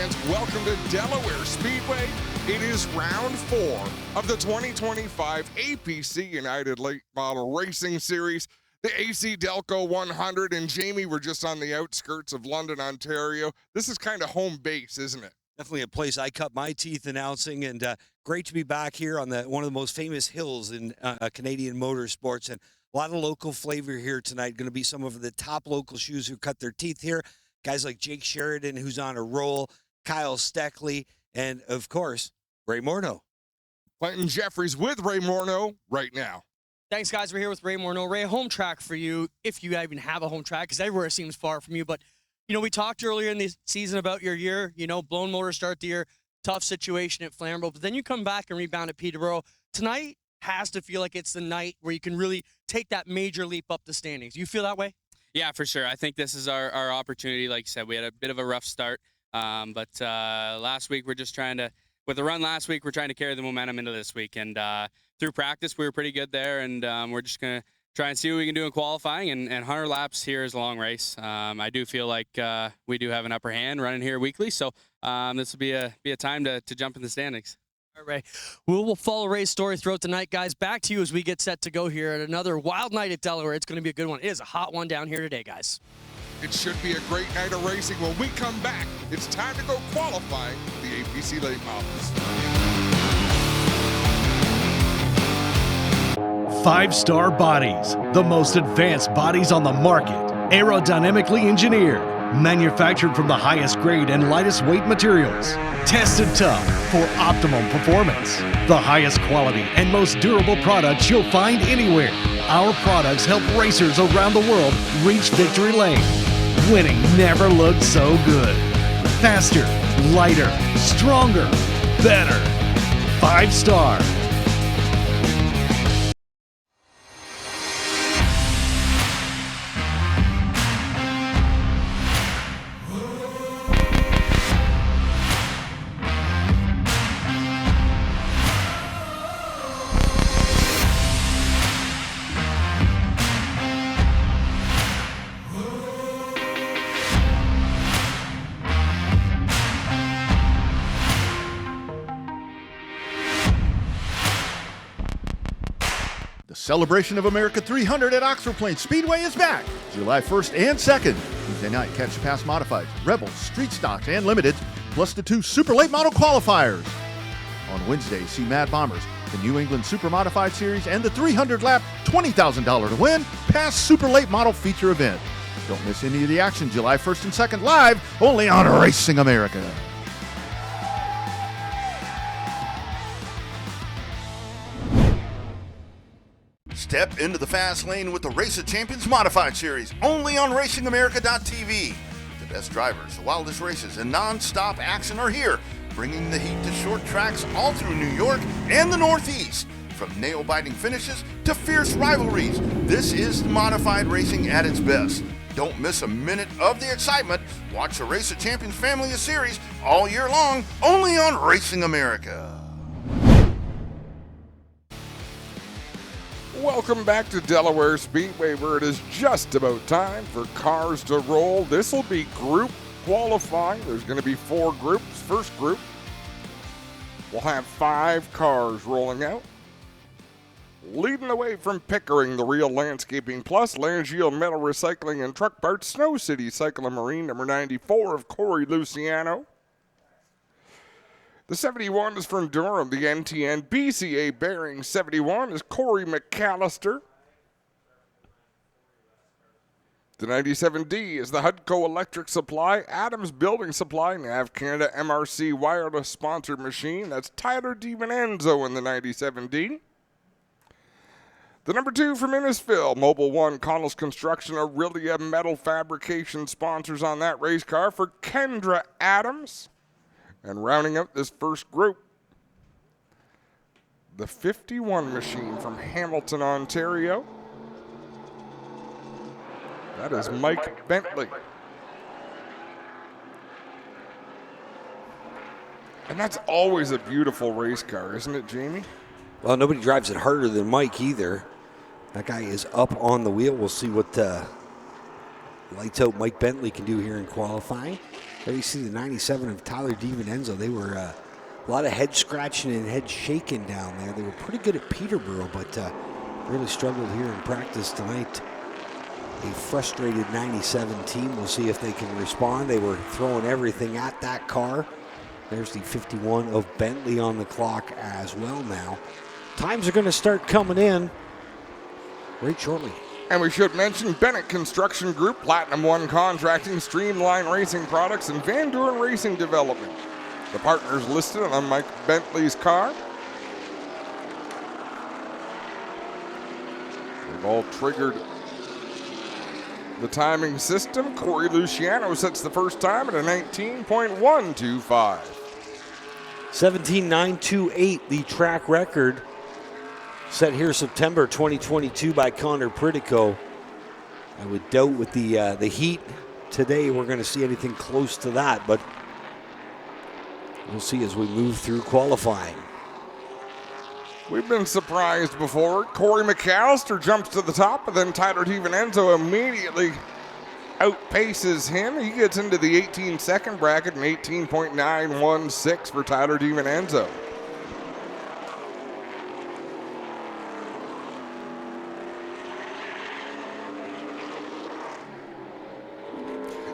fans, welcome to Delaware Speedway. It is round 4 of the 2025 APC United Late Model Racing Series. The AC DELCO 100, and Jamie, we're just on the outskirts of London, Ontario. This is kind of home base, isn't it? Definitely a place I cut my teeth announcing, and great to be back here on one of the most famous hills in Canadian motorsports, and a lot of local flavor here tonight. Going to be some of the top local shoes who cut their teeth here. Guys like Jake Sheridan, who's on a roll, Kyle Steckley, and, of course, Ray Morneau. Clinton Jeffries with Ray Morneau right now. Thanks, guys. We're here with Ray Morneau. Ray, a home track for you, if you even have a home track, because everywhere seems far from you. But, we talked earlier in the season about your year, blown motor start the year, tough situation at Flamborough. But then you come back and rebound at Peterborough. Tonight has to feel like it's the night where you can really take that major leap up the standings. You feel that way? Yeah, for sure. I think this is our opportunity. Like you said, we had a bit of a rough start. But last week, with the run last week, we're trying to carry the momentum into this week. And through practice, we were pretty good there. And we're just going to try and see what we can do in qualifying. And 100 laps here is a long race. I do feel like we do have an upper hand running here weekly. So this will be a time to jump in the standings. All right, we'll follow Ray's story throughout the night. Guys, back to you as we get set to go here at another wild night at Delaware. It's going to be a good one. It is a hot one down here today, guys. It should be a great night of racing. When we come back, it's time to go qualifying the APC Late Models. 5-star bodies, the most advanced bodies on the market, aerodynamically engineered, manufactured from the highest grade and lightest weight materials, tested tough for optimum performance. The highest quality and most durable products you'll find anywhere. Our products help racers around the world reach victory lane. Winning never looked so good. Faster, lighter, stronger, better. 5-star. Celebration of America 300 at Oxford Plains Speedway is back July 1st and 2nd. Tuesday night, catch the past modifieds, Rebels, Street Stocks, and Limiteds, plus the 2 Super Late Model qualifiers. On Wednesday, see Mad Bombers, the New England Super Modified Series, and the 300-lap $20,000 to win past Super Late Model feature event. Don't miss any of the action July 1st and 2nd live, only on Racing America. Step into the fast lane with the Race of Champions Modified Series, only on RacingAmerica.tv. The best drivers, the wildest races, and non-stop action are here, bringing the heat to short tracks all through New York and the Northeast. From nail-biting finishes to fierce rivalries, this is modified racing at its best. Don't miss a minute of the excitement. Watch the Race of Champions family of series all year long, only on Racing America. Welcome back to Delaware Speedway, where it is just about time for cars to roll. This will be group qualifying. There's going to be 4 groups. First group, we'll have 5 cars rolling out. Leading the way from Pickering, the Real Landscaping Plus, Langeal Metal Recycling and Truck Parts, Snow City Cycle and Marine, number 94 of Corey Luciano. The 71 is from Durham. The NTN BCA Bearing 71 is Corey McAllister. The 97D is the Hudco Electric Supply, Adams Building Supply, Nav Canada MRC Wireless Sponsored Machine. That's Tyler DiVincenzo in the 97D. The number 2 from Innisfil, Mobile One Connell's Construction, Aurelia Metal Fabrication sponsors on that race car for Kendra Adams. And rounding out this first group, the 51 machine from Hamilton, Ontario. That is Mike Bentley. And that's always a beautiful race car, isn't it, Jamie? Well, nobody drives it harder than Mike either. That guy is up on the wheel. We'll see what lights out Mike Bentley can do here in qualifying. There you see the 97 of Tyler DiVincenzo. They were a lot of head scratching and head shaking down there. They were pretty good at Peterborough, but really struggled here in practice tonight. A frustrated 97 team. We'll see if they can respond. They were throwing everything at that car. There's the 51 of Bentley on the clock as well now. Times are going to start coming in right shortly. And we should mention Bennett Construction Group, Platinum One Contracting, Streamline Racing Products, and Van Duren Racing Development. The partners listed on Mike Bentley's car. They've all triggered the timing system. Corey Luciano sets the first time at a 19.125. 17.928, the track record set here September 2022 by Connor Pritico. I would doubt with the heat today we're going to see anything close to that, but we'll see as we move through qualifying. We've been surprised before. Corey McAllister jumps to the top, but then Tyler DiVincenzo immediately outpaces him. He gets into the 18-second bracket and 18.916 for Tyler DiVincenzo.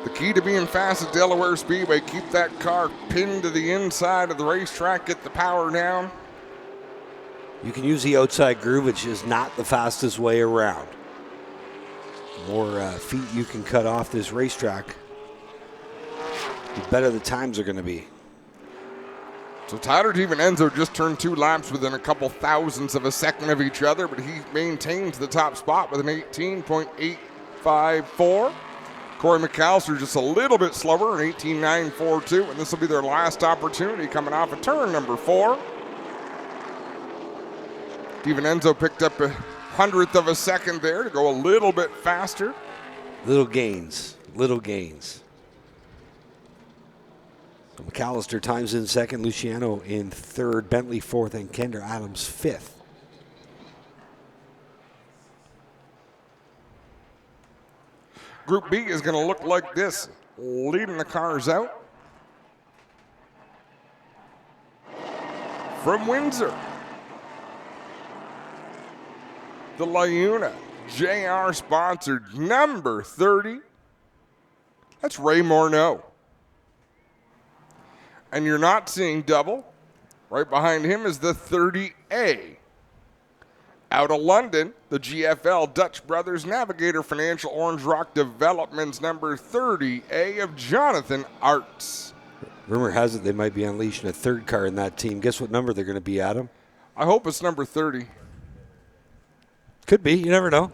The key to being fast at Delaware Speedway, keep that car pinned to the inside of the racetrack, get the power down. You can use the outside groove, it's just not the fastest way around. The more feet you can cut off this racetrack, the better the times are going to be. So Tyler DiVincenzo just turned 2 laps within a couple thousandths of a second of each other, but he maintains the top spot with an 18.854. Corey McAllister just a little bit slower, an 18.942, and this will be their last opportunity coming off of turn number 4. DiVincenzo picked up 1/100th of a second there to go a little bit faster. Little gains, little gains. So McAllister times in second, Luciano in third, Bentley fourth, and Kender Adams fifth. Group B is going to look like this, leading the cars out. From Windsor, the Liuna JR sponsored number 30. That's Ray Morneau. And you're not seeing double. Right behind him is the 30A. Out of London, the GFL Dutch Brothers Navigator Financial Orange Rock Development's number 30A of Jonathan Arts. Rumor has it they might be unleashing a third car in that team. Guess what number they're going to be, Adam? I hope it's number 30. Could be, you never know.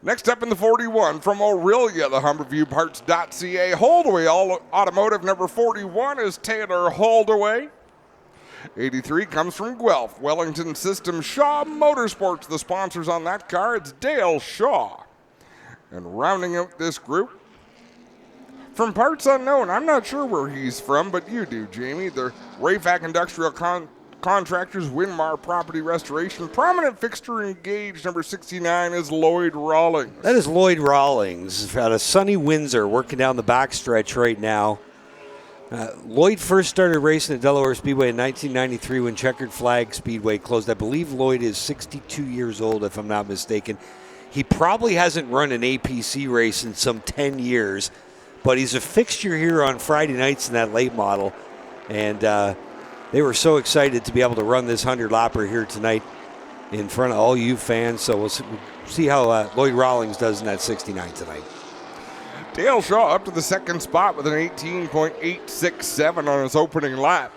Next up in the 41 from Aurelia, the HumberviewParts.ca Holdaway Automotive number 41 is Taylor Holdaway. 83 comes from Guelph, Wellington Systems Shaw Motorsports. The sponsors on that car, it's Dale Shaw. And rounding out this group, from Parts Unknown, I'm not sure where he's from, but you do, Jamie. The Rayfac Industrial Contractors, Winmar Property Restoration. Prominent fixture engaged, number 69 is Lloyd Rawlings. That is Lloyd Rawlings out of sunny Windsor, working down the backstretch right now. Lloyd first started racing at Delaware Speedway in 1993 when Checkered Flag Speedway closed. I believe Lloyd is 62 years old, if I'm not mistaken. He probably hasn't run an APC race in some 10 years, but he's a fixture here on Friday nights in that late model. And they were so excited to be able to run this 100-lapper here tonight in front of all you fans. So we'll see how Lloyd Rawlings does in that 69 tonight. Dale Shaw up to the second spot with an 18.867 on his opening lap.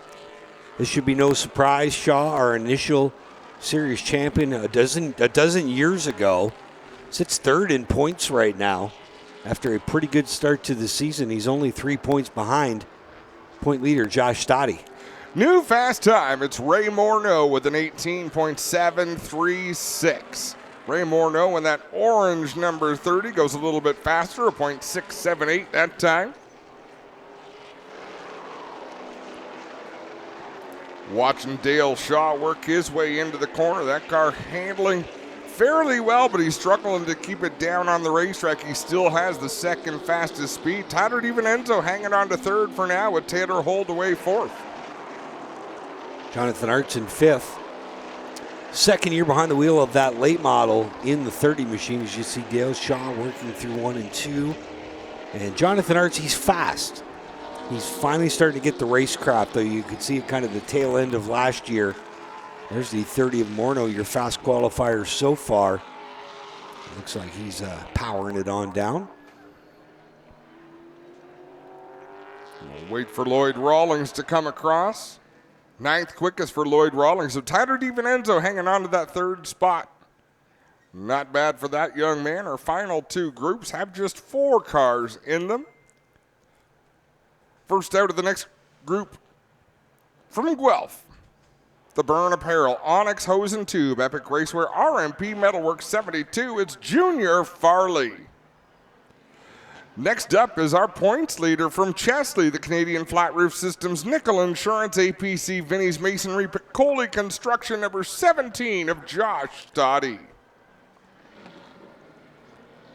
This should be no surprise. Shaw, our initial series champion a dozen years ago, sits third in points right now. After a pretty good start to the season, he's only 3 points behind point leader Josh Stoddy. New fast time, it's Ray Morneau with an 18.736. Ray Morneau in that orange number 30 goes a little bit faster, a .678 that time. Watching Dale Shaw work his way into the corner. That car handling fairly well, but he's struggling to keep it down on the racetrack. He still has the second fastest speed. Tyler DiVincenzo hanging on to third for now with Taylor Holdaway fourth. Jonathan Arts in fifth. Second year behind the wheel of that late model in the 30 machine. As you see Dale Shaw working through 1 and 2. And Jonathan Arts, he's fast. He's finally starting to get the racecraft, though you could see it kind of the tail end of last year. There's the 30 of Morneau, your fast qualifier so far. Looks like he's powering it on down. We'll wait for Lloyd Rawlings to come across. Ninth quickest for Lloyd Rawlings. So Tyler DiVincenzo hanging on to that third spot. Not bad for that young man. Our final two groups have just 4 cars in them. First out of the next group from Guelph. The Byrne Apparel, Onyx Hose and Tube, Epic Raceware, RMP Metalworks 72. It's Junior Farley. Next up is our points leader from Chesley, the Canadian Flat Roof Systems, Nickel Insurance, APC, Vinnie's Masonry, Piccoli Construction, number 17 of Josh Stoddy.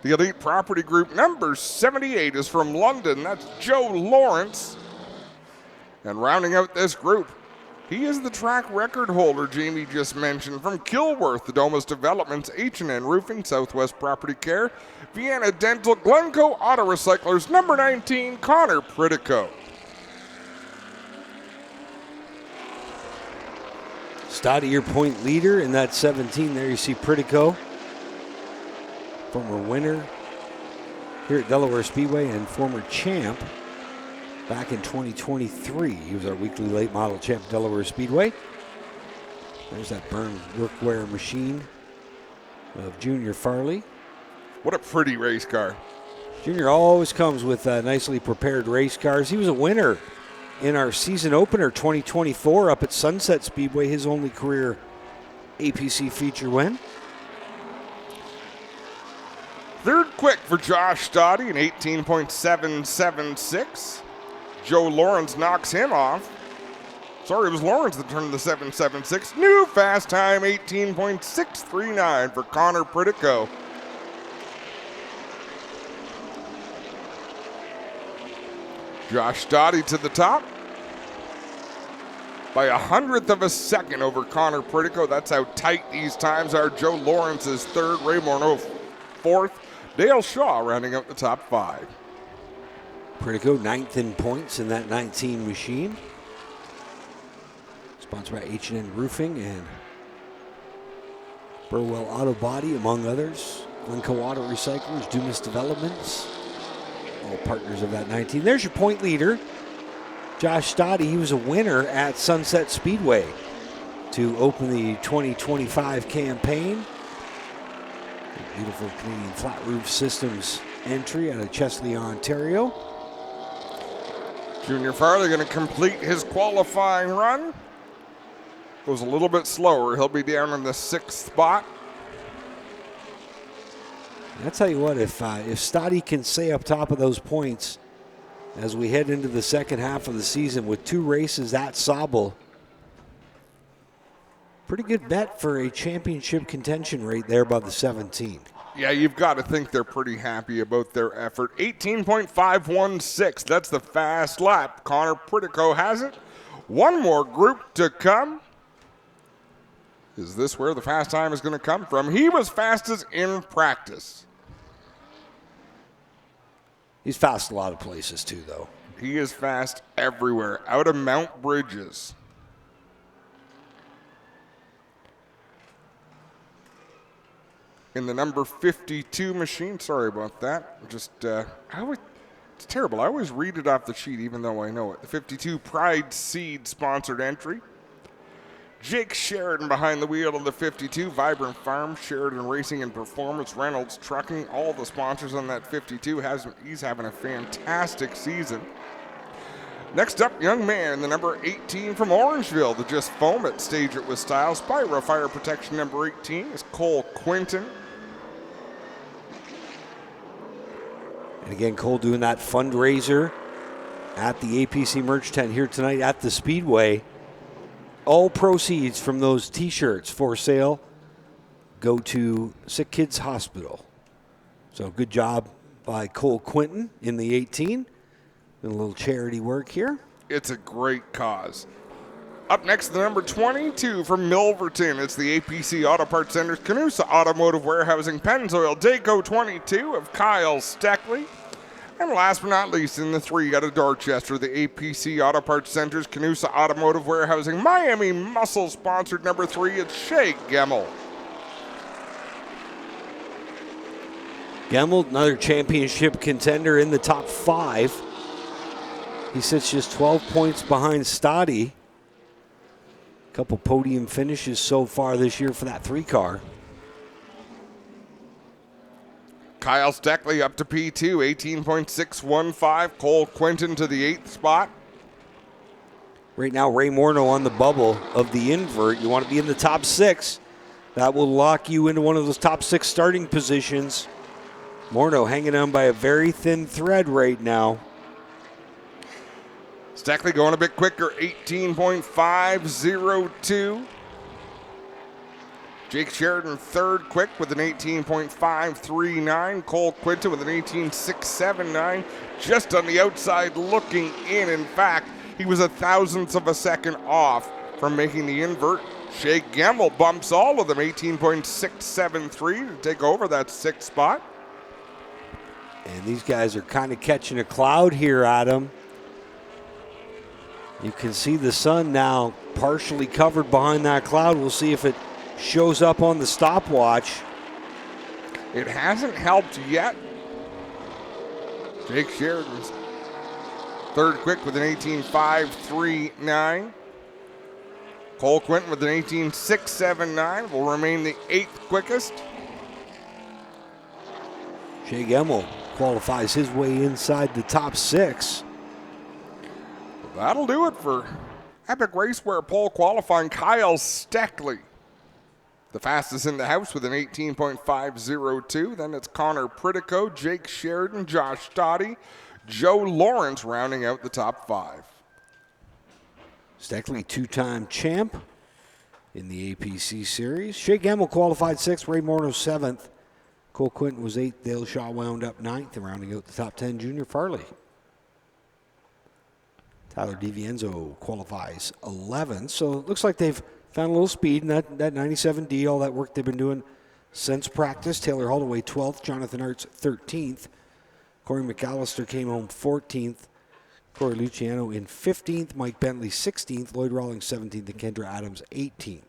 The Elite Property Group, number 78 is from London. That's Joe Lawrence. And rounding out this group, he is the track record holder Jamie just mentioned from Kilworth, the Domus Developments, H&N Roofing, Southwest Property Care, Vienna Dental, Glencoe Auto Recyclers, number 19, Connor Pritico. Stoddy, your point leader in that 17. There you see Pritico, former winner here at Delaware Speedway and former champ back in 2023. He was our weekly late model champ at Delaware Speedway. There's that Byrne workwear machine of Junior Farley. What a pretty race car. Junior always comes with nicely prepared race cars. He was a winner in our season opener 2024 up at Sunset Speedway, his only career APC feature win. Third quick for Josh Stoddy, an 18.776. Joe Lawrence knocks him off. Sorry, it was Lawrence that turned the 7.76. New fast time, 18.639 for Connor Pritico. Josh Stoddy to the top by 100th of a second over Connor Pritico. That's how tight these times are. Joe Lawrence is third, Ray Morneau fourth, Dale Shaw rounding out the top 5. Pritico 9th in points in that 19 machine. Sponsored by H&N Roofing and Burwell Auto Body, among others. Glencoe Auto Recyclers, Dumas Developments, all partners of that 19. There's your point leader, Josh Stoddy. He was a winner at Sunset Speedway to open the 2025 campaign. A beautiful Canadian Flat Roof Systems entry out of Chesley, Ontario. Junior Farley going to complete his qualifying run. Goes a little bit slower. He'll be down in the 6th spot. I'll tell you what, if Stoddy can stay up top of those points as we head into the second half of the season with 2 races at Sauble, pretty good bet for a championship contention rate there by the 17. Yeah, you've got to think they're pretty happy about their effort. 18.516, that's the fast lap. Connor Pritico has it. One more group to come. Is this where the fast time is going to come from? He was fastest in practice. He's fast a lot of places too, though. He is fast everywhere, out of Mount Bridges. In the number 52 machine, sorry about that. It's terrible. I always read it off the sheet even though I know it. The 52 Pride Seed sponsored entry. Jake Sheridan behind the wheel of the 52. Vibrant Farm, Sheridan Racing and Performance, Reynolds Trucking, all the sponsors on that 52. He's having a fantastic season. Next up, young man, the number 18 from Orangeville, the Just Foam It, Stage It with Style. Spyro Fire Protection number 18 is Cole Quinton. And again, Cole doing that fundraiser at the APC merch tent here tonight at the Speedway. All proceeds from those t-shirts for sale go to Sick Kids Hospital. So good job by Cole Quinton in the 18. Doing a little charity work here. It's a great cause. Up next, the number 22 from Milverton. It's the APC Auto Parts Center's Canusa Automotive Warehousing Pennzoil DELCO 22 of Kyle Steckley. And last but not least, in the 3 out of Dorchester, the APC Auto Parts Center's Canusa Automotive Warehousing Miami Muscle sponsored number 3. It's Shea Gemmel. Gemmel, another championship contender in the top 5. He sits just 12 points behind Stoddy. Couple podium finishes so far this year for that 3 car. Kyle Steckley up to P2, 18.615. Cole Quinton to the 8th spot. Right now, Ray Morneau on the bubble of the invert. You want to be in the top 6. That will lock you into one of those top 6 starting positions. Morneau hanging on by a very thin thread right now. Steckley going a bit quicker, 18.502. Jake Sheridan third quick with an 18.539. Cole Quinton with an 18.679. Just on the outside looking in. In fact, he was 1,000th of a second off from making the invert. Shea Gemmel bumps all of them, 18.673 to take over that 6th spot. And these guys are kind of catching a cloud here, Adam. You can see the sun now partially covered behind that cloud. We'll see if it shows up on the stopwatch. It hasn't helped yet. Jake Sheridan's third quick with an 18.539. Cole Quinton with an 18.679 will remain the 8th quickest. Shea Gemmel qualifies his way inside the top 6. That'll do it for Epic Raceware pole qualifying. Kyle Steckley, the fastest in the house with an 18.502. Then it's Connor Pritico, Jake Sheridan, Josh Stoddy, Joe Lawrence rounding out the top 5. Steckley, 2-time champ in the APC series. Shea Gemmel qualified 6th, Ray Morneau 7th. Cole Quinton was 8th, Dale Shaw wound up 9th, and rounding out the top 10, Junior Farley. Tyler DiVienzo qualifies 11th, so it looks like they've found a little speed in that 97D, all that work they've been doing since practice. Taylor Holloway 12th, Jonathan Arts 13th. Corey McAllister came home 14th. Corey Luciano in 15th, Mike Bentley 16th, Lloyd Rawlings 17th, and Kendra Adams 18th.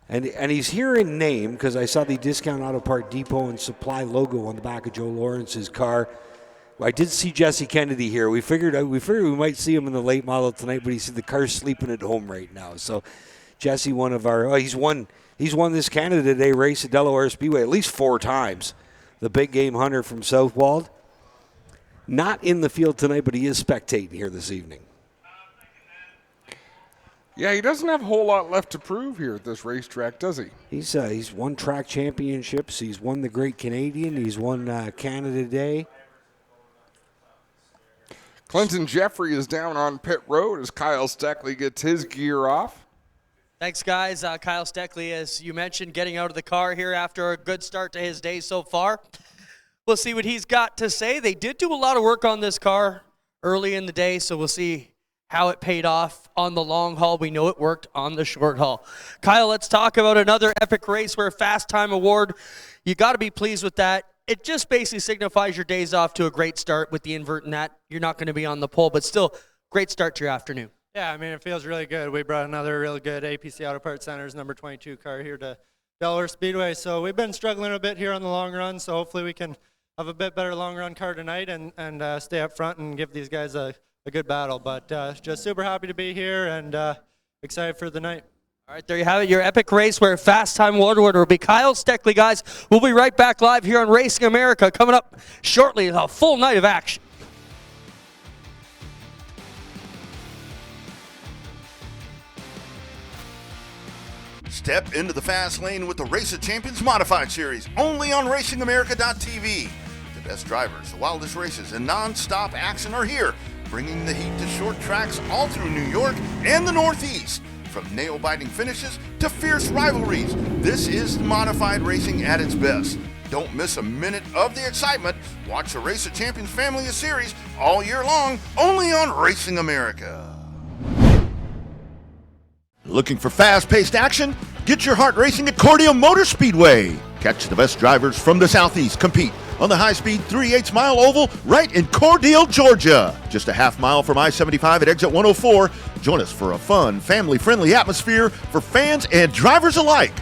And he's here in name because I saw the Discount Auto Part Depot and Supply logo on the back of Joe Lawrence's car. I did see Jesse Kennedy here. We figured we might see him in the late model tonight, but he said the car's sleeping at home right now. So Jesse, one of our he's won this Canada Day race at Delaware Speedway at least 4 times. The big game hunter from Southwold. Not in the field tonight, but he is spectating here this evening. Yeah, he doesn't have a whole lot left to prove here at this racetrack, does he? He's won track championships. He's won the Great Canadian. He's won Canada Day. Clinton Jeffrey is down on pit road as Kyle Steckley gets his gear off. Thanks, guys. Kyle Steckley, as you mentioned, getting out of the car here after a good start to his day so far. We'll see what he's got to say. They did do a lot of work on this car early in the day, so we'll see how it paid off on the long haul. We know it worked on the short haul. Kyle, let's talk about another Epic Raceware Fast Time Award. You got to be pleased with that. It just basically signifies your days off to a great start with the invert and that. You're not going to be on the pole, but still, great start to your afternoon. Yeah, I mean, it feels really good. We brought another really good APC Auto Parts Center's number 22 car here to Delaware Speedway. So we've been struggling a bit here on the long run, so hopefully we can have a bit better long run car tonight and stay up front and give these guys a good battle. But just super happy to be here and excited for the night. All right, there you have it. Your Epic Raceware Fast Time Award winner will be Kyle Steckley, guys. We'll be right back live here on Racing America. Coming up shortly, a full night of action. Step into the fast lane with the Race of Champions Modified Series, only on RacingAmerica.tv. The best drivers, the wildest races, and non-stop action are here, bringing the heat to short tracks all through New York and the Northeast. From nail-biting finishes to fierce rivalries, this is modified racing at its best. Don't miss a minute of the excitement. Watch the Race of Champions Family of Series all year long, only on Racing America. Looking for fast-paced action? Get your heart racing at Cordele Motor Speedway. Catch the best drivers from the Southeast compete on the high-speed 3/8 mile oval right in Cordele, Georgia. Just a half mile from I-75 at exit 104. Join us for a fun, family-friendly atmosphere for fans and drivers alike.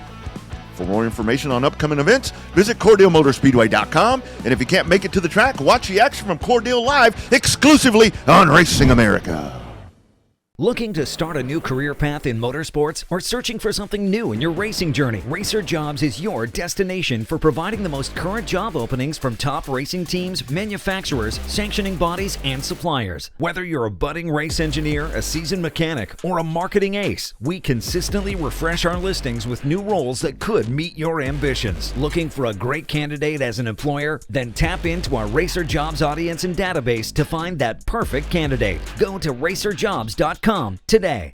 For more information on upcoming events, visit CordeleMotorspeedway.com. And if you can't make it to the track, watch the action from Cordele live exclusively on Racing America. Looking to start a new career path in motorsports or searching for something new in your racing journey? Racer Jobs is your destination for providing the most current job openings from top racing teams, manufacturers, sanctioning bodies, and suppliers. Whether you're a budding race engineer, a seasoned mechanic, or a marketing ace, we consistently refresh our listings with new roles that could meet your ambitions. Looking for a great candidate as an employer? Then tap into our Racer Jobs audience and database to find that perfect candidate. Go to racerjobs.com today.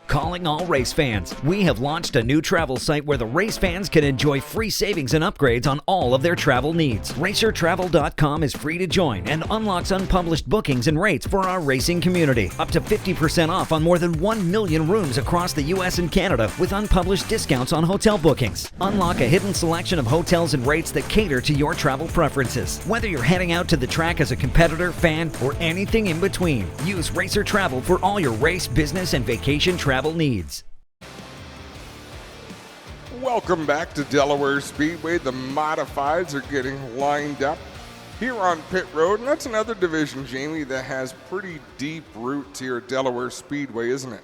Calling all race fans. We have launched a new travel site where the race fans can enjoy free savings and upgrades on all of their travel needs. RacerTravel.com is free to join and unlocks unpublished bookings and rates for our racing community. Up to 50% off on more than 1 million rooms across the U.S. and Canada with unpublished discounts on hotel bookings. Unlock a hidden selection of hotels and rates that cater to your travel preferences. Whether you're heading out to the track as a competitor, fan, or anything in between, use Racer Travel for all your race, business, and vacation travel needs. Welcome back to Delaware Speedway. The modifieds are getting lined up here on pit road, and that's another division, Jamie, that has pretty deep roots here at Delaware Speedway, isn't it?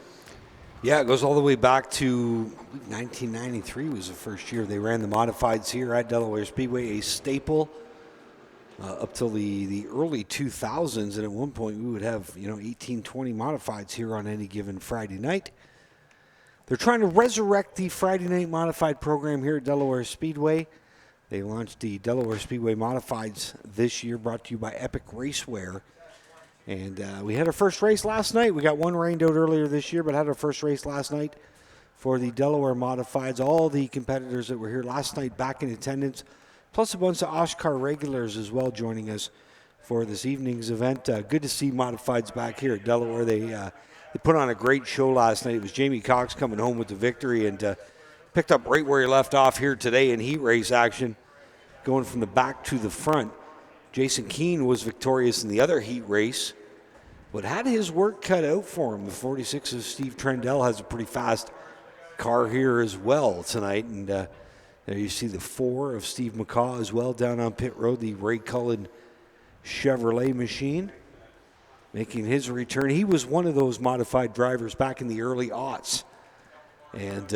Yeah, it goes all the way back to 1993 was the first year they ran the modifieds here at Delaware Speedway, a staple up till the early 2000s. And at one point we would have 18, 20 modifieds here on any given Friday night. They're trying to resurrect the Friday night modified program here at Delaware Speedway. They launched the Delaware Speedway Modifieds this year, brought to you by Epic Racewear. And we had our first race last night. We got one rained out earlier this year, but had our first race last night for the Delaware Modifieds. All the competitors that were here last night back in attendance, plus a bunch of Oshkar regulars as well joining us for this evening's event. Good to see Modifieds back here at Delaware. They put on a great show last night. It was Jamie Cox coming home with the victory and picked up right where he left off here today in heat race action, going from the back to the front. Jason Keene was victorious in the other heat race, but had his work cut out for him. The 46 of Steve Trendell has a pretty fast car here as well tonight. And there you see the 4 of Steve McCaw as well down on pit road, the Ray Cullen Chevrolet machine, making his return. He was one of those modified drivers back in the early aughts and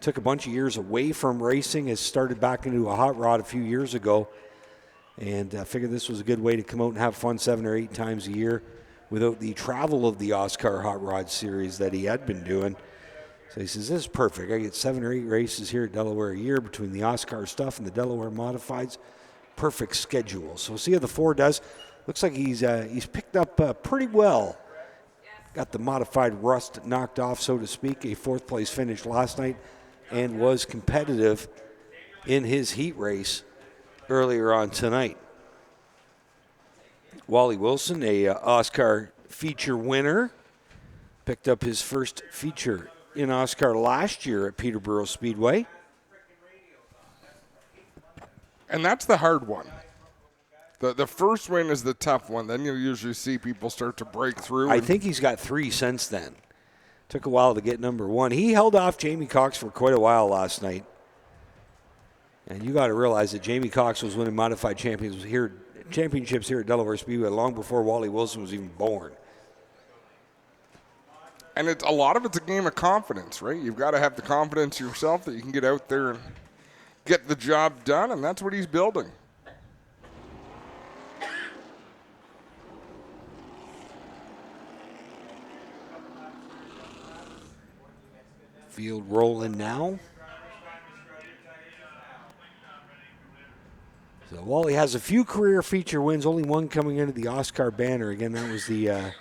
took a bunch of years away from racing, has started back into a hot rod a few years ago, and figured this was a good way to come out and have fun 7 or 8 times a year without the travel of the Oscar Hot Rod Series that he had been doing. So he says, this is perfect. I get 7 or 8 races here at Delaware a year between the Oscar stuff and the Delaware Modifieds. Perfect schedule. So we'll see how the 4 does. Looks like he's picked up pretty well. Got the modified rust knocked off, so to speak. A 4th place finish last night and was competitive in his heat race earlier on tonight. Wally Wilson, a Oscar feature winner, picked up his first feature in Oscar last year at Peterborough Speedway. And that's the hard one. The first win is the tough one. Then you'll usually see people start to break through. I think he's got 3 since then. Took a while to get number 1. He held off Jamie Cox for quite a while last night. And you got to realize that Jamie Cox was winning modified championships here at Delaware Speedway long before Wally Wilson was even born. And a lot of it's a game of confidence, right? You've got to have the confidence yourself that you can get out there and get the job done, and that's what he's building. Field rolling now. So Wally has a few career feature wins, only one coming into the Oscar banner. Again, that was the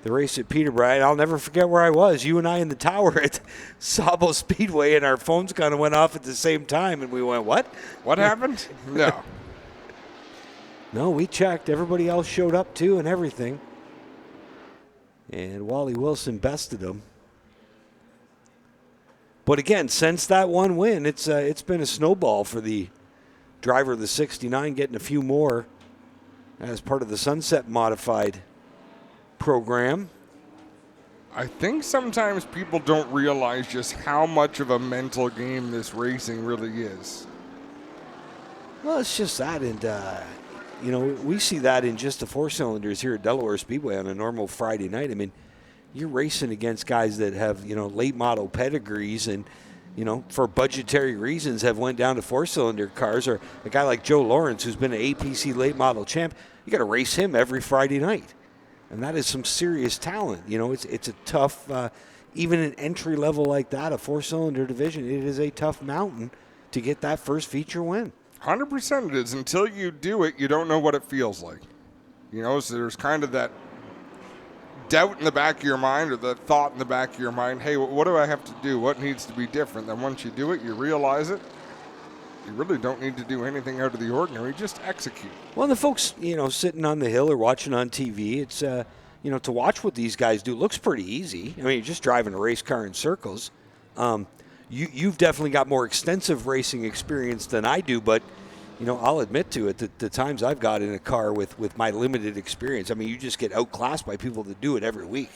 race at Peterborough. I'll never forget where I was. You and I in the tower at Sabo Speedway, and our phones kind of went off at the same time, and we went, what? What happened? No. No, we checked. Everybody else showed up, too, and everything. And Wally Wilson bested him. But again, since that one win, it's been a snowball for the driver of the 69, getting a few more as part of the Sunset Modified program. I think sometimes people don't realize just how much of a mental game this racing really is. Well, it's just that, and we see that in just the four-cylinders here at Delaware Speedway on a normal Friday night. I mean, you're racing against guys that have, late model pedigrees and, for budgetary reasons have went down to four-cylinder cars, or a guy like Joe Lawrence, who's been an APC late model champ. You got to race him every Friday night. And that is some serious talent. It's a tough, even an entry level like that, a four-cylinder division, it is a tough mountain to get that first feature win. 100% it is. Until you do it, you don't know what it feels like. So there's kind of that doubt in the back of your mind, or the thought in the back of your mind, hey, what do I have to do? What needs to be different? Then once you do it, you realize it. You really don't need to do anything out of the ordinary. Just execute. Well, the folks, sitting on the hill or watching on TV, it's, to watch what these guys do looks pretty easy. I mean, you're just driving a race car in circles. You've definitely got more extensive racing experience than I do, but, I'll admit to it that the times I've got in a car with my limited experience, I mean, you just get outclassed by people that do it every week.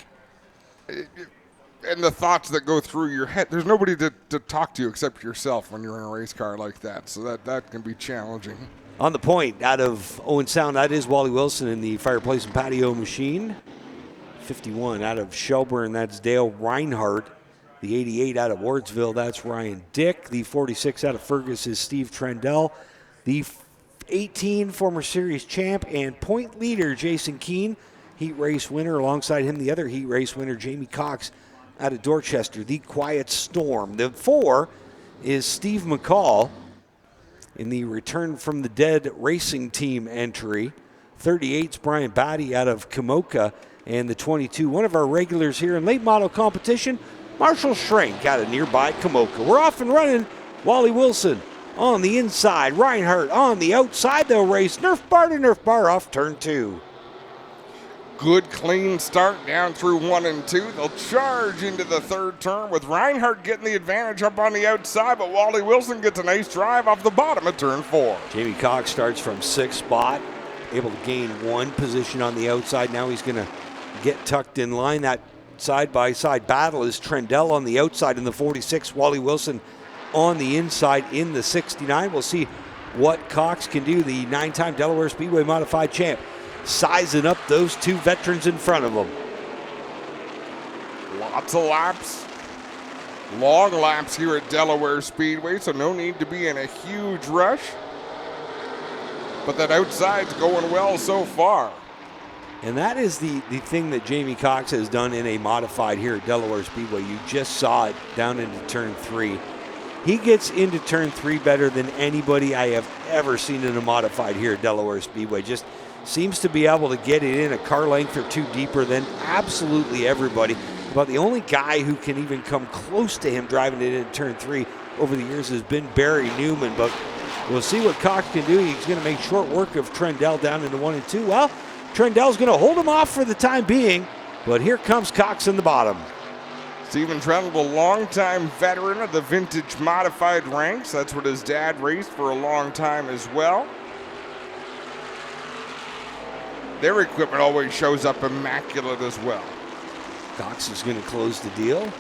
And the thoughts that go through your head, there's nobody to talk to except yourself when you're in a race car like that, so that can be challenging. On the point, out of Owen Sound, that is Wally Wilson in the Fireplace and Patio Machine. 51 out of Shelburne, that's Dale Reinhardt. The 88 out of Wardsville, that's Ryan Dick. The 46 out of Fergus is Steve Trendell. The 18 former series champ and point leader Jason Keene, heat race winner. Alongside him, the other heat race winner Jamie Cox out of Dorchester, the Quiet Storm. The 4 is Steve McCall in the Return from the Dead racing team entry. 38's Brian Batty out of Kamoka. And the 22, one of our regulars here in late model competition, Marshall Schrank out of nearby Kamoka. We're off and running. Wally Wilson on the inside, Reinhardt on the outside. They'll race Nerf bar to Nerf bar off turn 2. Good clean start down through 1 and 2. They'll charge into the third turn with Reinhardt getting the advantage up on the outside, but Wally Wilson gets a nice drive off the bottom of turn 4. Jamie Cox starts from 6th spot, able to gain 1 position on the outside. Now he's going to get tucked in line. That side-by-side battle is Trendell on the outside in the 46, Wally Wilson on the inside in the 69. We'll see what Cox can do, the 9-time Delaware Speedway Modified champ, sizing up those 2 veterans in front of him. Lots of laps, long laps here at Delaware Speedway, so no need to be in a huge rush. But that outside's going well so far. And that is the thing that Jamie Cox has done in a modified here at Delaware Speedway. You just saw it down into turn 3. He gets into turn 3 better than anybody I have ever seen in a modified here at Delaware Speedway. Just seems to be able to get it in a car length or 2 deeper than absolutely everybody. But the only guy who can even come close to him driving it in turn 3 over the years has been Barry Newman. But we'll see what Cox can do. He's going to make short work of Trendell down into 1 and 2. Well, Trendell's going to hold him off for the time being, but here comes Cox in the bottom. Stephen Trendell, a longtime veteran of the vintage modified ranks. That's what his dad raced for a long time as well. Their equipment always shows up immaculate as well. Cox is going to close the deal.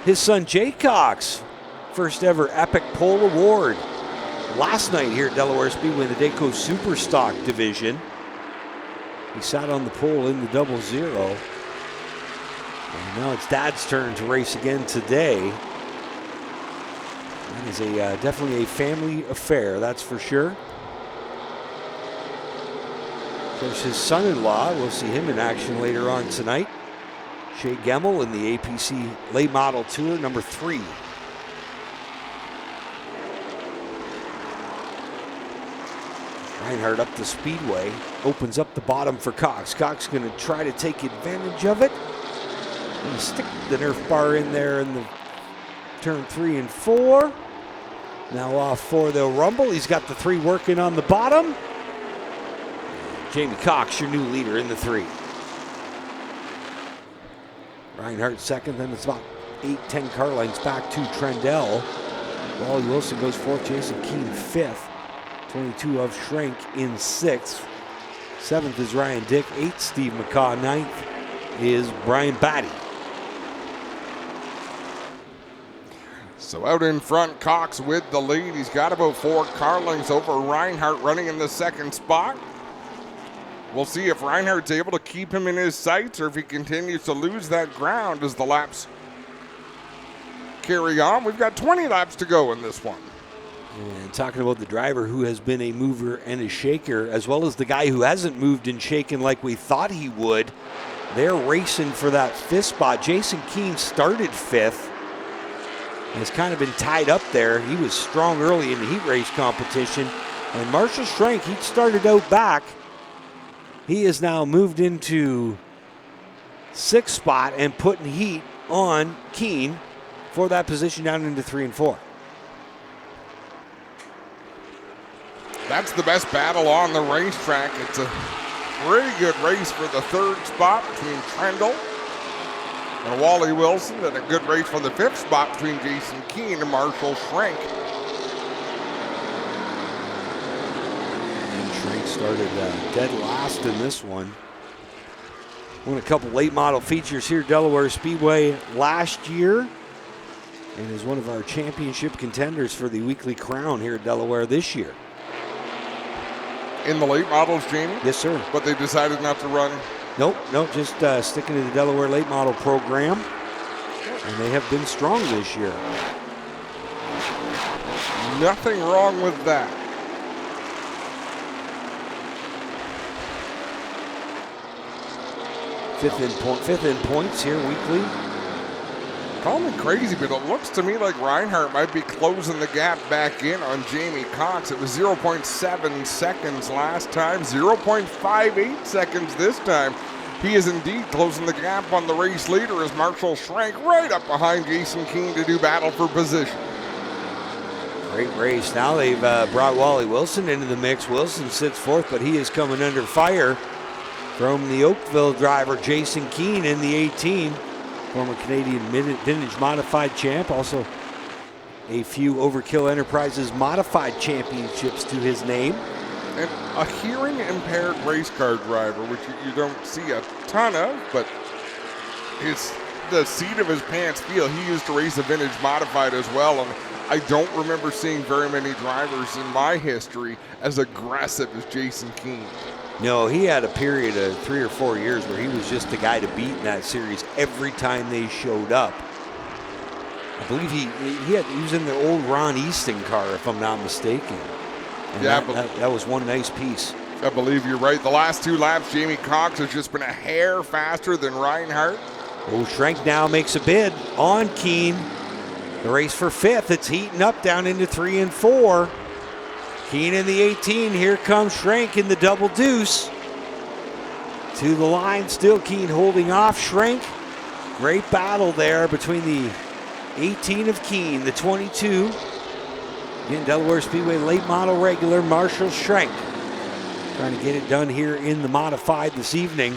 His son Jay Cox, first ever Epic Pole Award last night here at Delaware Speedway in the DELCO Super Stock Division. He sat on the pole in the 00. And now it's Dad's turn to race again today. That is definitely a family affair, that's for sure. Of course, his son-in-law, we'll see him in action later on tonight. Shea Gemmel in the APC Late Model Tour, number 3. Reinhardt up the Speedway, opens up the bottom for Cox. Cox going to try to take advantage of it. And stick the Nerf bar in there in the turn 3 and 4. Now off for the rumble. He's got the 3 working on the bottom. Jamie Cox, your new leader in the 3. Reinhardt second, then it's about 8-10 car lengths back to Trendell. Wally Wilson goes 4th, Jason Keane 5th. 22 of Schrenk in 6th. 7th is Ryan Dick, 8th Steve McCaw, 9th is Brian Batty. So out in front, Cox with the lead. He's got about 4 car lengths over Reinhardt running in the 2nd spot. We'll see if Reinhardt's able to keep him in his sights or if he continues to lose that ground as the laps carry on. We've got 20 laps to go in this one. And talking about the driver who has been a mover and a shaker, as well as the guy who hasn't moved and shaken like we thought he would. They're racing for that 5th spot. Jason Keane started 5th. Has kind of been tied up there. He was strong early in the heat race competition. And Marshall Schrenk, he started out back. He is now moved into 6th spot and putting heat on Keane for that position down into 3 and 4. That's the best battle on the racetrack. It's a pretty good race for the 3rd spot between Trendle and Wally Wilson, and a good race for the 5th spot between Jason Keane and Marshall Schrenk. And Schrenk started dead last in this one. Won a couple late model features here at Delaware Speedway last year, and is one of our championship contenders for the weekly crown here at Delaware this year. In the late models, Jamie? Yes, sir. But they decided not to run. Nope, just sticking to the Delaware late model program. And they have been strong this year. Nothing wrong with that. Fifth in points here weekly. Call me crazy, but it looks to me like Reinhardt might be closing the gap back in on Jamie Cox. It was 0.7 seconds last time, 0.58 seconds this time. He is indeed closing the gap on the race leader as Marshall Schrenk right up behind Jason Keane to do battle for position. Great race. Now they've brought Wally Wilson into the mix. Wilson sits 4th, but he is coming under fire from the Oakville driver, Jason Keane, in the 18. Former Canadian Vintage Modified champ, also a few Overkill Enterprises Modified championships to his name. And a hearing impaired race car driver, which you don't see a ton of, but it's the seat of his pants feel. He used to race a Vintage Modified as well, and I don't remember seeing very many drivers in my history as aggressive as Jason Keane. No, he had a period of 3 or 4 years where he was just the guy to beat in that series every time they showed up. I believe he was in the old Ron Easton car, if I'm not mistaken. And yeah, that was one nice piece. I believe you're right. The last 2 laps, Jamie Cox has just been a hair faster than Reinhardt. Oh, Schrenk now makes a bid on Keane. The race for 5th. It's heating up down into 3 and 4. Keane in the 18, here comes Schrenk in the double deuce. To the line, still Keane holding off Schrenk. Great battle there between the 18 of Keane, the 22. Again, Delaware Speedway late model regular, Marshall Schrenk. Trying to get it done here in the modified this evening.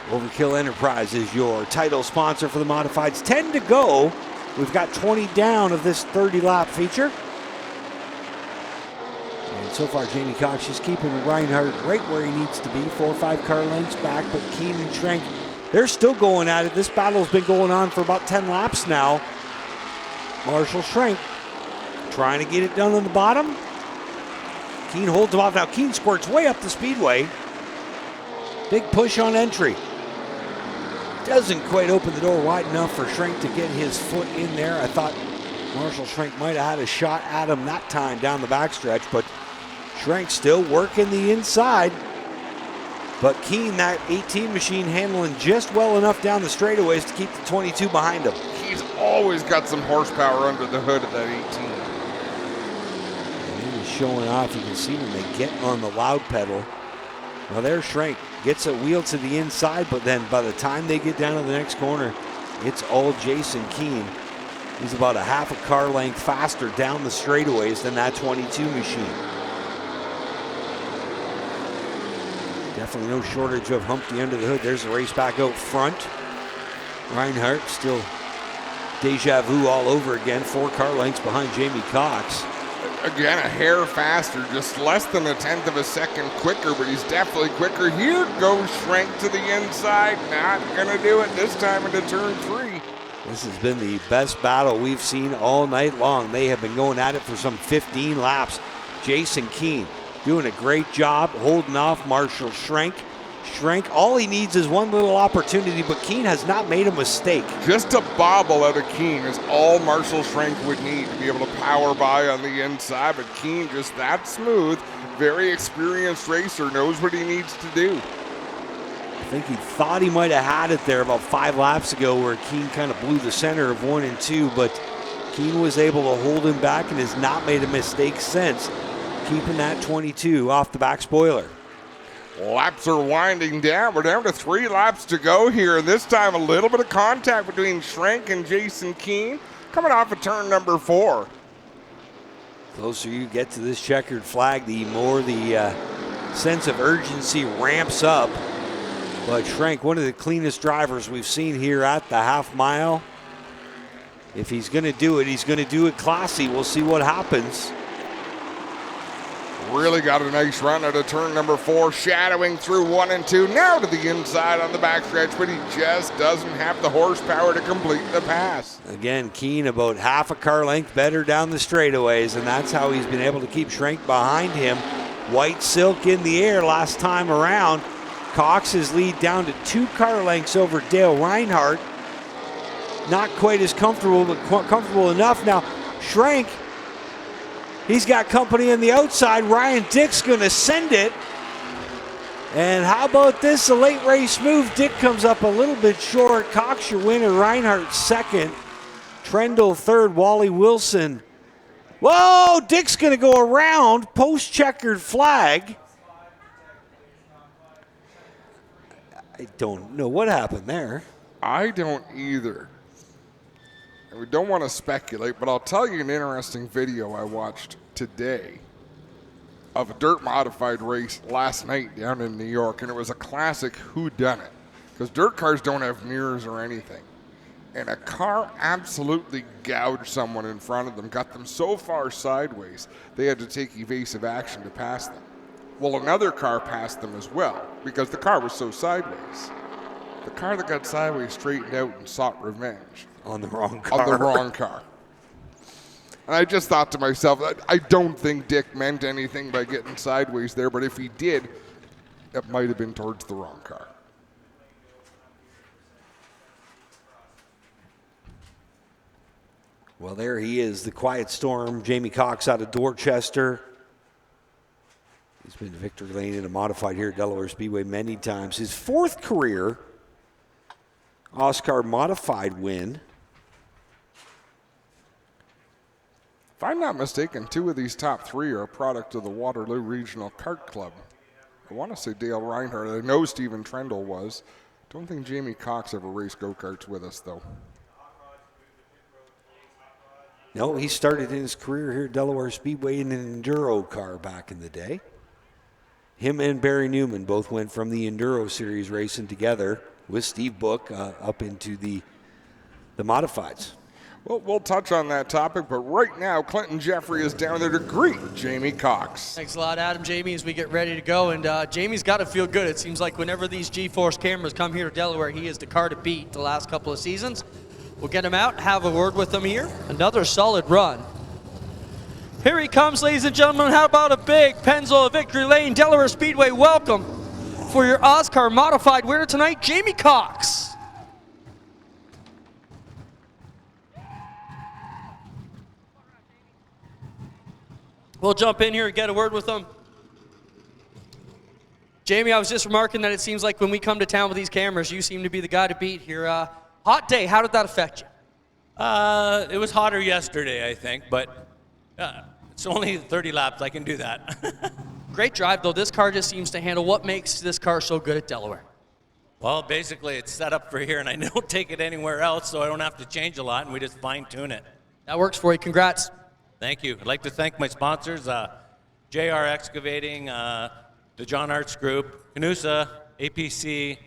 Overkill Enterprise is your title sponsor for the modifieds. 10 to go. We've got 20 down of this 30-lap feature. And so far, Jamie Cox just keeping Reinhardt right where he needs to be, 4 or 5 car lengths back, but Keane and Schrenk, they're still going at it. This battle's been going on for about 10 laps now. Marshall Schrenk trying to get it done on the bottom. Keane holds him off. Now Keane squirts way up the speedway. Big push on entry. doesn't quite open the door wide enough for Schrenk to get his foot in there. I thought Marshall Schrenk might have had a shot at him that time down the backstretch, but Schrenk still working the inside. But Keene, that 18 machine, handling just well enough down the straightaways to keep the 22 behind him. He's always got some horsepower under the hood of that 18. And he's showing off. You can see when they get on the loud pedal. Well, there's Schrenk. Gets a wheel to the inside, but then by the time they get down to the next corner, it's all Jason Keene. He's about a half a car length faster down the straightaways than that 22 machine. Definitely no shortage of Humpty under the hood. There's the race back out front. Reinhardt still deja vu all over again. 4 car lengths behind Jamie Cox. Again, a hair faster, just less than a tenth of a second quicker, but he's definitely quicker. Here goes Schrenk to the inside. Not gonna do it this time into turn 3. This has been the best battle we've seen all night long. They have been going at it for some 15 laps. Jason Keene doing a great job holding off Marshall Schrenk. Schrenk, all he needs is one little opportunity, but Keene has not made a mistake. Just a bobble out of Keene is all Marshall Schrenk would need to be able to power by on the inside, but Keene just that smooth, very experienced racer, knows what he needs to do. I think he thought he might have had it there about 5 laps ago where Keene kind of blew the center of 1 and 2, but Keene was able to hold him back and has not made a mistake since, keeping that 22 off the back spoiler. Laps are winding down. We're down to 3 laps to go here. This time a little bit of contact between Schrenk and Jason Keene coming off of turn number 4. Closer you get to this checkered flag, the more the sense of urgency ramps up. But Schrenk, one of the cleanest drivers we've seen here at the half mile. If he's going to do it, he's going to do it classy. We'll see what happens. Really got a nice run out of turn number 4, shadowing through 1 and 2. Now to the inside on the backstretch, but he just doesn't have the horsepower to complete the pass. Again, Keene about half a car length better down the straightaways, and that's how he's been able to keep Schrenk behind him. White silk in the air last time around. Cox's lead down to 2 car lengths over Dale Reinhardt. Not quite as comfortable, but comfortable enough. Now, Schrenk, he's got company on the outside. Ryan Dick's going to send it. And how about this? A late race move. Dick comes up a little bit short. Cox your winner. Reinhardt second. Trendle third. Wally Wilson. Whoa! Dick's going to go around. Post-checkered flag. I don't know what happened there. I don't either. And we don't want to speculate, but I'll tell you an interesting video I watched today of a dirt modified race last night down in New York, and it was a classic whodunit, because dirt cars don't have mirrors or anything. And a car absolutely gouged someone in front of them, got them so far sideways they had to take evasive action to pass them. Well, another car passed them as well, because the car was so sideways. The car that got sideways straightened out and sought revenge. On the wrong car. On the wrong car. And I just thought to myself, I don't think Dick meant anything by getting sideways there, but if he did, it might have been towards the wrong car. Well, there he is, the Quiet Storm, Jamie Cox out of Dorchester. He's been victory lane in a modified here at Delaware Speedway many times. His 4th career Oscar modified win. If I'm not mistaken, 2 of these top 3 are a product of the Waterloo Regional Kart Club. I want to say Dale Reinhardt. I know Stephen Trendle was. Don't think Jamie Cox ever raced go-karts with us, though. No, he started in his career here at Delaware Speedway in an Enduro car back in the day. Him and Barry Newman both went from the Enduro Series racing together with Steve Book up into the modifieds. Well, we'll touch on that topic, but right now, Clinton Jeffrey is down there to greet Jamie Cox. Thanks a lot, Adam. Jamie, as we get ready to go, and Jamie's got to feel good. It seems like whenever these G-Force cameras come here to Delaware, he is the car to beat the last couple of seasons. We'll get him out, have a word with him here. Another solid run. Here he comes, ladies and gentlemen. How about a big Pennzoil Victory Lane Delaware Speedway welcome for your Oscar modified winner tonight, Jamie Cox. We'll jump in here and get a word with them. Jamie, I was just remarking that it seems like when we come to town with these cameras, you seem to be the guy to beat here. Hot day, how did that affect you? It was hotter yesterday, I think, but it's only 30 laps. I can do that. Great drive, though. This car just seems to handle what makes this car so good at Delaware. Well, basically, it's set up for here, and I don't take it anywhere else, so I don't have to change a lot, and we just fine-tune it. That works for you. Congrats. Thank you. I'd like to thank my sponsors, JR Excavating, the John Arts Group, Canusa, APC,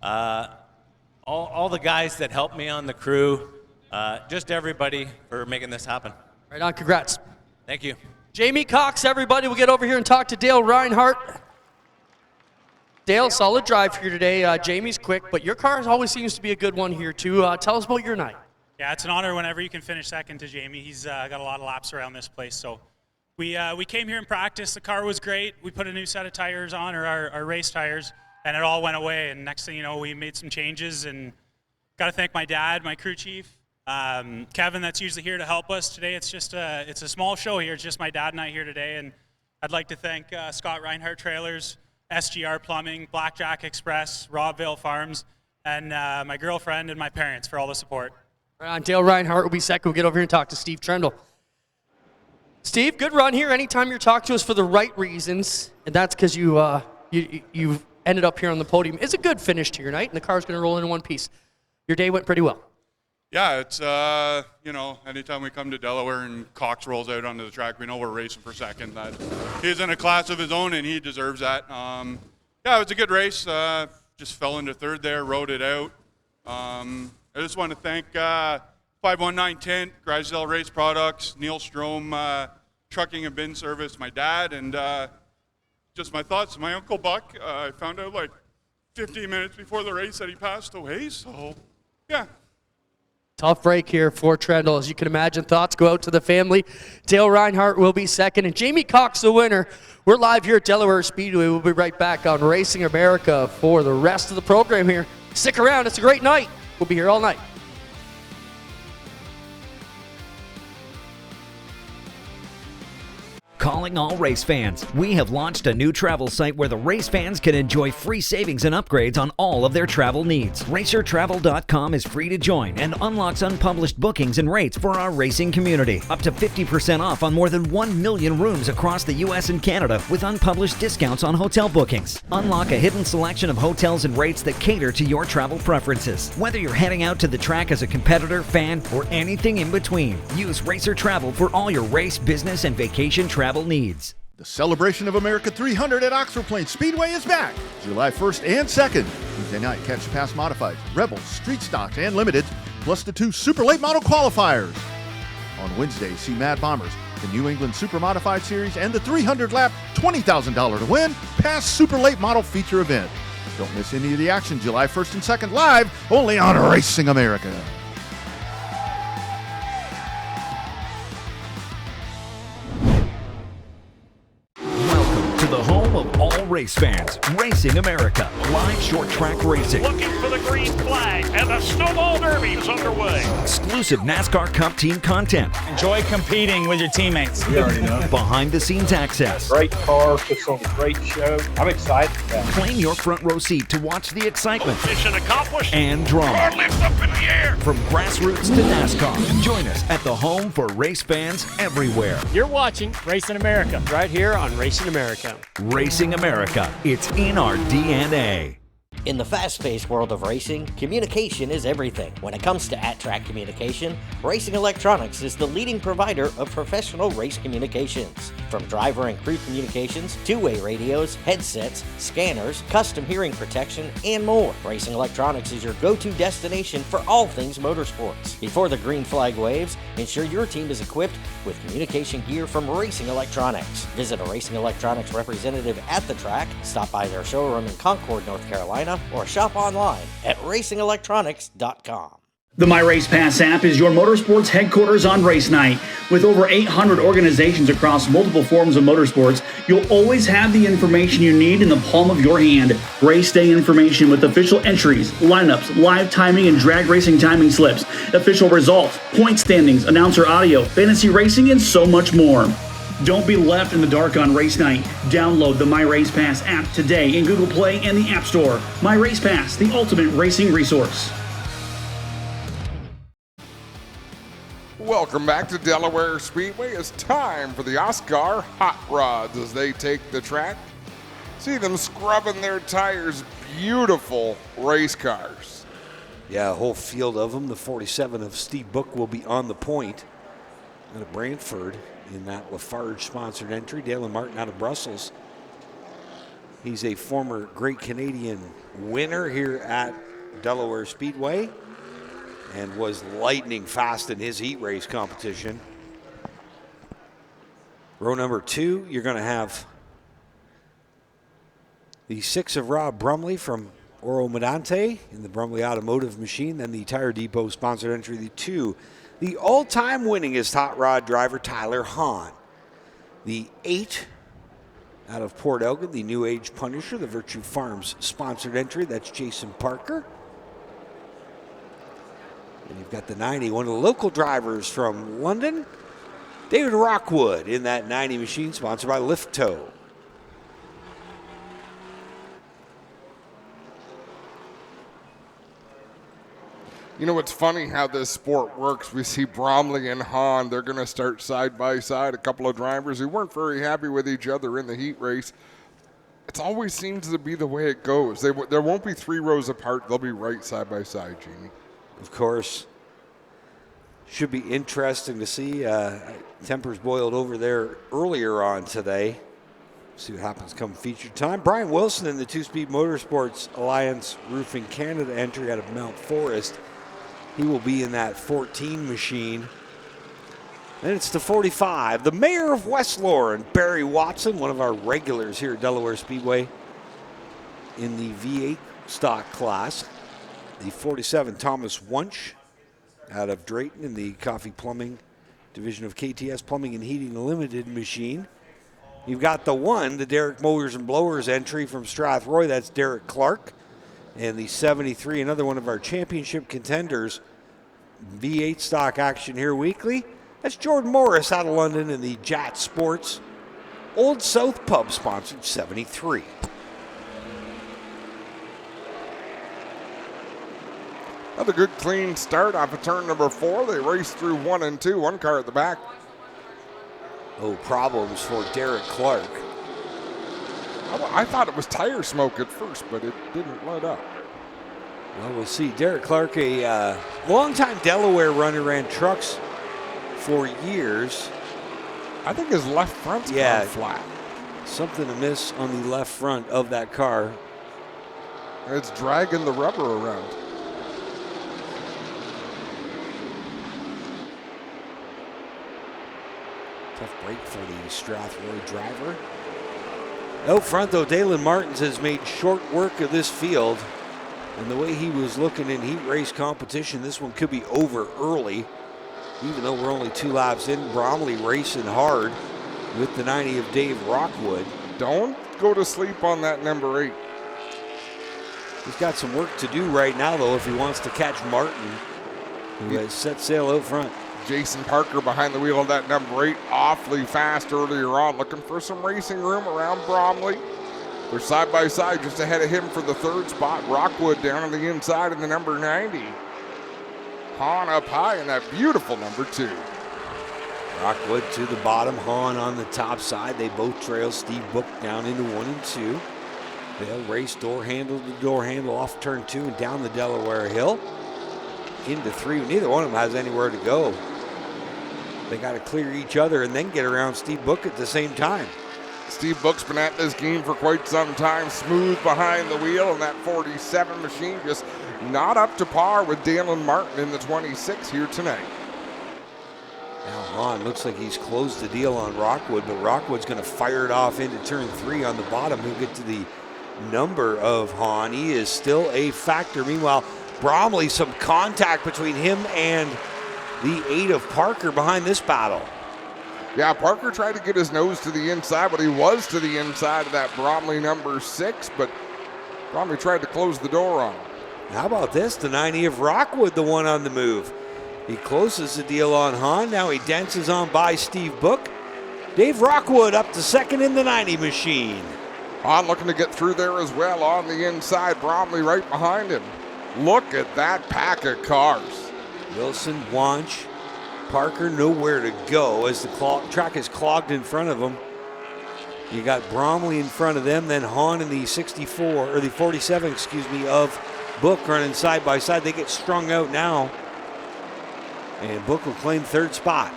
all the guys that helped me on the crew, just everybody for making this happen. Right on. Congrats. Thank you. Jamie Cox, everybody. We'll get over here and talk to Dale Reinhardt. Dale, solid drive here today. Jamie's quick, but your car always seems to be a good one here, too. Tell us about your night. Yeah, it's an honor whenever you can finish second to Jamie. He's got a lot of laps around this place. So we came here in practice. The car was great. We put a new set of tires on, or our race tires, and it all went away. And next thing you know, we made some changes. And got to thank my dad, my crew chief, Kevin, that's usually here to help us. Today it's just it's a small show here. It's just my dad and I here today. And I'd like to thank Scott Reinhardt Trailers, SGR Plumbing, Blackjack Express, Robville Farms, and my girlfriend and my parents for all the support. Right on. Dale Reinhardt will be second. We'll get over here and talk to Steve Trendle. Steve, good run here. Anytime you're talking to us for the right reasons, and that's because you've ended up here on the podium. It's a good finish to your night, and the car's going to roll in one piece. Your day went pretty well. Yeah, it's, anytime we come to Delaware and Cox rolls out onto the track, we know we're racing for second. That he's in a class of his own, and he deserves that. Yeah, it was a good race. Just fell into third there, rode it out. I just want to thank 519 Tint, Grisdale Race Products, Neil Strom, Trucking and Bin Service, my dad, and just my thoughts. My Uncle Buck, I found out like 15 minutes before the race that he passed away, so yeah. Tough break here for Trendle. As you can imagine, thoughts go out to the family. Dale Reinhardt will be second, and Jamie Cox the winner. We're live here at Delaware Speedway. We'll be right back on Racing America for the rest of the program here. Stick around. It's a great night. We'll be here all night. Calling all race fans. We have launched a new travel site where the race fans can enjoy free savings and upgrades on all of their travel needs. RacerTravel.com is free to join and unlocks unpublished bookings and rates for our racing community. Up to 50% off on more than 1 million rooms across the U.S. and Canada with unpublished discounts on hotel bookings. Unlock a hidden selection of hotels and rates that cater to your travel preferences. Whether you're heading out to the track as a competitor, fan, or anything in between, use Racer Travel for all your race, business, and vacation travel needs. The Celebration of America 300 at Oxford Plains Speedway is back July 1st and 2nd. Tuesday night, catch the past modifieds, Rebels, Street Stocks, and Limiteds, plus the 2 super late model qualifiers. On Wednesday, see Mad Bombers, the New England Super Modified Series, and the 300-lap $20,000 to win past super late model feature event. Don't miss any of the action July 1st and 2nd live, only on Racing America. The home of all race fans, Racing America, live short track racing. Looking for the green flag, and the Snowball Derby is underway. Exclusive NASCAR Cup team content. Enjoy competing with your teammates. You already know. Behind the scenes access. Great car, puts on a great show. I'm excited for that. Claim your front row seat to watch the excitement. Mission accomplished. And drama. Car lifts up in the air. From grassroots to NASCAR. Join us at the home for race fans everywhere. You're watching Racing America, right here on Racing America. Racing America, it's in our DNA. In the fast-paced world of racing, communication is everything. When it comes to at-track communication, Racing Electronics is the leading provider of professional race communications. From driver and crew communications, two-way radios, headsets, scanners, custom hearing protection, and more. Racing Electronics is your go-to destination for all things motorsports. Before the green flag waves, ensure your team is equipped with communication gear from Racing Electronics. Visit a Racing Electronics representative at the track, stop by their showroom in Concord, North Carolina, or shop online at racingelectronics.com. The My Race Pass app is your motorsports headquarters on race night. With over 800 organizations across multiple forms of motorsports, you'll always have the information you need in the palm of your hand. Race day information with official entries, lineups, live timing and drag racing timing slips, official results, point standings, announcer audio, fantasy racing, and so much more. Don't be left in the dark on race night. Download the My Race Pass app today in Google Play and the App Store. My Race Pass, the ultimate racing resource. Welcome back to Delaware Speedway. It's time for the Oscar Hot Rods as they take the track. See them scrubbing their tires. Beautiful race cars. Yeah, a whole field of them. The 47 of Steve Book will be on the point out of Brantford in that Lafarge-sponsored entry. Dalen Martin out of Brussels. He's a former Great Canadian winner here at Delaware Speedway and was lightning fast in his heat race competition. Row number 2, you're going to have the 6 of Rob Brumley from Oro Medante in the Brumley Automotive Machine. Then the Tire Depot sponsored entry, the 2, the all-time winningest hot rod driver, Tyler Hahn. The 8 out of Port Elgin, the New Age Punisher, the Virtue Farms sponsored entry, that's Jason Parker. And you've got the 90, one of the local drivers from London, David Rockwood in that 90 machine sponsored by Lifto. You know, it's funny how this sport works. We see Bromley and Hahn. They're going to start side by side. A couple of drivers who weren't very happy with each other in the heat race. It always seems to be the way it goes. There won't be 3 rows apart. They'll be right side by side, Jamie. Of course. Should be interesting to see. Tempers boiled over there earlier on today. See what happens come feature time. Brian Wilson in the Two-Speed Motorsports Alliance Roofing Canada entry out of Mount Forest. He will be in that 14 machine. Then it's the 45. The mayor of West Lauren, Barry Watson, one of our regulars here at Delaware Speedway in the V8 stock class. The 47, Thomas Wunsch out of Drayton in the Coffee Plumbing division of KTS Plumbing and Heating Limited machine. You've got the 1, the Derek Motors and Blowers entry from Strathroy. That's Derek Clark. And the 73, another one of our championship contenders. V8 stock action here weekly. That's Jordan Morris out of London in the Jat Sports Old South Pub sponsored 73. Another good clean start off of turn number 4. They race through 1 and 2. One car at the back. Oh, problems for Derek Clark. I thought it was tire smoke at first, but it didn't let up. Well, we'll see. Derek Clark, a longtime Delaware runner, ran trucks for years. I think his left front's gone flat. Something amiss on the left front of that car. It's dragging the rubber around. Tough break for the Strathroy driver. Out front, though, Dalen Martins has made short work of this field. And the way he was looking in heat race competition, this one could be over early. Even though we're only 2 laps in, Bromley racing hard with the 90 of Dave Rockwood. Don't go to sleep on that number 8. He's got some work to do right now, though, if he wants to catch Martin, who has set sail out front. Jason Parker behind the wheel of that number 8, awfully fast earlier on, looking for some racing room around Bromley. They're side by side just ahead of him for the 3rd spot. Rockwood down on the inside in the number 90. Hahn up high in that beautiful number 2. Rockwood to the bottom, Hahn on the top side. They both trail Steve Book down into 1 and 2. They'll race door handle to door handle off turn 2 and down the Delaware Hill into 3. Neither one of them has anywhere to go. They got to clear each other and then get around Steve Book at the same time. Steve Book's been at this game for quite some time, smooth behind the wheel, and that 47 machine just not up to par with Dalen Martin in the 26 here tonight. Now Hahn looks like he's closed the deal on Rockwood, but Rockwood's going to fire it off into turn 3 on the bottom. He'll get to the number of Hahn. He is still a factor. Meanwhile, Bromley, some contact between him and the 8 of Parker behind this battle. Yeah, Parker tried to get his nose to the inside, but he was to the inside of that Bromley number 6, but Bromley tried to close the door on him. How about this? The 90 of Rockwood, the one on the move. He closes the deal on Hahn. Now he dances on by Steve Book. Dave Rockwood up to second in the 90 machine. On looking to get through there as well on the inside. Bromley right behind him. Look at that pack of cars. Wilson, Wanch, Parker nowhere to go as the track is clogged in front of them. You got Bromley in front of them, then Hahn in the 64, or the 47, excuse me, of Book running side by side. They get strung out now. And Book will claim third spot.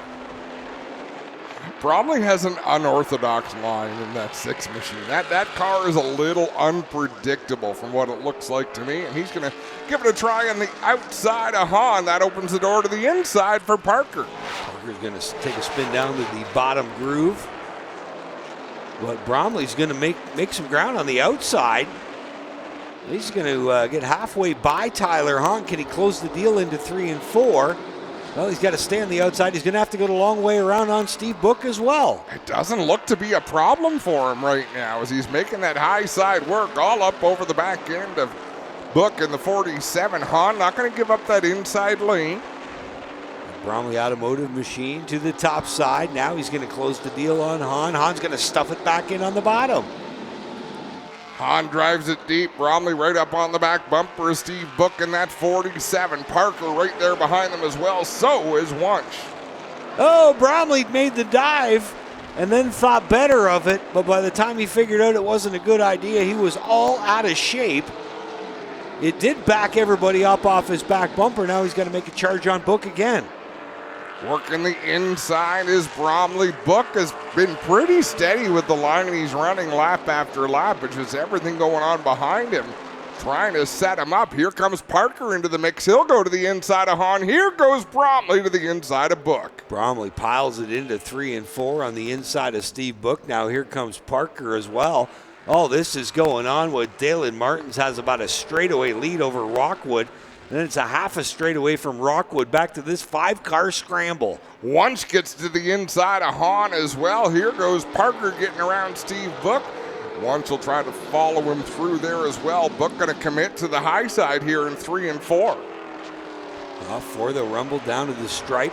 Bromley has an unorthodox line in that 6 machine. That car is a little unpredictable from what it looks like to me, and he's going to give it a try on the outside of Hahn. That opens the door to the inside for Parker. Parker's going to take a spin down to the bottom groove. But Bromley's going to make some ground on the outside. He's going to get halfway by Tyler Hahn. Can he close the deal into 3 and 4? Well, he's got to stay on the outside. He's going to have to go the long way around on Steve Book as well. It doesn't look to be a problem for him right now as he's making that high side work all up over the back end of Book in the 47. Hahn not going to give up that inside lane. Bromley Automotive Machine to the top side. Now he's going to close the deal on Hahn. Hahn's going to stuff it back in on the bottom. Hahn drives it deep. Bromley right up on the back bumper of Steve Book in that 47. Parker right there behind them as well. So is Wunsch. Oh, Bromley made the dive and then thought better of it. But by the time he figured out it wasn't a good idea, he was all out of shape. It did back everybody up off his back bumper. Now he's going to make a charge on Book again. Working the inside is Bromley. Book has been pretty steady with the line, and he's running lap after lap. It's just everything going on behind him, trying to set him up. Here comes Parker into the mix. He'll go to the inside of Hahn. Here goes Bromley to the inside of Book. Bromley piles it into 3 and 4 on the inside of Steve Book. Now here comes Parker as well. All this is going on with Dalen Martins has about a straightaway lead over Rockwood. And then it's a half a straightaway from Rockwood back to this 5-car scramble. Wunsch gets to the inside of Hahn as well. Here goes Parker getting around Steve Book. Wunsch will try to follow him through there as well. Book going to commit to the high side here in 3 and 4. Off 4, they'll rumble down to the stripe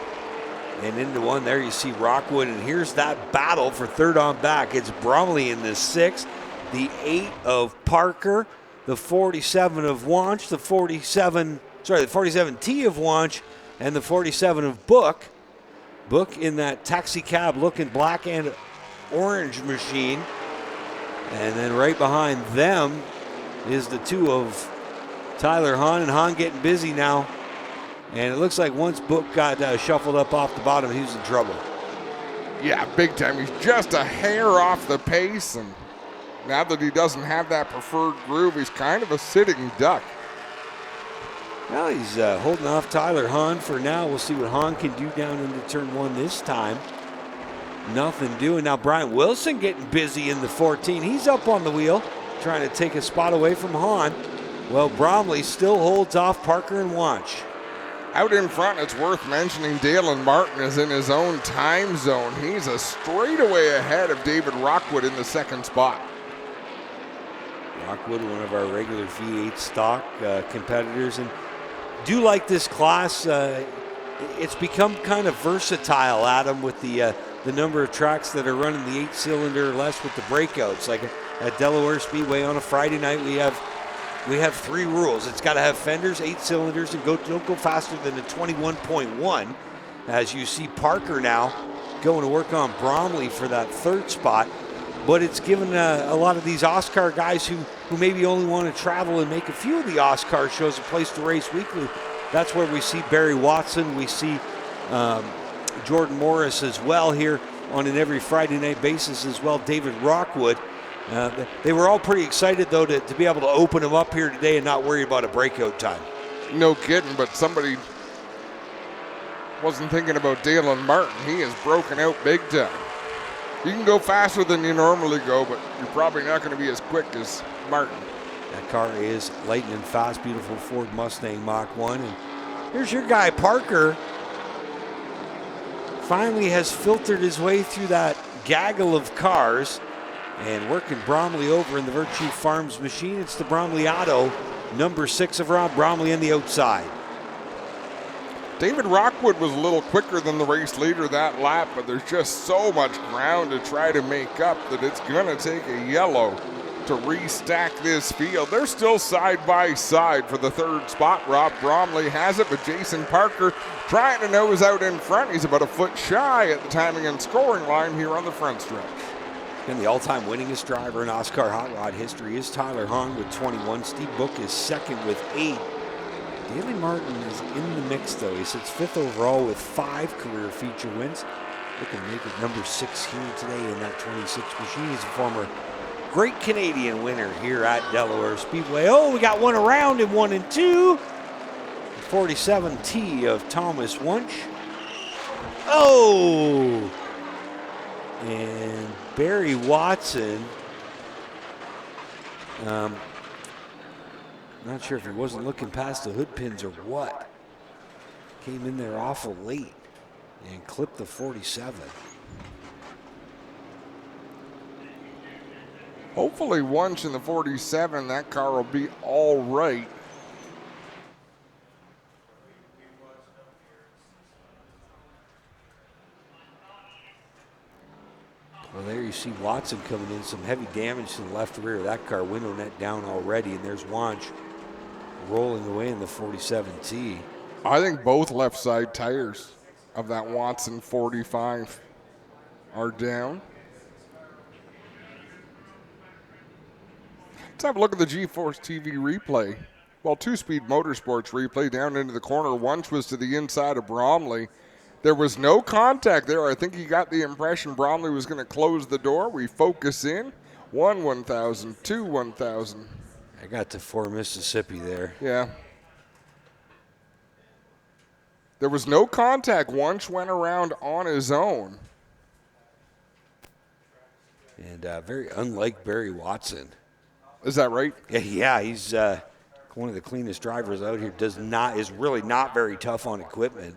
and into 1. There you see Rockwood, and here's that battle for third on back. It's Bromley in the 6, the 8 of Parker, the 47 of Wunsch, the 47T of Wunsch, and the 47 of Book. Book in that taxi cab looking black and orange machine. And then right behind them is the 2 of Tyler Hahn, and Hahn getting busy now. And it looks like once Book got shuffled up off the bottom, he was in trouble. Yeah, big time. He's just a hair off the pace, and now that he doesn't have that preferred groove, he's kind of a sitting duck. Well, he's holding off Tyler Hahn for now. We'll see what Hahn can do down into turn 1 this time. Nothing doing. Now Brian Wilson getting busy in the 14. He's up on the wheel, trying to take a spot away from Hahn. Well, Bromley still holds off Parker and Wunsch. Out in front, it's worth mentioning Dalen Martin is in his own time zone. He's a straightaway ahead of David Rockwood in the 2nd spot. Rockwood, one of our regular V8 stock competitors, and do like this class. It's become kind of versatile, Adam, with the number of tracks that are running the 8-cylinder or less with the breakouts. Like at Delaware Speedway on a Friday night, we have 3 rules. It's got to have fenders, 8 cylinders, and don't go faster than a 21.1. As you see Parker now going to work on Bromley for that 3rd spot. But it's given a lot of these Oscar guys who maybe only want to travel and make a few of the Oscar shows a place to race weekly. That's where we see Barry Watson. We see Jordan Morris as well here on an every Friday night basis as well. David Rockwood. They were all pretty excited, though, to be able to open them up here today and not worry about a breakout time. No kidding, but somebody wasn't thinking about Dalen Martin. He is broken out big time. You can go faster than you normally go, but you're probably not going to be as quick as Martin. That car is lightning fast, beautiful Ford Mustang Mach 1. And here's your guy, Parker. Finally has filtered his way through that gaggle of cars and working Bromley over in the Virtue Farms machine. It's the Bromley Auto, number 6 of Rob Bromley on the outside. David Rockwood was a little quicker than the race leader that lap, but there's just so much ground to try to make up that it's going to take a yellow to restack this field. They're still side by side for the third spot. Rob Bromley has it, but Jason Parker trying to nose out in front. He's about a foot shy at the timing and scoring line here on the front stretch. And the all-time winningest driver in NASCAR Hot Rod history is Tyler Hong with 21. Steve Book is second with 8. Daley Martin is in the mix, though. He sits 5th overall with 5 career feature wins. Looking to make it number 6 here today in that 26 machine. He's a former Great Canadian winner here at Delaware Speedway. Oh, we got one around in 1 and 2. 47T of Thomas Wunsch. Oh! And Barry Watson. Not sure if he wasn't looking past the hood pins or what. Came in there awful late and clipped the 47. Hopefully once in the 47, that car will be all right. Well, there you see Watson coming in, some heavy damage to the left rear of that car, window net down already, and there's Wunsch rolling away in the 47T. I think both left side tires of that Watson 45 are down. Let's have a look at the G-Force TV replay. Well, two-speed motorsports replay down into the corner. Wunsch was to the inside of Bromley. There was no contact there. I think he got the impression Bromley was going to close the door. We focus in. 1,000, 2, 1,000. I got to 4 Mississippi there. Yeah. There was no contact. Wunsch went around on his own. And very unlike Barry Watson. Is that right? Yeah, he's one of the cleanest drivers out here. Is really not very tough on equipment.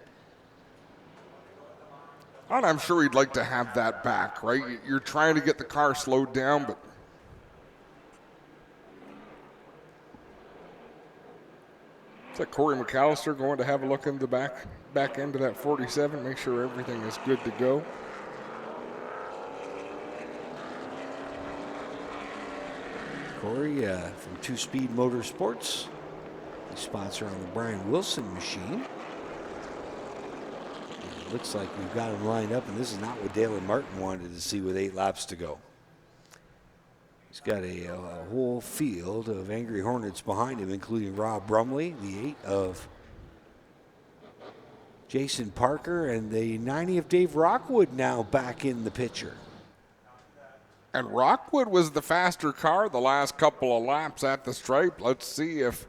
And I'm sure he'd like to have that back, right? You're trying to get the car slowed down, but is that Corey McAllister going to have a look in the back end of that 47, make sure everything is good to go? Corey from Two Speed Motorsports, the sponsor on the Brian Wilson machine. It looks like we've got him lined up, and this is not what Dalen Martin wanted to see with 8 laps to go. He's got a whole field of Angry Hornets behind him, including Rob Brumley, the 8 of Jason Parker, and the 90 of Dave Rockwood now back in the picture. And Rockwood was the faster car the last couple of laps at the stripe. Let's see if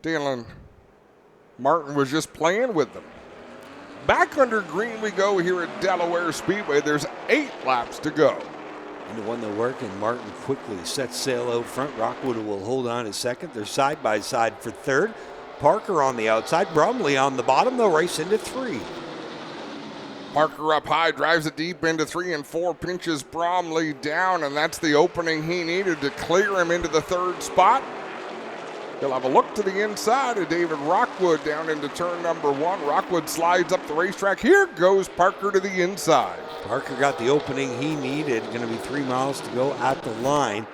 Dalen Martin was just playing with them. Back under green we go here at Delaware Speedway. There's 8 laps to go. Into one to work, and Martin quickly sets sail out front. Rockwood will hold on to second. They're side by side for third. Parker on the outside, Brumley on the bottom. They'll race into 3. Parker up high, drives it deep into 3 and 4, pinches Bromley down, and that's the opening he needed to clear him into the 3rd spot. He'll have a look to the inside of David Rockwood down into turn number 1. Rockwood slides up the racetrack. Here goes Parker to the inside. Parker got the opening he needed. Going to be 3 miles to go at the line.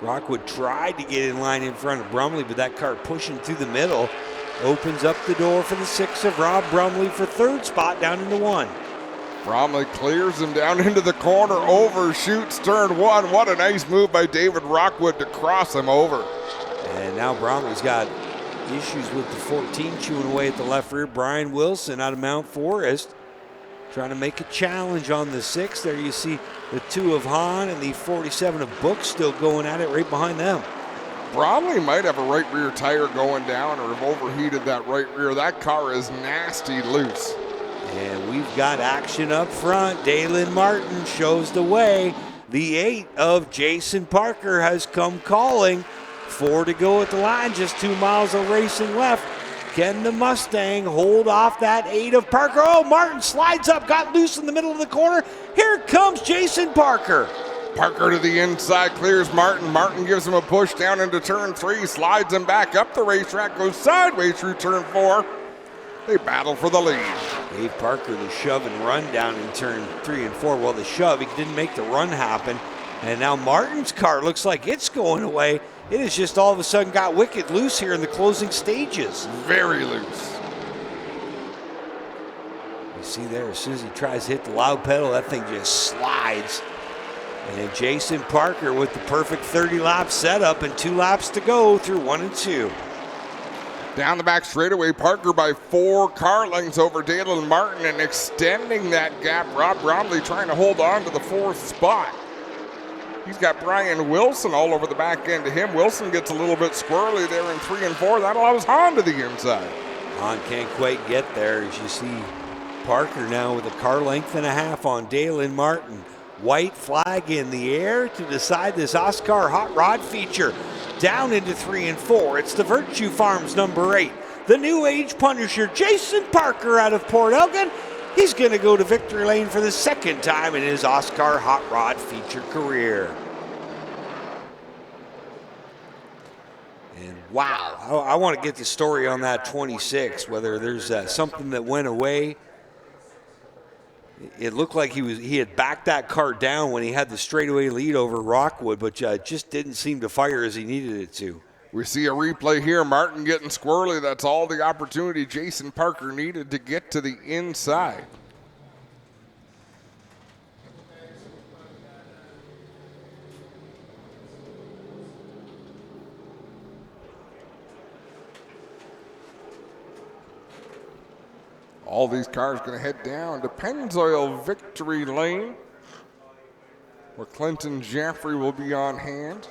Rockwood tried to get in line in front of Brumley, but that car pushing through the middle opens up the door for the 6 of Rob Brumley for 3rd spot down into 1. Bromley clears him down into the corner, overshoots turn 1. What a nice move by David Rockwood to cross him over. And now Bromley's got issues with the 14 chewing away at the left rear. Brian Wilson out of Mount Forest trying to make a challenge on the 6. There you see the 2 of Hahn and the 47 of Book still going at it right behind them. Bromley might have a right rear tire going down or have overheated that right rear. That car is nasty loose. And we've got action up front. Dalen Martin shows the way. The 8 of Jason Parker has come calling. 4 to go at the line, just 2 miles of racing left. Can the Mustang hold off that 8 of Parker? Oh, Martin slides up, got loose in the middle of the corner. Here comes Jason Parker. Parker to the inside, clears Martin. Martin gives him a push down into turn 3, slides him back up the racetrack, goes sideways through turn 4. They battle for the lead. Dave Parker, the shove and run down in turn 3 and 4. Well, the shove, he didn't make the run happen. And now Martin's car looks like it's going away. It has just all of a sudden got wicked loose here in the closing stages. Very loose. You see there, as soon as he tries to hit the loud pedal, that thing just slides. And Jason Parker with the perfect 30-lap setup and 2 laps to go through 1 and 2. Down the back straightaway, Parker by 4 car lengths over Dalen Martin and extending that gap. Rob Bromley trying to hold on to the 4th spot. He's got Brian Wilson all over the back end of him. Wilson gets a little bit squirrely there in 3 and 4. That allows Hahn to the inside. Hahn can't quite get there, as you see Parker now with a car length and a half on Dalen Martin. White flag in the air to decide this Oscar Hot Rod feature. Down into 3 and 4. It's the Virtue Farms number 8. The New Age Punisher, Jason Parker out of Port Elgin. He's going to go to victory lane for the 2nd time in his Oscar Hot Rod feature career. And wow, I want to get the story on that 26, whether there's something that went away. It looked like he had backed that car down when he had the straightaway lead over Rockwood, but just didn't seem to fire as he needed it to. We see a replay here. Martin getting squirrely. That's all the opportunity Jason Parker needed to get to the inside. All these cars going to head down to Pennzoil Victory Lane, where Clinton Jaffrey will be on hand.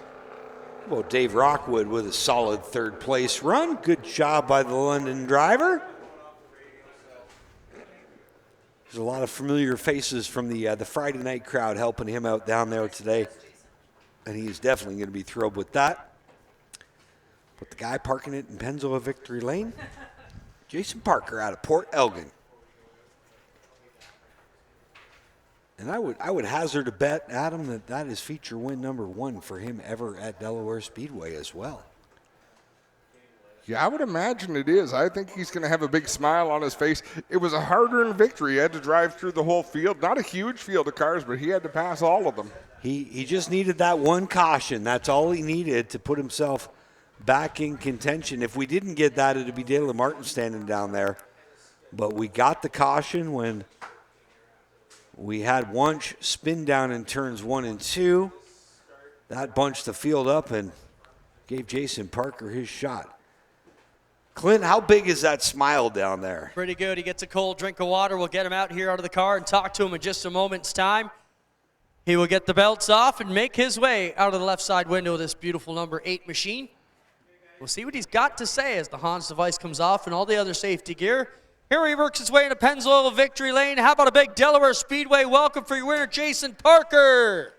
Well, Dave Rockwood with a solid 3rd place run. Good job by the London driver. There's a lot of familiar faces from the Friday night crowd helping him out down there today, and he's definitely going to be thrilled with that. But the guy parking it in Pennzoil Victory Lane, Jason Parker out of Port Elgin. And I would hazard a bet, Adam, that is feature win number 1 for him ever at Delaware Speedway as well. Yeah, I would imagine it is. I think he's going to have a big smile on his face. It was a hard-earned victory. He had to drive through the whole field. Not a huge field of cars, but he had to pass all of them. He just needed that one caution. That's all he needed to put himself back in contention. If we didn't get that, it would be Dalen Martin standing down there. But we got the caution when we had Wunsch spin down in turns 1 and 2. That bunched the field up and gave Jason Parker his shot. Clint, how big is that smile down there? Pretty good. He gets a cold drink of water. We'll get him out here out of the car and talk to him in just a moment's time. He will get the belts off and make his way out of the left side window of this beautiful number 8 machine. We'll see what he's got to say as the Hans device comes off and all the other safety gear. Here he works his way into Pennzoil Victory Lane. How about a big Delaware Speedway welcome for your winner, Jason Parker.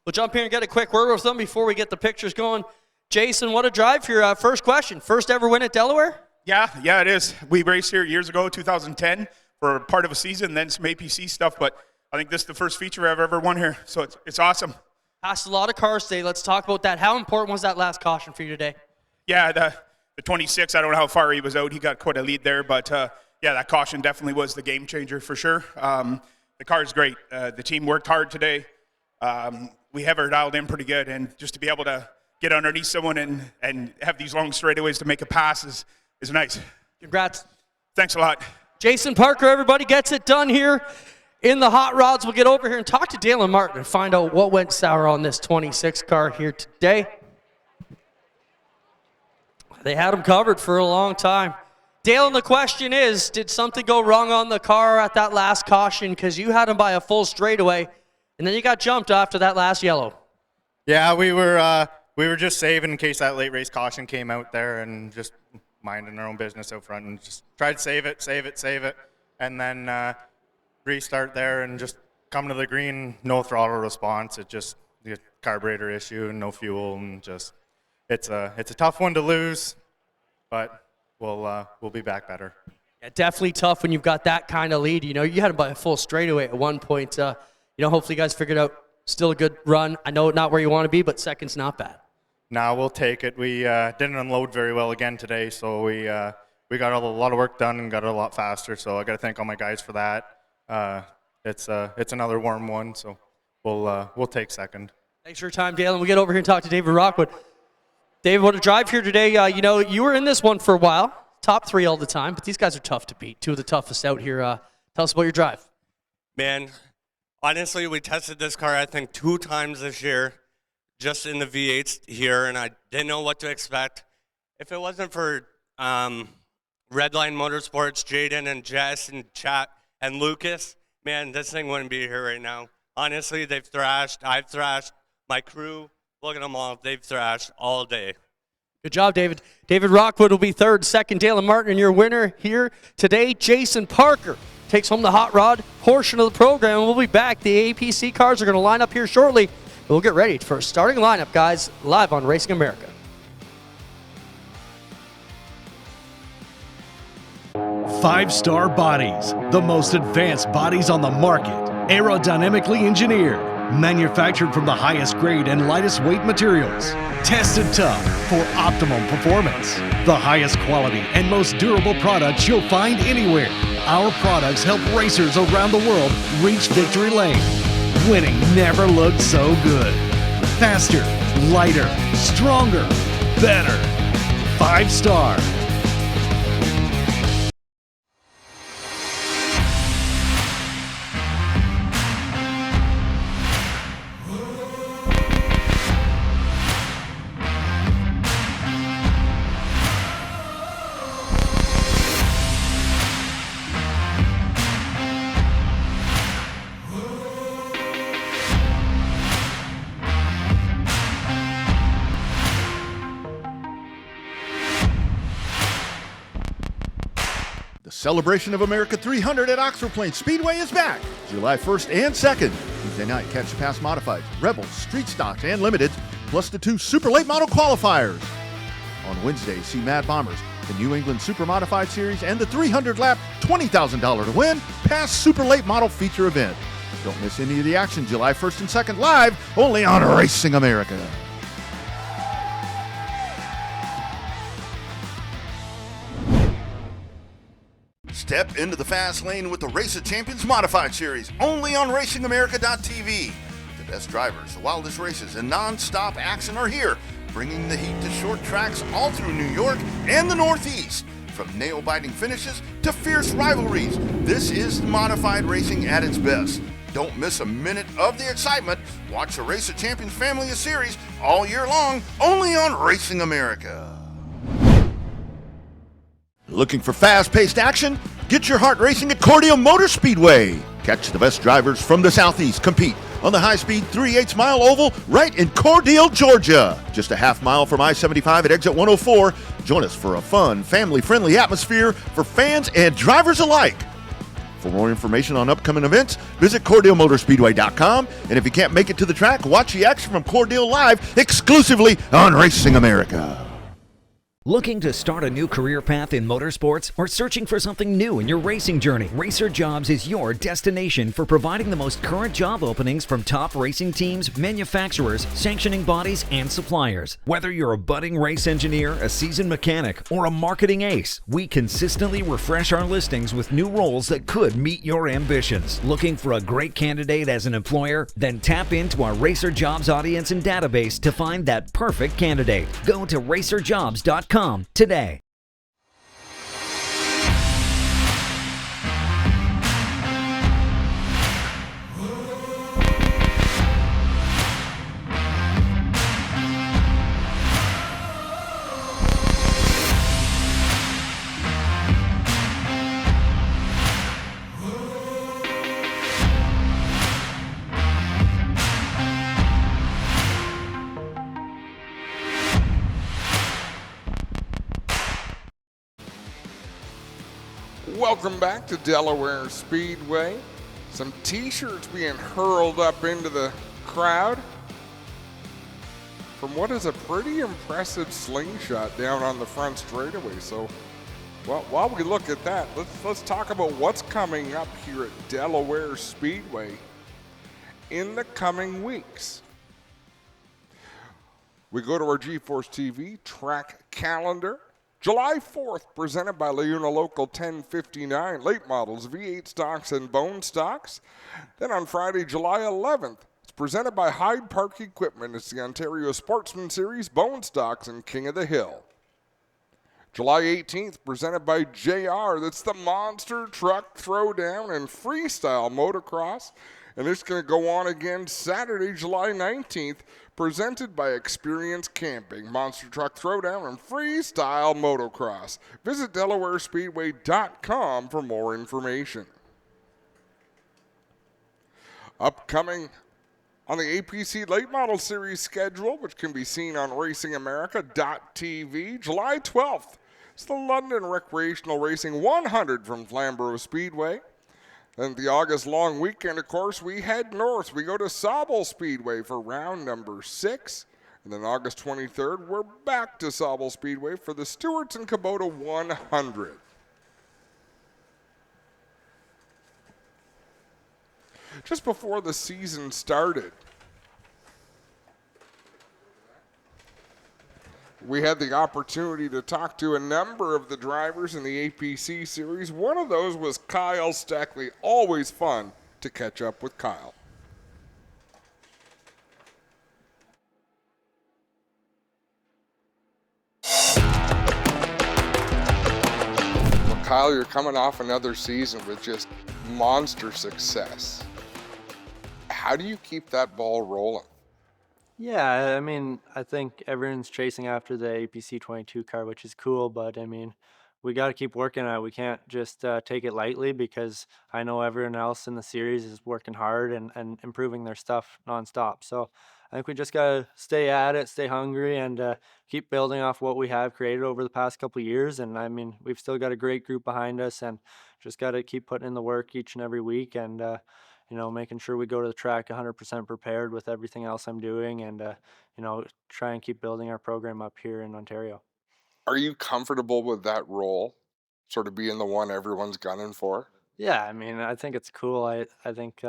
We'll jump here and get a quick word with them before we get the pictures going. Jason, what a drive for your first question. First ever win at Delaware? Yeah, it is. We raced here years ago, 2010, for part of a season, then some APC stuff, but I think this is the first feature I've ever won here, so it's awesome. Passed a lot of cars today. Let's talk about that. How important was that last caution for you today? Yeah, the 26, I don't know how far he was out. He got quite a lead there, but yeah, that caution definitely was the game changer for sure. The car is great. The team worked hard today. We have her dialed in pretty good, and just to be able to get underneath someone and have these long straightaways to make a pass is nice. Congrats. Thanks a lot. Jason Parker, everybody gets it done here in the hot rods. We'll get over here and talk to Dalen Martin and find out what went sour on this 26 car here today. They had him covered for a long time. Dalen, the question is, did something go wrong on the car at that last caution? Because you had him by a full straightaway, and then you got jumped after that last yellow. Yeah, we were just saving in case that late race caution came out there, and just minding our own business out front, and just tried to save it, and then restart there and just come to the green, no throttle response. It just the carburetor issue and no fuel, and just it's a tough one to lose, but we'll be back better. Yeah, definitely tough when you've got that kind of lead. You know, you had him by a full straightaway at one point. hopefully you guys figured out still a good run. I know not where you want to be, but second's not bad. Nah, we'll take it. We didn't unload very well again today, so we got a lot of work done and got it a lot faster. So I got to thank all my guys for that. It's another warm one, so we'll take second. Thanks for your time, Dale. And we'll get over here and talk to David Rockwood. David, what a drive here today. You were in this one for a while, top 3 all the time, but these guys are tough to beat. 2 of the toughest out here. Tell us about your drive. Man, honestly, we tested this car, I think, 2 times this year, just in the V8s here, and I didn't know what to expect. If it wasn't for Redline Motorsports, Jaden and Jess and Chat and Lucas, man, this thing wouldn't be here right now. Honestly, they've thrashed. I've thrashed. My crew, look at them all. They've thrashed all day. Good job, David. David Rockwood will be third. Second, Dale Martin. And your winner here today, Jason Parker, takes home the hot rod portion of the program. We'll be back. The APC cars are going to line up here shortly. We'll get ready for a starting lineup, guys, live on Racing America. 5-star bodies, the most advanced bodies on the market, aerodynamically engineered, manufactured from the highest grade and lightest weight materials, tested tough for optimum performance, the highest quality and most durable products you'll find anywhere. Our products help racers around the world reach victory lane. Winning never looked so good. Faster, lighter, stronger, better. 5-star. Celebration of America 300 at Oxford Plains Speedway is back July 1st and 2nd. Tuesday night, catch the past modifieds, Rebels, Street Stocks, and Limiteds, plus the 2 super late model qualifiers. On Wednesday, see Mad Bombers, the New England Super Modified Series, and the 300-lap $20,000 to win past super late model feature event. Don't miss any of the action July 1st and 2nd live, only on Racing America. Step into the fast lane with the Race of Champions Modified Series, only on RacingAmerica.tv. The best drivers, the wildest races, and non-stop action are here, bringing the heat to short tracks all through New York and the Northeast. From nail-biting finishes to fierce rivalries, this is modified racing at its best. Don't miss a minute of the excitement. Watch the Race of Champions family of series all year long, only on Racing America. Looking for fast-paced action? Get your heart racing at Cordele Motor Speedway. Catch the best drivers from the Southeast compete on the high-speed 3/8 mile oval right in Cordele, Georgia. Just a half mile from I-75 at exit 104. Join us for a fun, family-friendly atmosphere for fans and drivers alike. For more information on upcoming events, visit CordeleMotorspeedway.com. And if you can't make it to the track, watch the action from Cordele live exclusively on Racing America. Looking to start a new career path in motorsports or searching for something new in your racing journey? Racer Jobs is your destination for providing the most current job openings from top racing teams, manufacturers, sanctioning bodies, and suppliers. Whether you're a budding race engineer, a seasoned mechanic, or a marketing ace, we consistently refresh our listings with new roles that could meet your ambitions. Looking for a great candidate as an employer? Then tap into our Racer Jobs audience and database to find that perfect candidate. Go to racerjobs.com today. Welcome back to Delaware Speedway. Some t-shirts being hurled up into the crowd from what is a pretty impressive slingshot down on the front straightaway. So, well, while we look at that, let's talk about what's coming up here at Delaware Speedway. in the coming weeks. We go to our GeForce TV track calendar. July 4th, presented by Leuna Local 1059, late models, V8 stocks and bone stocks. Then on Friday, July 11th, it's presented by Hyde Park Equipment. It's the Ontario Sportsman Series, bone stocks, and King of the Hill. July 18th, presented by JR. That's the Monster Truck Throwdown and Freestyle Motocross. And it's going to go on again Saturday, July 19th, presented by Experience Camping, Monster Truck Throwdown, and Freestyle Motocross. Visit DelawareSpeedway.com for more information. Upcoming on the APC Late Model Series schedule, which can be seen on RacingAmerica.tv, July 12th, it's the London Recreational Racing 100 from Flamborough Speedway. Then the August long weekend, of course, we head north. We go to Sauble Speedway for round number 6. And then August 23rd, we're back to Sauble Speedway for the Stewarts and Kubota 100. Just before the season started, we had the opportunity to talk to a number of the drivers in the APC series. One of those was Kyle Steckley. Always fun to catch up with Kyle. Well, Kyle, you're coming off another season with just monster success. How do you keep that ball rolling? Yeah, I mean, I think everyone's chasing after the APC 22 car, which is cool, but I mean, we got to keep working at it. We can't just take it lightly because I know everyone else in the series is working hard and improving their stuff nonstop. So I think we just got to stay at it, stay hungry, and keep building off what we have created over the past couple of years. And I mean, we've still got a great group behind us and just got to keep putting in the work each and every week and making sure we go to the track 100% prepared with everything else I'm doing and, try and keep building our program up here in Ontario. Are you comfortable with that role, sort of being the one everyone's gunning for? Yeah, I mean, I think it's cool. I think,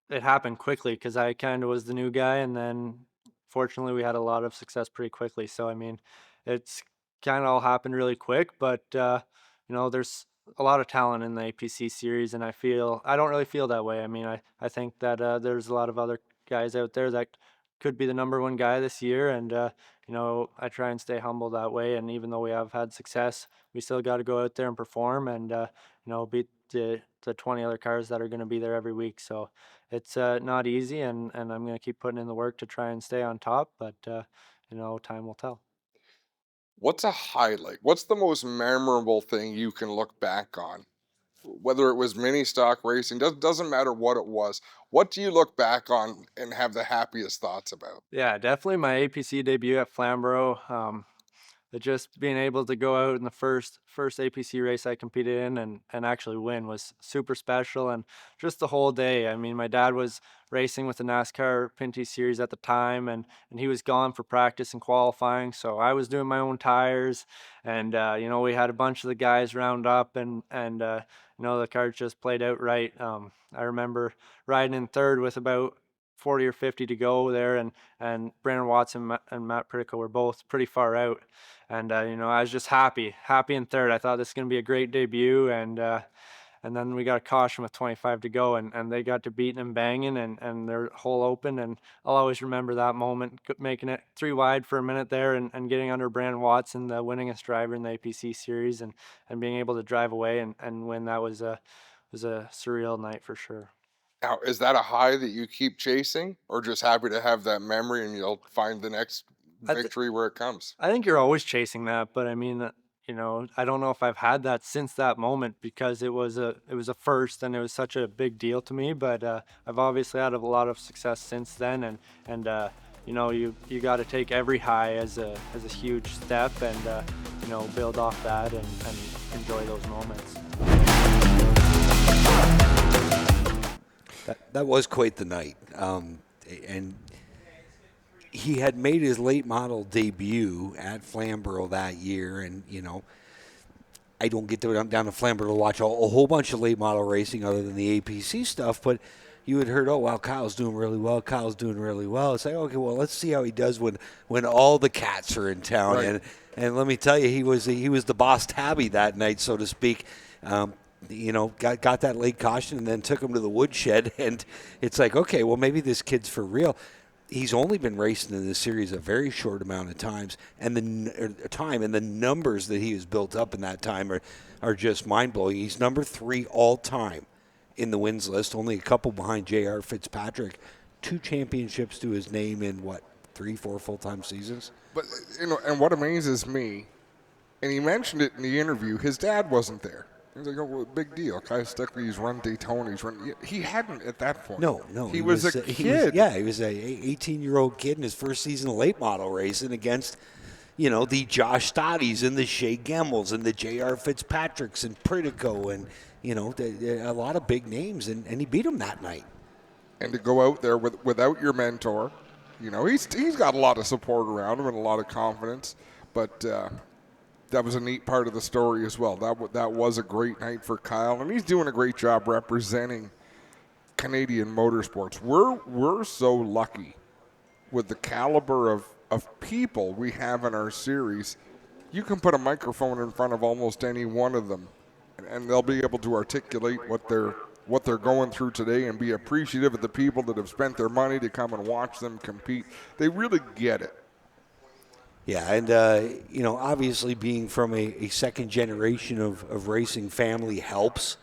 it happened quickly because I kind of was the new guy. And then fortunately we had a lot of success pretty quickly. So, I mean, it's kind of all happened really quick, but, there's a lot of talent in the APC series, and I don't really feel that way. I mean, I think that there's a lot of other guys out there that could be the number one guy this year, and I try and stay humble that way. And even though we have had success, we still got to go out there and perform and beat the 20 other cars that are going to be there every week. So it's not easy, and I'm going to keep putting in the work to try and stay on top, but time will tell. What's a highlight? What's the most memorable thing you can look back on? Whether it was mini stock racing, doesn't matter what it was. What do you look back on and have the happiest thoughts about? Yeah, definitely my APC debut at Flamborough. Just being able to go out in the first APC race I competed in and actually win was super special. And just the whole day, I mean, my dad was racing with the NASCAR Pinty Series at the time, and he was gone for practice and qualifying, so I was doing my own tires. And we had a bunch of the guys round up, and the cars just played out right. I remember riding in third with about 40 or 50 to go there, and Brandon Watson and Matt Pritico were both pretty far out. And I was just happy in third. I thought this is going to be a great debut, and then we got a caution with 25 to go, and they got to beating and banging, and their hole open. And I'll always remember that moment, making it 3 wide for a minute there, and getting under Brandon Watson, the winningest driver in the APC series, and being able to drive away and win. That was a surreal night for sure. Now, is that a high that you keep chasing, or just happy to have that memory and you'll find the next victory where it comes? I think you're always chasing that, but I mean, I don't know if I've had that since that moment because it was a first and it was such a big deal to me. But I've obviously had a lot of success since then, and you got to take every high as a huge step and build off that and enjoy those moments. That was quite the night, and he had made his late model debut at Flamborough that year, and I don't get down to Flamborough to watch a whole bunch of late model racing other than the APC stuff, but you had heard, oh, wow, Kyle's doing really well. Kyle's doing really well. It's like, okay, well, let's see how he does when all the cats are in town. Right. And let me tell you, he was the boss tabby that night, so to speak. Got that late caution and then took him to the woodshed. And it's like, okay, well, maybe this kid's for real. He's only been racing in this series a very short amount of times, and the numbers that he has built up in that time are just mind-blowing. He's number 3 all-time in the wins list, only a couple behind J.R. Fitzpatrick. 2 championships to his name in, 3-4 full-time seasons? But, and what amazes me, and he mentioned it in the interview, his dad wasn't there. He was like, oh, well, big deal. Kai Stuckley's run Daytona. He hadn't at that point. No. He was a kid. He was a 18-year-old kid in his first season of late model racing against, the Josh Stottys and the Shea Gemmels and the J.R. Fitzpatricks and Pritico and, a lot of big names. And he beat him that night. And to go out there without your mentor, he's got a lot of support around him and a lot of confidence. But that was a neat part of the story as well. That was a great night for Kyle, and he's doing a great job representing Canadian motorsports. We're so lucky with the caliber of people we have in our series. You can put a microphone in front of almost any one of them, and they'll be able to articulate what they're going through today and be appreciative of the people that have spent their money to come and watch them compete. They really get it. Yeah, and, obviously being from a second generation of racing family helps.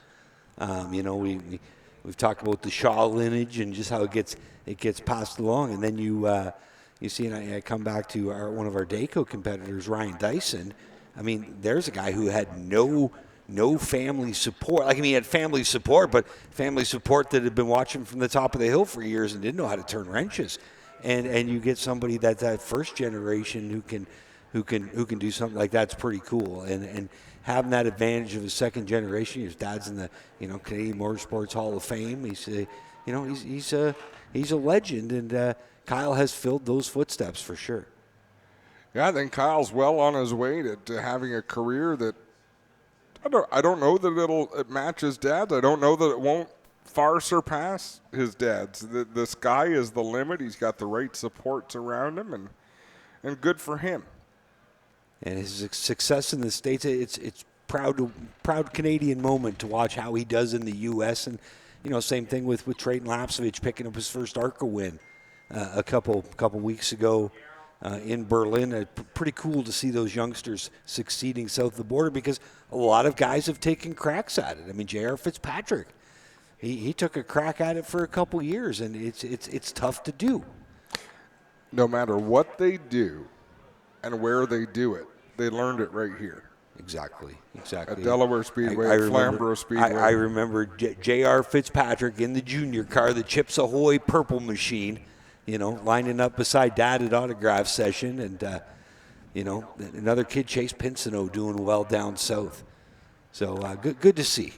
We've talked about the Shaw lineage and just how it gets passed along. And then you see, and I come back to one of our DELCO competitors, Ryan Dyson. I mean, there's a guy who had no family support. He had family support, but family support that had been watching from the top of the hill for years and didn't know how to turn wrenches. And you get somebody that first generation who can do something like that's pretty cool. And having that advantage of a second generation, his dad's in the Canadian Motorsports Hall of Fame. He's a legend, and Kyle has filled those footsteps for sure. Yeah, I think Kyle's well on his way to having a career that I don't know that it matches Dad's. I don't know that it won't far surpass his dad's. The sky is the limit. He's got the right supports around him, and good for him. And his success in the States, it's proud Canadian moment to watch how he does in the U.S. And same thing with Trayton Lapsovich picking up his first ARCA win a couple weeks ago in Berlin. Pretty cool to see those youngsters succeeding south of the border because a lot of guys have taken cracks at it. I mean, J.R. Fitzpatrick. He took a crack at it for a couple years, and it's tough to do. No matter what they do and where they do it, they learned it right here. Exactly. At Delaware Speedway, at Flamborough Speedway. I remember J.R. Fitzpatrick in the junior car, the Chips Ahoy purple machine, lining up beside Dad at autograph session, and another kid, Chase Pinsino, doing well down south. So good to see.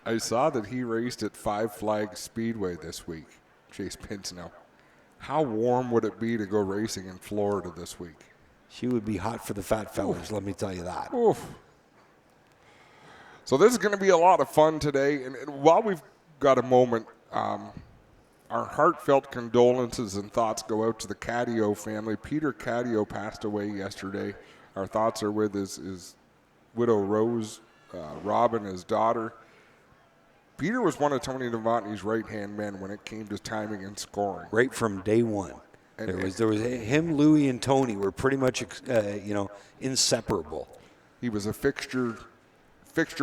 I saw that he raced at Five Flags Speedway this week, Chase Pinsino. How warm would it be to go racing in Florida this week? She would be hot for the fat fellas, let me tell you that. Oof. So this is going to be a lot of fun today. And while we've got a moment, our heartfelt condolences and thoughts go out to the Caddio family. Peter Caddio passed away yesterday. Our thoughts are with his widow, Rose, Robin, his daughter. Peter was one of Tony Novotny's right-hand men when it came to timing and scoring. Right from day one. There was him, Louie, and Tony were pretty much inseparable. He was a fixture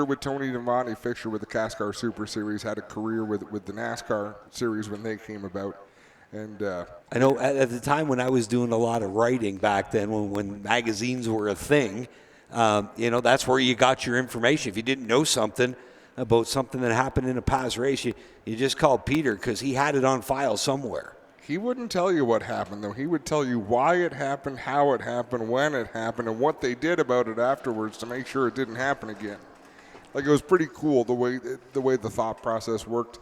with Tony Novotny, fixture with the CASCAR Super Series, had a career with the NASCAR Series when they came about. And I know at the time when I was doing a lot of writing back then, when magazines were a thing, that's where you got your information. If you didn't know something about something that happened in a past race, you just called Peter because he had it on file somewhere. He wouldn't tell you what happened, though. He would tell you why it happened, how it happened, when it happened, and what they did about it afterwards to make sure it didn't happen again. It was pretty cool the way the thought process worked.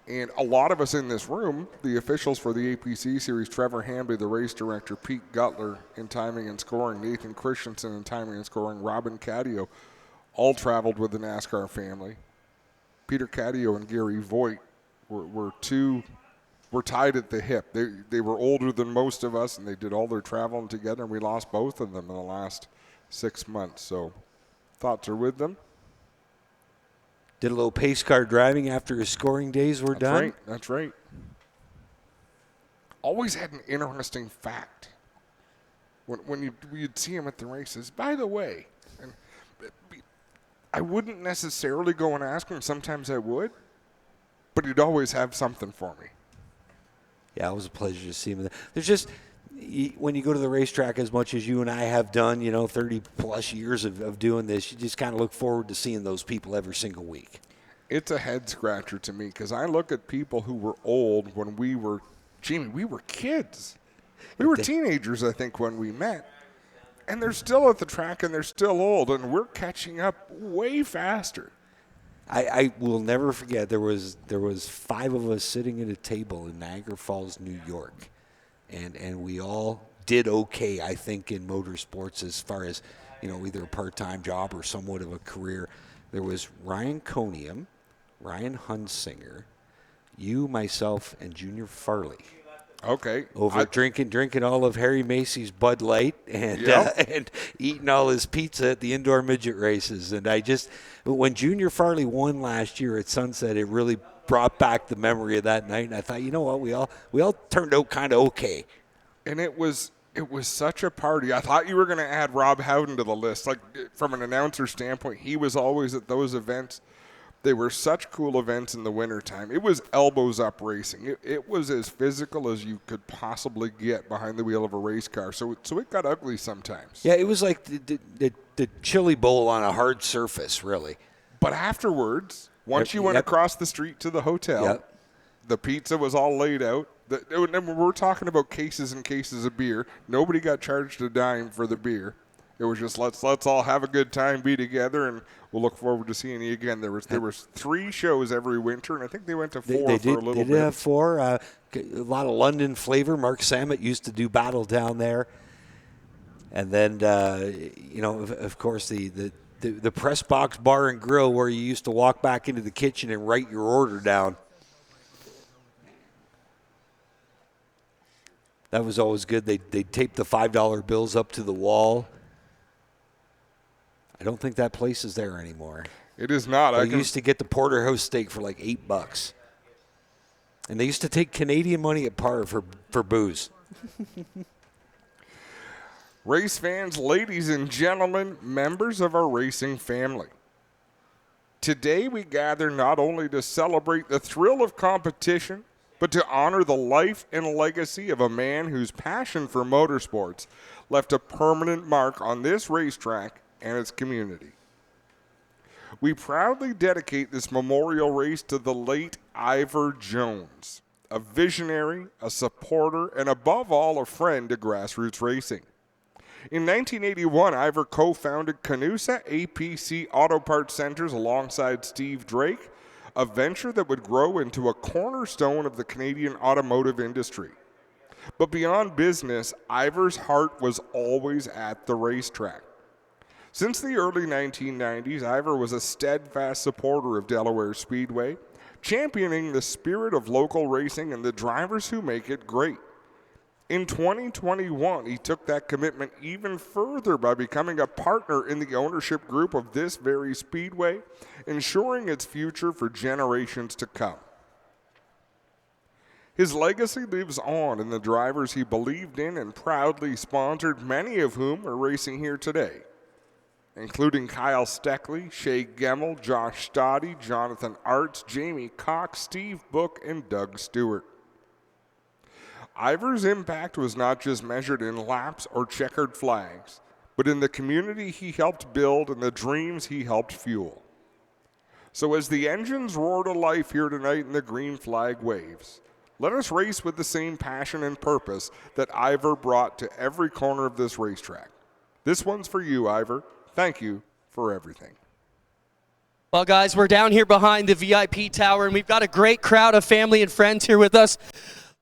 And a lot of us in this room, the officials for the APC series, Trevor Hamby, the race director, Pete Gutler in timing and scoring, Nathan Christensen in timing and scoring, Robin Caddio, all traveled with the NASCAR family. Peter Caddio and Gary Voigt were tied at the hip. They were older than most of us, and they did all their traveling together, and we lost both of them in the last 6 months. So thoughts are with them. Did a little pace car driving after his scoring days were done. Right. That's right. Always had an interesting fact when you'd see him at the races. By the way, and I wouldn't necessarily go and ask him. Sometimes I would, but he'd always have something for me. Yeah, it was a pleasure to see him. There's just, when you go to the racetrack as much as you and I have done, 30 plus years of doing this, you just kind of look forward to seeing those people every single week. It's a head scratcher to me because I look at people who were old when we were, Jamie, we were kids. We were teenagers, I think, when we met. And they're still at the track and they're still old, and we're catching up way faster. I will never forget, there was 5 of us sitting at a table in Niagara Falls, New York. And we all did okay, I think, in motorsports as far as, either a part-time job or somewhat of a career. There was Ryan Coniam, Ryan Hunsinger, you, myself, and Junior Farley. Okay. Over drinking all of Harry Macy's Bud Light and and eating all his pizza at the indoor midget races. And when Junior Farley won last year at Sunset, it really brought back the memory of that night. And I thought, you know what, we all turned out kind of okay. And it was such a party. I thought you were going to add Rob Howden to the list. Like, from an announcer standpoint, he was always at those events. They were such cool events in the wintertime. It was elbows up racing. It was as physical as you could possibly get behind the wheel of a race car. So it got ugly sometimes. Yeah, it was like the chili bowl on a hard surface, really. But afterwards, once you went across the street to the hotel, the pizza was all laid out. We're talking about cases and cases of beer. Nobody got charged a dime for the beer. It was just let's all have a good time, be together, and we'll look forward to seeing you again. There was 3 shows every winter, and I think they went to 4 for a little bit. They did have 4. A lot of London flavor. Mark Samet used to do battle down there. And then, of course, the press box bar and grill where you used to walk back into the kitchen and write your order down. That was always good. They'd tape the $5 bills up to the wall. I don't think that place is there anymore. It is not. I used to get the porterhouse steak for like $8. And they used to take Canadian money at par for booze. Race fans, ladies and gentlemen, members of our racing family. Today we gather not only to celebrate the thrill of competition, but to honor the life and legacy of a man whose passion for motorsports left a permanent mark on this racetrack and its community. We proudly dedicate this memorial race to the late Ivor Jones, a visionary, a supporter, and above all, a friend to grassroots racing. In 1981, Ivor co-founded Canusa APC Auto Parts Centers alongside Steve Drake, a venture that would grow into a cornerstone of the Canadian automotive industry. But beyond business, Ivor's heart was always at the racetrack. Since the early 1990s, Ivor was a steadfast supporter of Delaware Speedway, championing the spirit of local racing and the drivers who make it great. In 2021, he took that commitment even further by becoming a partner in the ownership group of this very speedway, ensuring its future for generations to come. His legacy lives on in the drivers he believed in and proudly sponsored, many of whom are racing here today, including Kyle Steckley, Shay Gemmel, Josh Stoddy, Jonathan Arts, Jamie Cox, Steve Book, and Doug Stewart. Ivor's impact was not just measured in laps or checkered flags, but in the community he helped build and the dreams he helped fuel. So as the engines roar to life here tonight and the green flag waves, let us race with the same passion and purpose that Ivor brought to every corner of this racetrack. This one's for you, Ivor. Thank you for everything. Well, guys, we're down here behind the VIP tower, and we've got a great crowd of family and friends here with us.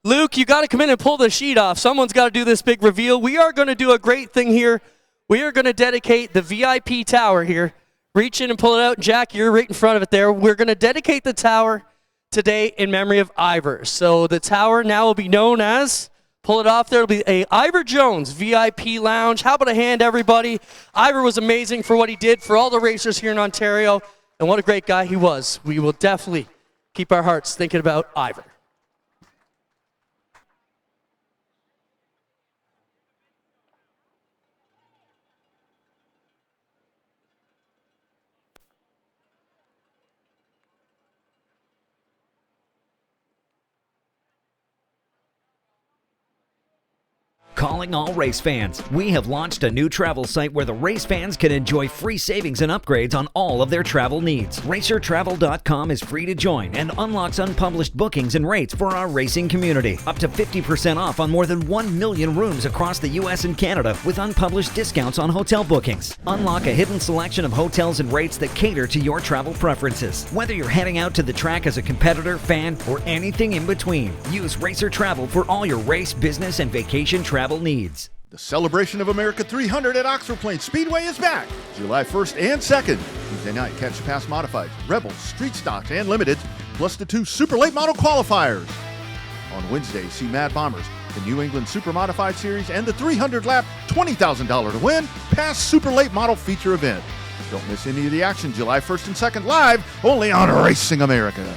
Luke, you got to come in and pull the sheet off. Someone's got to do this big reveal. We are going to do a great thing here. We are going to dedicate the VIP tower here. Reach in and pull it out. Jack, you're right in front of it there. We're going to dedicate the tower today in memory of Ivor. So the tower now will be known as, pull it off there, it'll be a Ivor Jones VIP lounge. How about a hand, everybody? Ivor was amazing for what he did for all the racers here in Ontario, and what a great guy he was. We will definitely keep our hearts thinking about Ivor. Calling all race fans. We have launched a new travel site where the race fans can enjoy free savings and upgrades on all of their travel needs. RacerTravel.com is free to join and unlocks unpublished bookings and rates for our racing community. Up to 50% off on more than 1 million rooms across the U.S. and Canada with unpublished discounts on hotel bookings. Unlock a hidden selection of hotels and rates that cater to your travel preferences. Whether you're heading out to the track as a competitor, fan, or anything in between, use Racer Travel for all your race, business, and vacation travel needs. The Celebration of America 300 at Oxford Plains Speedway is back July 1st and 2nd. Tuesday night, catch the past modifieds, Rebels, Street Stocks, and Limiteds, plus the 2 Super Late Model qualifiers. On Wednesday, see Mad Bombers, the New England Super Modified Series, and the 300-lap $20,000 to win past Super Late Model feature event. Don't miss any of the action July 1st and 2nd live, only on Racing America.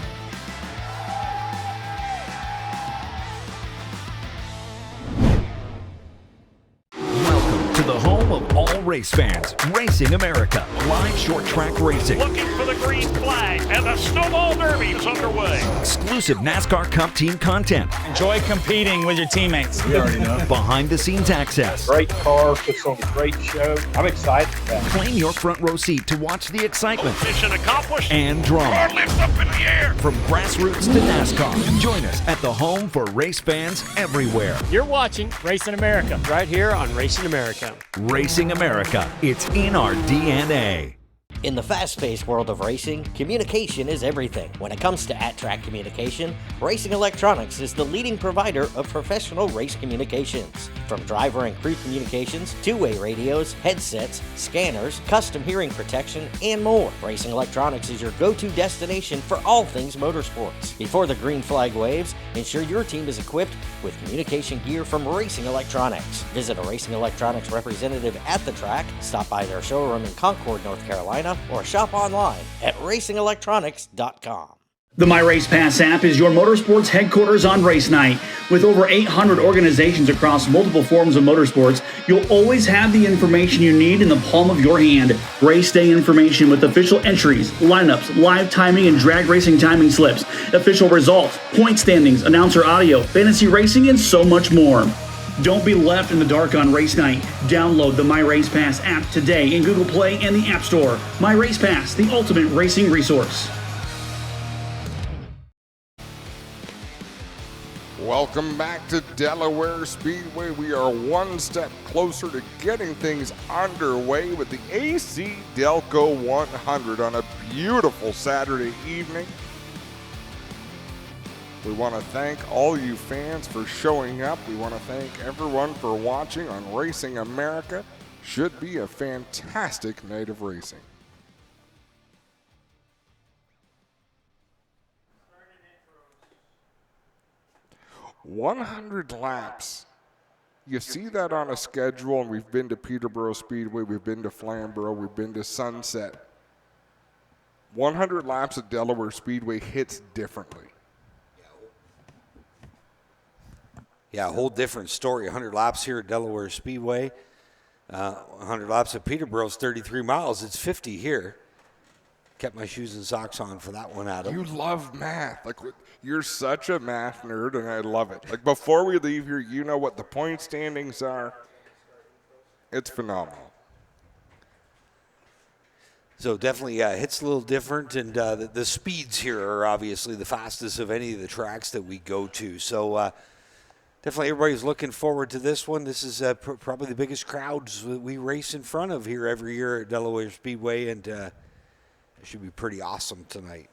To the home of all race fans, Racing America, live short track racing. Looking for the green flag, and the Snowball Derby is underway. Exclusive NASCAR Cup team content. Enjoy competing with your teammates. We already know. Behind the scenes access. Great car, puts on a great show. I'm excited for that. Claim your front row seat to watch the excitement. Mission accomplished. And drama. Car lifts up in the air. From grassroots to NASCAR. Join us at the home for race fans everywhere. You're watching Racing America right here on Racing America. Racing America. It's in our DNA. In the fast-paced world of racing, communication is everything. When it comes to at-track communication, Racing Electronics is the leading provider of professional race communications. From driver and crew communications, two-way radios, headsets, scanners, custom hearing protection, and more. Racing Electronics is your go-to destination for all things motorsports. Before the green flag waves, ensure your team is equipped with communication gear from Racing Electronics. Visit a Racing Electronics representative at the track, stop by their showroom in Concord, North Carolina, or shop online at racingelectronics.com. The My Race Pass app is your motorsports headquarters on race night. With over 800 organizations across multiple forms of motorsports, you'll always have the information you need in the palm of your hand. Race day information with official entries, lineups, live timing and drag racing timing slips, official results, point standings, announcer audio, fantasy racing, and so much more. Don't be left in the dark on race night. Download the My Race Pass app today in Google Play and the App Store. My Race Pass, the ultimate racing resource. Welcome back to Delaware Speedway. We are one step closer to getting things underway with the AC DELCO 100 on a beautiful Saturday evening. We want to thank all you fans for showing up. We want to thank everyone for watching on Racing America. Should be a fantastic night of racing. $100 laps. You see that on a schedule, and we've been to Peterborough Speedway, we've been to Flamborough, we've been to Sunset. 100 laps at Delaware Speedway hits differently. Yeah, a whole different story. 100 laps here at Delaware Speedway. 100 laps at Peterborough is 33 miles. It's 50 here. Kept my shoes and socks on for that one, Adam. You love math. Like, you're such a math nerd, and I love it. Like, before we leave here, you know what the point standings are. It's phenomenal. So definitely hits a little different, and the speeds here are obviously the fastest of any of the tracks that we go to. So definitely everybody's looking forward to this one. This is probably the biggest crowds that we race in front of here every year at Delaware Speedway, and it should be pretty awesome tonight.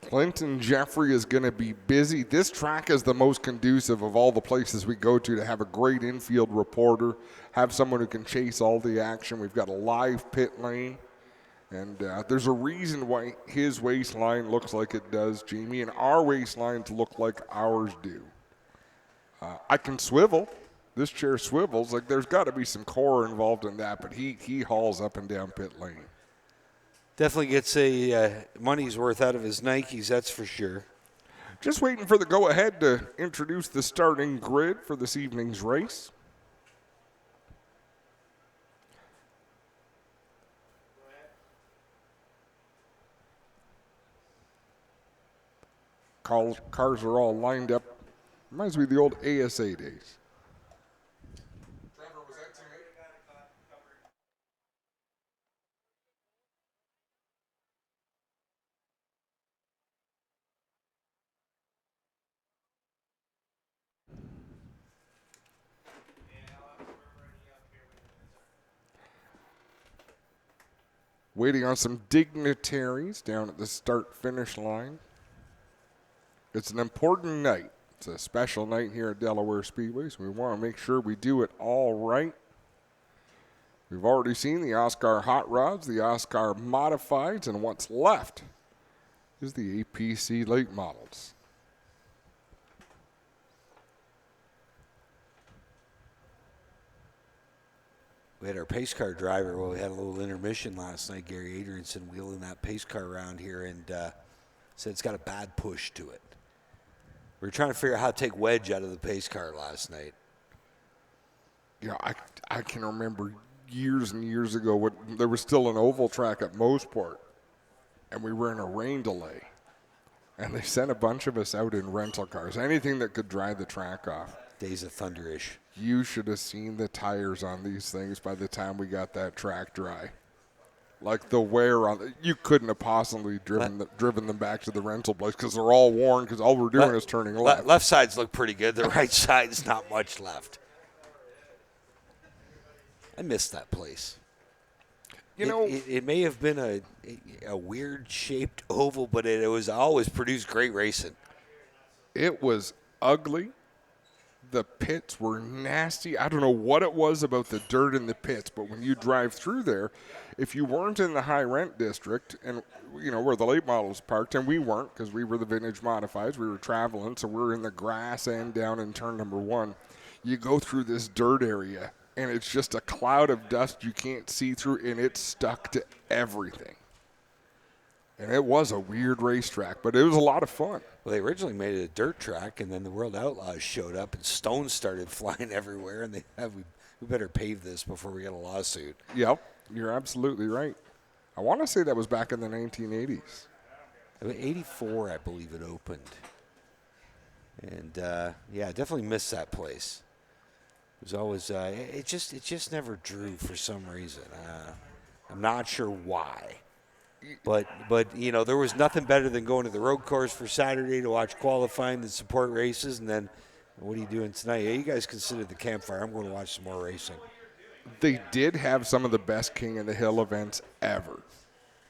Clinton Jeffrey is going to be busy. This track is the most conducive of all the places we go to have a great infield reporter, have someone who can chase all the action. We've got a live pit lane, and there's a reason why his waistline looks like it does, Jamie, and our waistlines look like ours do. I can swivel. This chair swivels. Like, there's got to be some core involved in that, but he hauls up and down pit lane. Definitely gets a money's worth out of his Nikes, that's for sure. Just waiting for the go-ahead to introduce the starting grid for this evening's race. Cars are all lined up. Reminds me of the old ASA days. Waiting on some dignitaries down at the start-finish line. It's an important night. It's a special night here at Delaware Speedway, so we want to make sure we do it all right. We've already seen the Oscar Hot Rods, the Oscar Modifieds, and what's left is the APC late models. We had our pace car driver. Well, we had a little intermission last night. Gary Adrianson wheeling that pace car around here and said it's got a bad push to it. We were trying to figure out how to take wedge out of the pace car last night. Yeah, I can remember years and years ago when there was still an oval track at Moseport, and we were in a rain delay. And they sent a bunch of us out in rental cars, anything that could dry the track off. Days of Thunderish. You should have seen the tires on these things by the time we got that track dry. Like the wear on, you couldn't have possibly driven them back to the rental place because they're all worn because all we're doing is turning left. Left sides look pretty good. The right side's not much left. I missed that place. You know, it may have been a weird-shaped oval, but it was always produced great racing. It was ugly. The pits were nasty. I don't know what it was about the dirt in the pits, but when you drive through there, if you weren't in the high rent district and, you know, where the late models parked, and we weren't because we were the vintage modifieds, we were traveling, so we're in the grass end down in turn number 1. You go through this dirt area, and it's just a cloud of dust you can't see through, and it's stuck to everything. And it was a weird racetrack, but it was a lot of fun. Well, they originally made it a dirt track, and then the World Outlaws showed up, and stones started flying everywhere, and we better pave this before we get a lawsuit. Yep, you're absolutely right. I want to say that was back in the 1980s. 84, I believe it opened. And, yeah, I definitely missed that place. It was always, it just never drew for some reason. I'm not sure why. But you know, there was nothing better than going to the road course for Saturday to watch qualifying and support races. And then, what are you doing tonight? Yeah, you guys consider the campfire. I'm going to watch some more racing. They did have some of the best King of the Hill events ever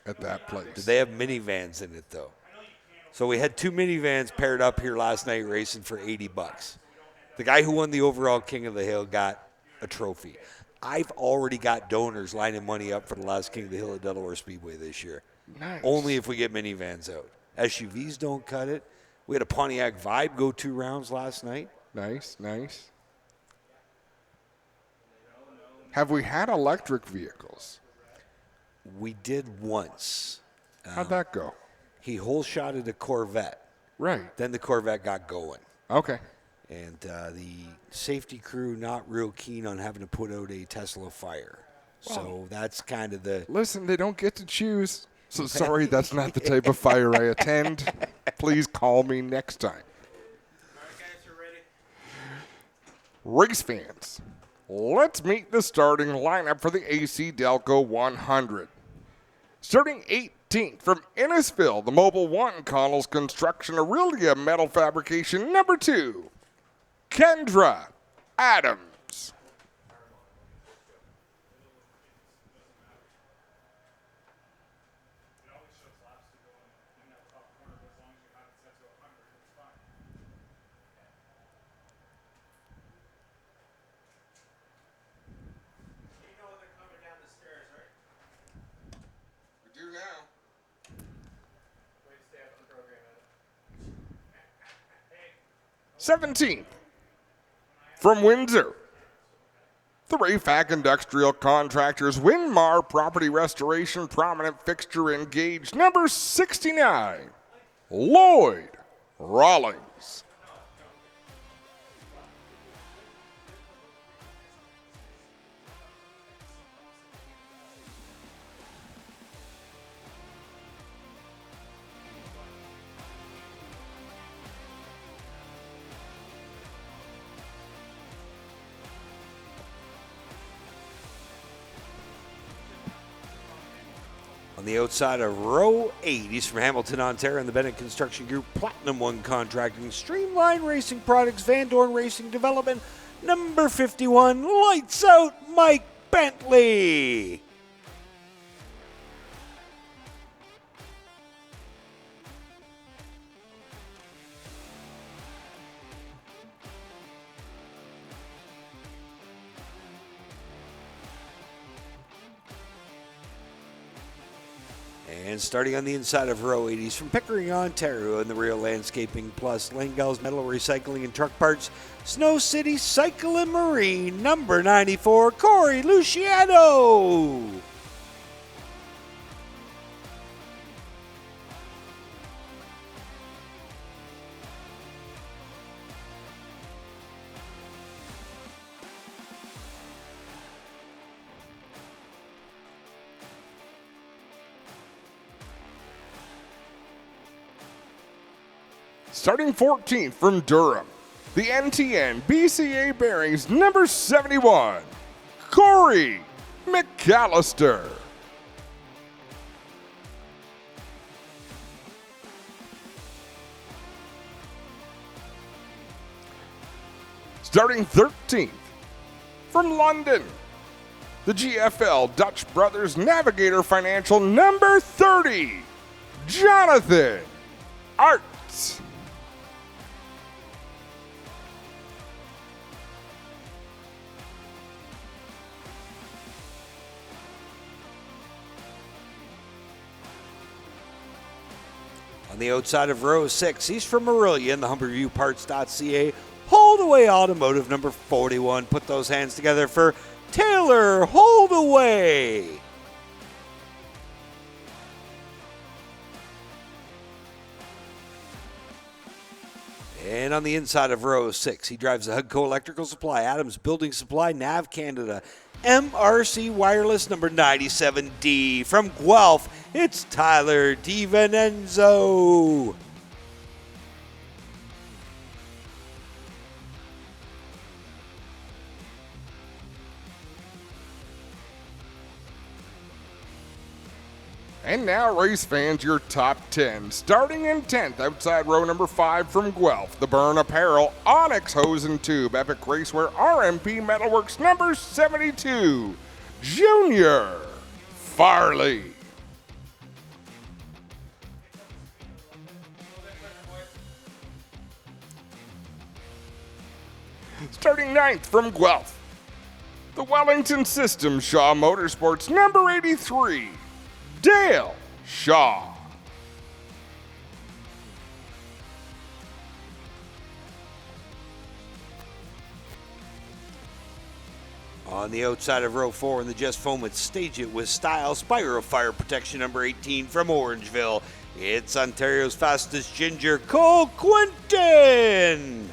at that place. Did they have minivans in it, though? So we had 2 minivans paired up here last night racing for $80. The guy who won the overall King of the Hill got a trophy. I've already got donors lining money up for the last King of the Hill at Delaware Speedway this year. Nice. Only if we get minivans out. SUVs don't cut it. We had a Pontiac Vibe go 2 rounds last night. Nice. Have we had electric vehicles? We did once. How'd that go? He hole-shotted a Corvette. Right. Then the Corvette got going. Okay. And the safety crew not real keen on having to put out a Tesla fire. So that's kind of the... Listen, they don't get to choose. So sorry, that's not the type of fire I attend. Please call me next time. All right, guys, we're ready. Race fans, let's meet the starting lineup for the AC DELCO 100. Starting 18th from Innisfil, the Mobile 1 Connell's Construction Aurelia Metal Fabrication number 2. Kendra Adams. 17th, from Windsor, the Rayfac Industrial Contractors Winmar Property Restoration Prominent Fixture Engaged number 69, Lloyd Rawlings. On the outside of row 8, he's from Hamilton, Ontario, and the Bennett Construction Group, Platinum One Contracting, Streamline Racing Products, Van Dorn Racing Development, number 51, Lights Out, Mike Bentley. And starting on the inside of row 80s from Pickering, Ontario, in the Real Landscaping Plus, Langell's Metal Recycling and Truck Parts, Snow City Cycle and Marine, number 94, Corey Luciano. Starting 14th from Durham, the NTN BCA Bearings number 71, Corey McAllister. Starting 13th from London, the GFL Dutch Brothers Navigator Financial number 30, Jonathan Arts. On the outside of row 6, he's from Morelia in the HumberviewParts.ca. Holdaway Automotive, number 41. Put those hands together for Taylor Holdaway. And on the inside of row 6, he drives the Hudco Electrical Supply, Adams Building Supply, Nav Canada, MRC Wireless number 97D. From Guelph, it's Tyler DiVincenzo. And now, race fans, your top 10. Starting in 10th, outside row number 5 from Guelph, the Burn Apparel, Onyx Hose and Tube, Epic Raceware, RMP Metalworks, number 72, Junior Farley. Starting 9th from Guelph, the Wellington Systems Shaw Motorsports, number 83, Dale Shaw. On the outside of row 4 in the Just Foam It, Stage It with Style, Spyro Fire Protection number 18 from Orangeville. It's Ontario's fastest ginger, Cole Quinton.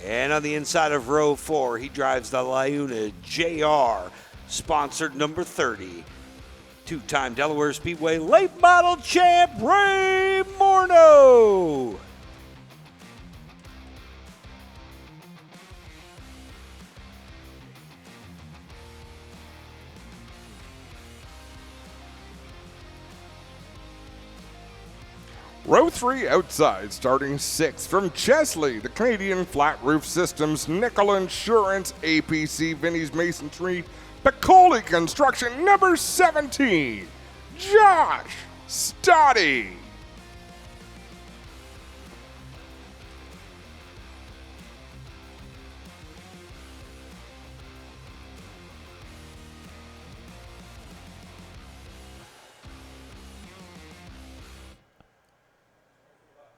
And on the inside of row 4, he drives the Liuna JR, sponsored number 30. Two-time Delaware Speedway late model champ, Ray Morneau. Row 3 outside, starting 6th from Chesley, the Canadian Flat Roof Systems, Nickel Insurance, APC, Vinnie's Masonry, Piccoli Construction, number 17, Josh Stoddy.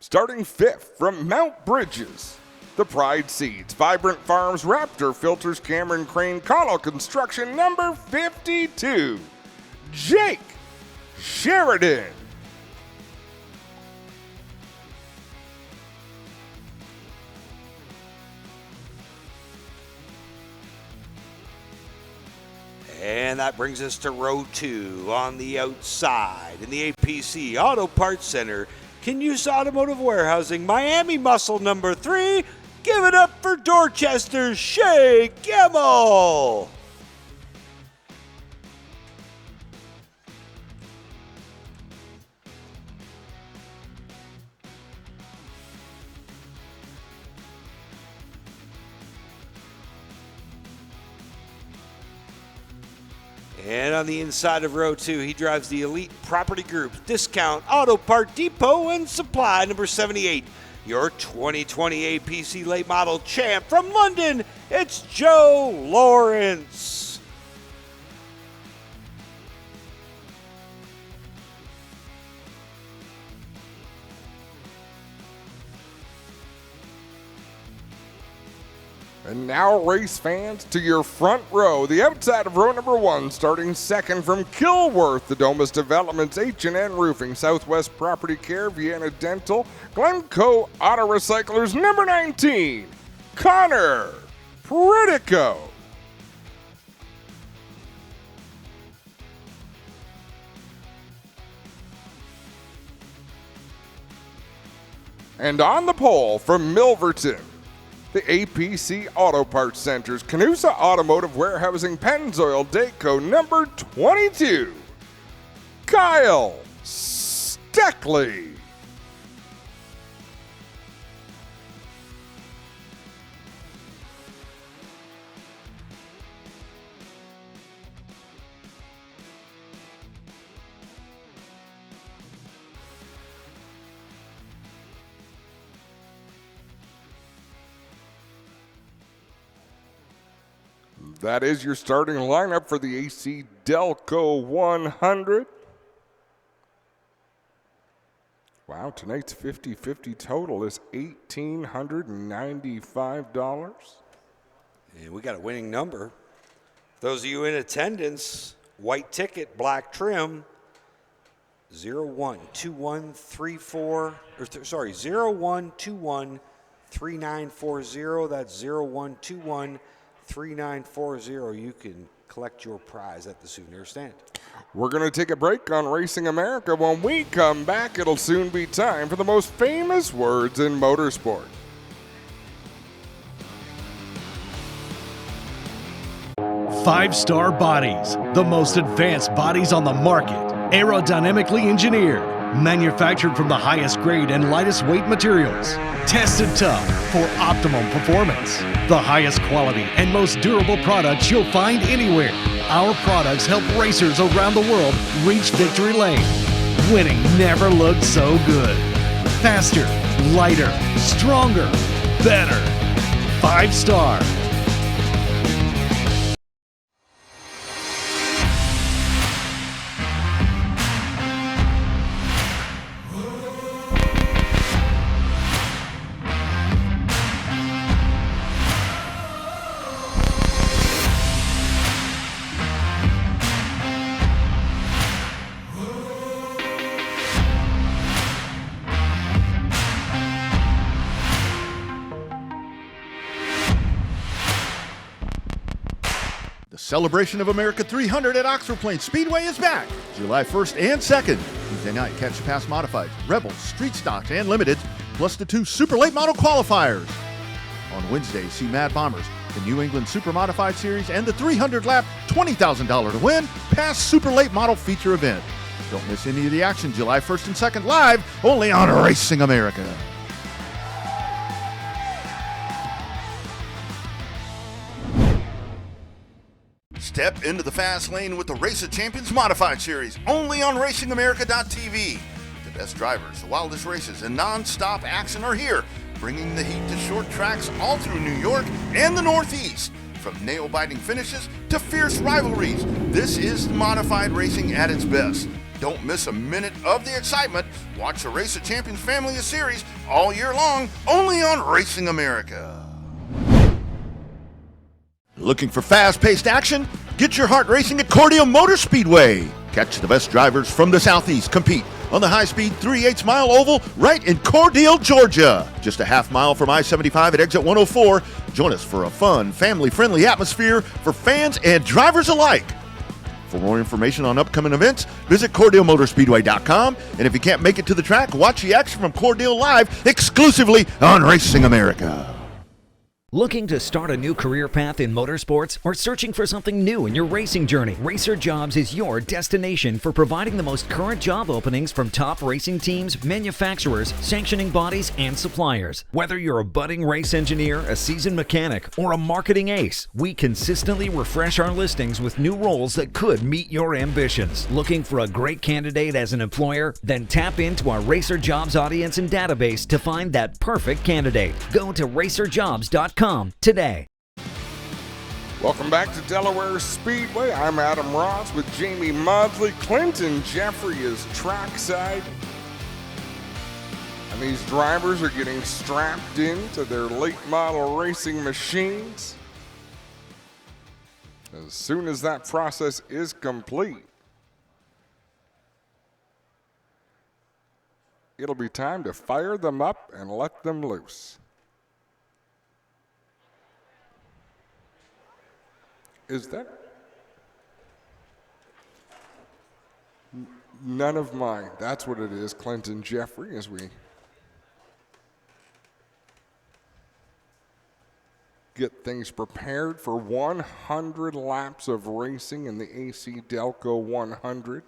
Starting 5th from Mount Bridges, the Pride Seeds, Vibrant Farms, Raptor Filters, Cameron Crane, Connell Construction, number 52, Jake Sheridan. And that brings us to row 2 on the outside in the APC Auto Parts Center, Canusa Automotive Warehousing, Miami Muscle number 3. Give it up for Dorchester's Shea Gemmel. And on the inside of row 2, he drives the Elite Property Group's Discount Auto Part Depot and Supply number 78. Your 2020 APC late model champ from London, it's Joe Lawrence. And now, race fans, to your front row, the outside of row number 1, starting 2nd from Kilworth, the Domus Developments, H&N Roofing, Southwest Property Care, Vienna Dental, Glencoe Auto Recyclers, number 19, Connor Pritico. And on the pole from Milverton, the APC Auto Parts Centers, Canusa Automotive Warehousing, Pennzoil DELCO, number 22, Kyle Steckley. That is your starting lineup for the AC DELCO 100. Wow, tonight's 50-50 total is $1,895. And we got a winning number. Those of you in attendance, white ticket, black trim, 012134, sorry, 01213940. That's 01213940. You can collect your prize at the souvenir stand. We're going to take a break on Racing America. When we come back, it'll soon be time for the most famous words in motorsport. Five-star bodies, the most advanced bodies on the market, aerodynamically engineered, manufactured from the highest grade and lightest weight materials, tested tough for optimum performance, the highest quality and most durable products you'll find anywhere. Our products help racers around the world reach victory lane. Winning never looked so good. Faster, lighter, stronger, better. 5-star. Celebration of America 300 at Oxford Plains Speedway is back July 1st and 2nd. Tuesday night, catch the past modifieds, Rebels, Street Stocks, and Limiteds, plus the 2 Super Late Model qualifiers. On Wednesday, see Mad Bombers, the New England Super Modified Series, and the 300-lap $20,000 to win past Super Late Model feature event. Don't miss any of the action July 1st and 2nd live, only on Racing America. Step into the fast lane with the Race of Champions Modified Series, only on RacingAmerica.tv. The best drivers, the wildest races, and non-stop action are here, bringing the heat to short tracks all through New York and the Northeast. From nail-biting finishes to fierce rivalries, this is modified racing at its best. Don't miss a minute of the excitement. Watch the Race of Champions Family of Series all year long, only on Racing America. Looking for fast-paced action? Get your heart racing at Cordele Motor Speedway. Catch the best drivers from the Southeast compete on the high-speed 3/8 mile oval right in Cordele, Georgia. Just a half mile from I-75 at exit 104. Join us for a fun, family-friendly atmosphere for fans and drivers alike. For more information on upcoming events, visit CordeleMotorspeedway.com. And if you can't make it to the track, watch the action from Cordele live exclusively on Racing America. Looking to start a new career path in motorsports or searching for something new in your racing journey? Racer Jobs is your destination for providing the most current job openings from top racing teams, manufacturers, sanctioning bodies, and suppliers. Whether you're a budding race engineer, a seasoned mechanic, or a marketing ace, we consistently refresh our listings with new roles that could meet your ambitions. Looking for a great candidate as an employer? Then tap into our Racer Jobs audience and database to find that perfect candidate. Go to racerjobs.com today. Welcome back to Delaware Speedway. I'm Adam Ross with Jamie Maudsley. Clinton Jeffrey is trackside. And these drivers are getting strapped into their late model racing machines. As soon as that process is complete, it'll be time to fire them up and let them loose. Is that? None of mine. That's what it is, Clinton Jeffrey, as we get things prepared for 100 laps of racing in the AC DELCO 100.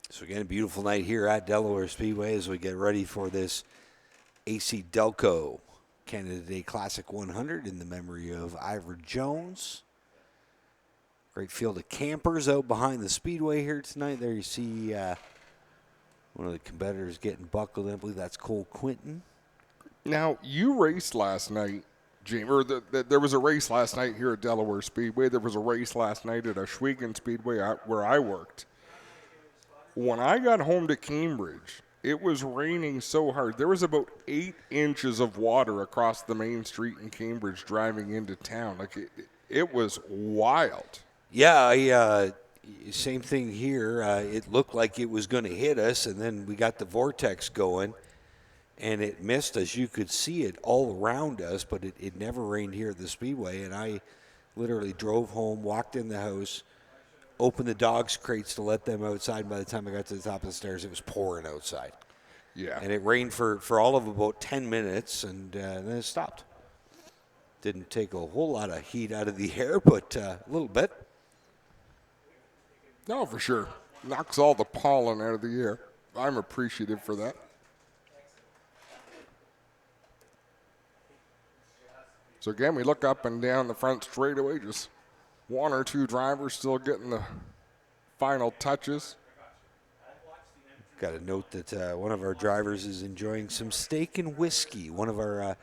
So again, a beautiful night here at Delaware Speedway as we get ready for this AC DELCO Canada Day Classic 100 in the memory of Ivor Jones. Great field of campers out behind the Speedway here tonight. There you see one of the competitors getting buckled in. I believe that's Cole Quinton. Now, you raced last night, Jamie, or there was a race last night here at Delaware Speedway. There was a race last night at Ashwegan Speedway where I worked. When I got home to Cambridge, it was raining so hard. There was about 8 inches of water across the main street in Cambridge driving into town. Like it was wild. Yeah, same thing here. It looked like it was going to hit us, and then we got the vortex going, and it missed us. You could see it all around us, but it never rained here at the Speedway. And I literally drove home, walked in the house, opened the dogs' crates to let them outside. By the time I got to the top of the stairs, it was pouring outside. Yeah. And it rained for all of about 10 minutes, and then it stopped. Didn't take a whole lot of heat out of the air, but a little bit. No, for sure. Knocks all the pollen out of the air. I'm appreciative for that. So again, we look up and down the front straightaway, just one or two drivers still getting the final touches. Got to note that one of our drivers is enjoying some steak and whiskey. One of our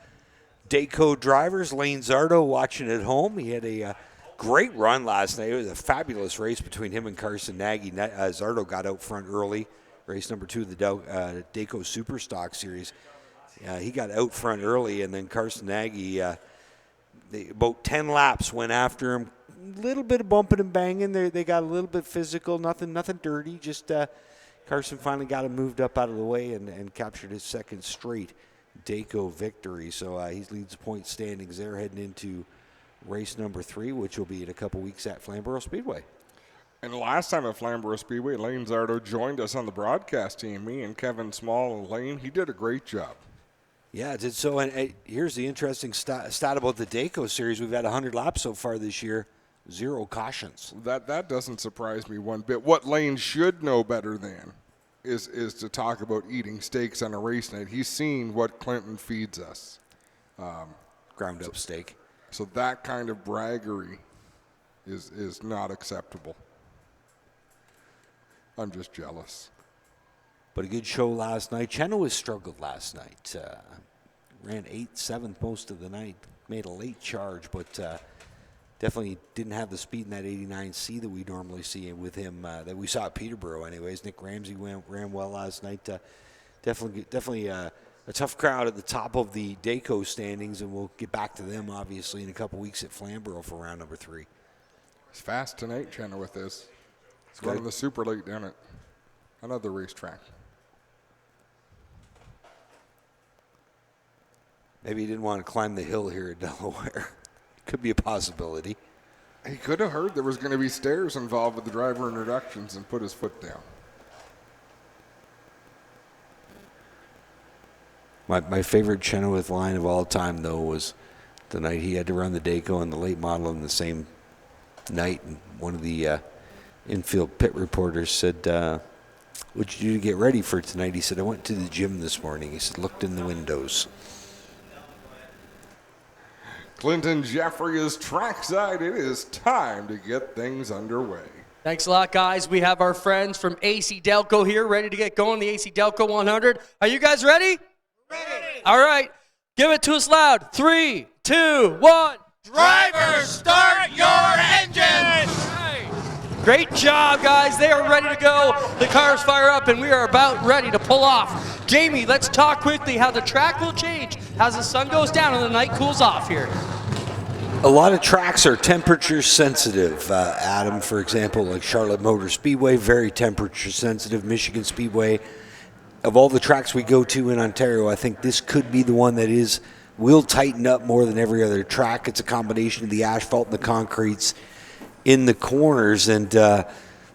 DELCO drivers, Lane Zardo, watching at home. He had a great run last night. It was a fabulous race between him and Carson Nagy. Zardo got out front early. Race number 2 of the DELCO Super Stock Series. He got out front early, and then Carson Nagy, about 10 laps went after him. A little bit of bumping and banging. They got a little bit physical, nothing dirty. Just Carson finally got him moved up out of the way and captured his second straight DELCO victory. So he leads the point standings there heading into race number 3, which will be in a couple weeks at Flamborough Speedway. And last time at Flamborough Speedway, Lane Zardo joined us on the broadcast team. Me and Kevin Small and Lane, he did a great job. Yeah, it did so. And here's the interesting stat about the DELCO series. We've had 100 laps so far this year. 0 cautions. That doesn't surprise me one bit. What Lane should know better than is to talk about eating steaks on a race night. He's seen what Clinton feeds us. Ground up steak. So that kind of braggery is not acceptable. I'm just jealous. But a good show last night. Chenoweth struggled last night. Ran 8th, 7th most of the night. Made a late charge, but definitely didn't have the speed in that 89C that we normally see with him, that we saw at Peterborough anyways. Nick Ramsey ran well last night. Definitely a tough crowd at the top of the DELCO standings, and we'll get back to them, obviously, in a couple weeks at Flamborough for round number 3. It's fast tonight, Chenoweth is. It's going to the Super League down at another racetrack. Maybe he didn't want to climb the hill here at Delaware. Could be a possibility. He could have heard there was going to be stairs involved with the driver introductions and put his foot down. My favorite Chenoweth line of all time, though, was the night he had to run the DELCO and the late model in the same night. And one of the infield pit reporters said, "What'd you do to get ready for tonight?" He said, "I went to the gym this morning." He said, "Looked in the windows." Clinton Jeffrey is trackside. It is time to get things underway. Thanks a lot, guys. We have our friends from AC DELCO here ready to get going, the AC DELCO 100. Are you guys ready? Ready. All right. Give it to us loud. 3, 2, 1. Drivers, start your engines! Great job, guys. They are ready to go. The cars fire up, and we are about ready to pull off. Jamie, let's talk quickly how the track will change as the sun goes down and the night cools off here. A lot of tracks are temperature sensitive. Adam, for example, like Charlotte Motor Speedway, very temperature sensitive. Michigan Speedway. Of all the tracks we go to in Ontario, I think this could be the one that will tighten up more than every other track. It's a combination of the asphalt and the concretes in the corners, and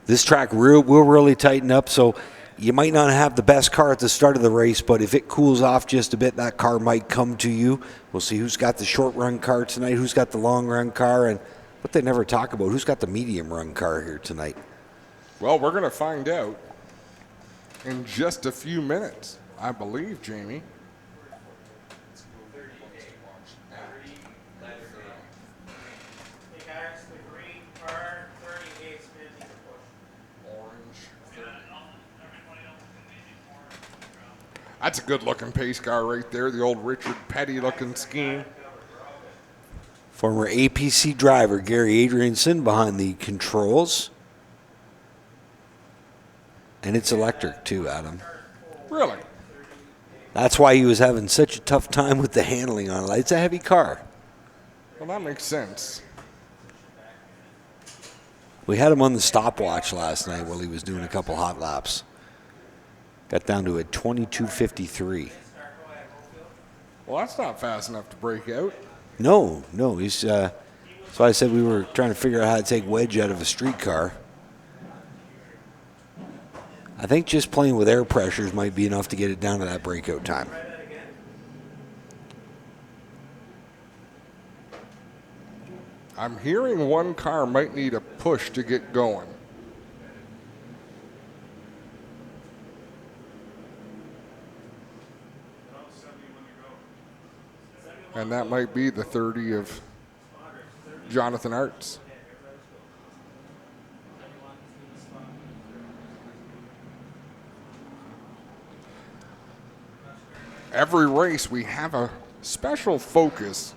this track will really tighten up. So you might not have the best car at the start of the race, but if it cools off just a bit, that car might come to you. We'll see who's got the short run car tonight, who's got the long run car, and what they never talk about, who's got the medium run car here tonight. Well, we're going to find out in just a few minutes, I believe, Jamie. That's a good-looking pace car right there, the old Richard Petty-looking scheme. Former APC driver Gary Adrianson behind the controls. And it's electric too, Adam. Really? That's why he was having such a tough time with the handling on it. It's a heavy car. Well, that makes sense. We had him on the stopwatch last night while he was doing a couple hot laps. Got down to a 22:53. Well, that's not fast enough to break out. No, he's. So I said we were trying to figure out how to take wedge out of a street car. I think just playing with air pressures might be enough to get it down to that breakout time. I'm hearing one car might need a push to get going. And that might be the 30 of Jonathan Arts. Every race, we have a special focus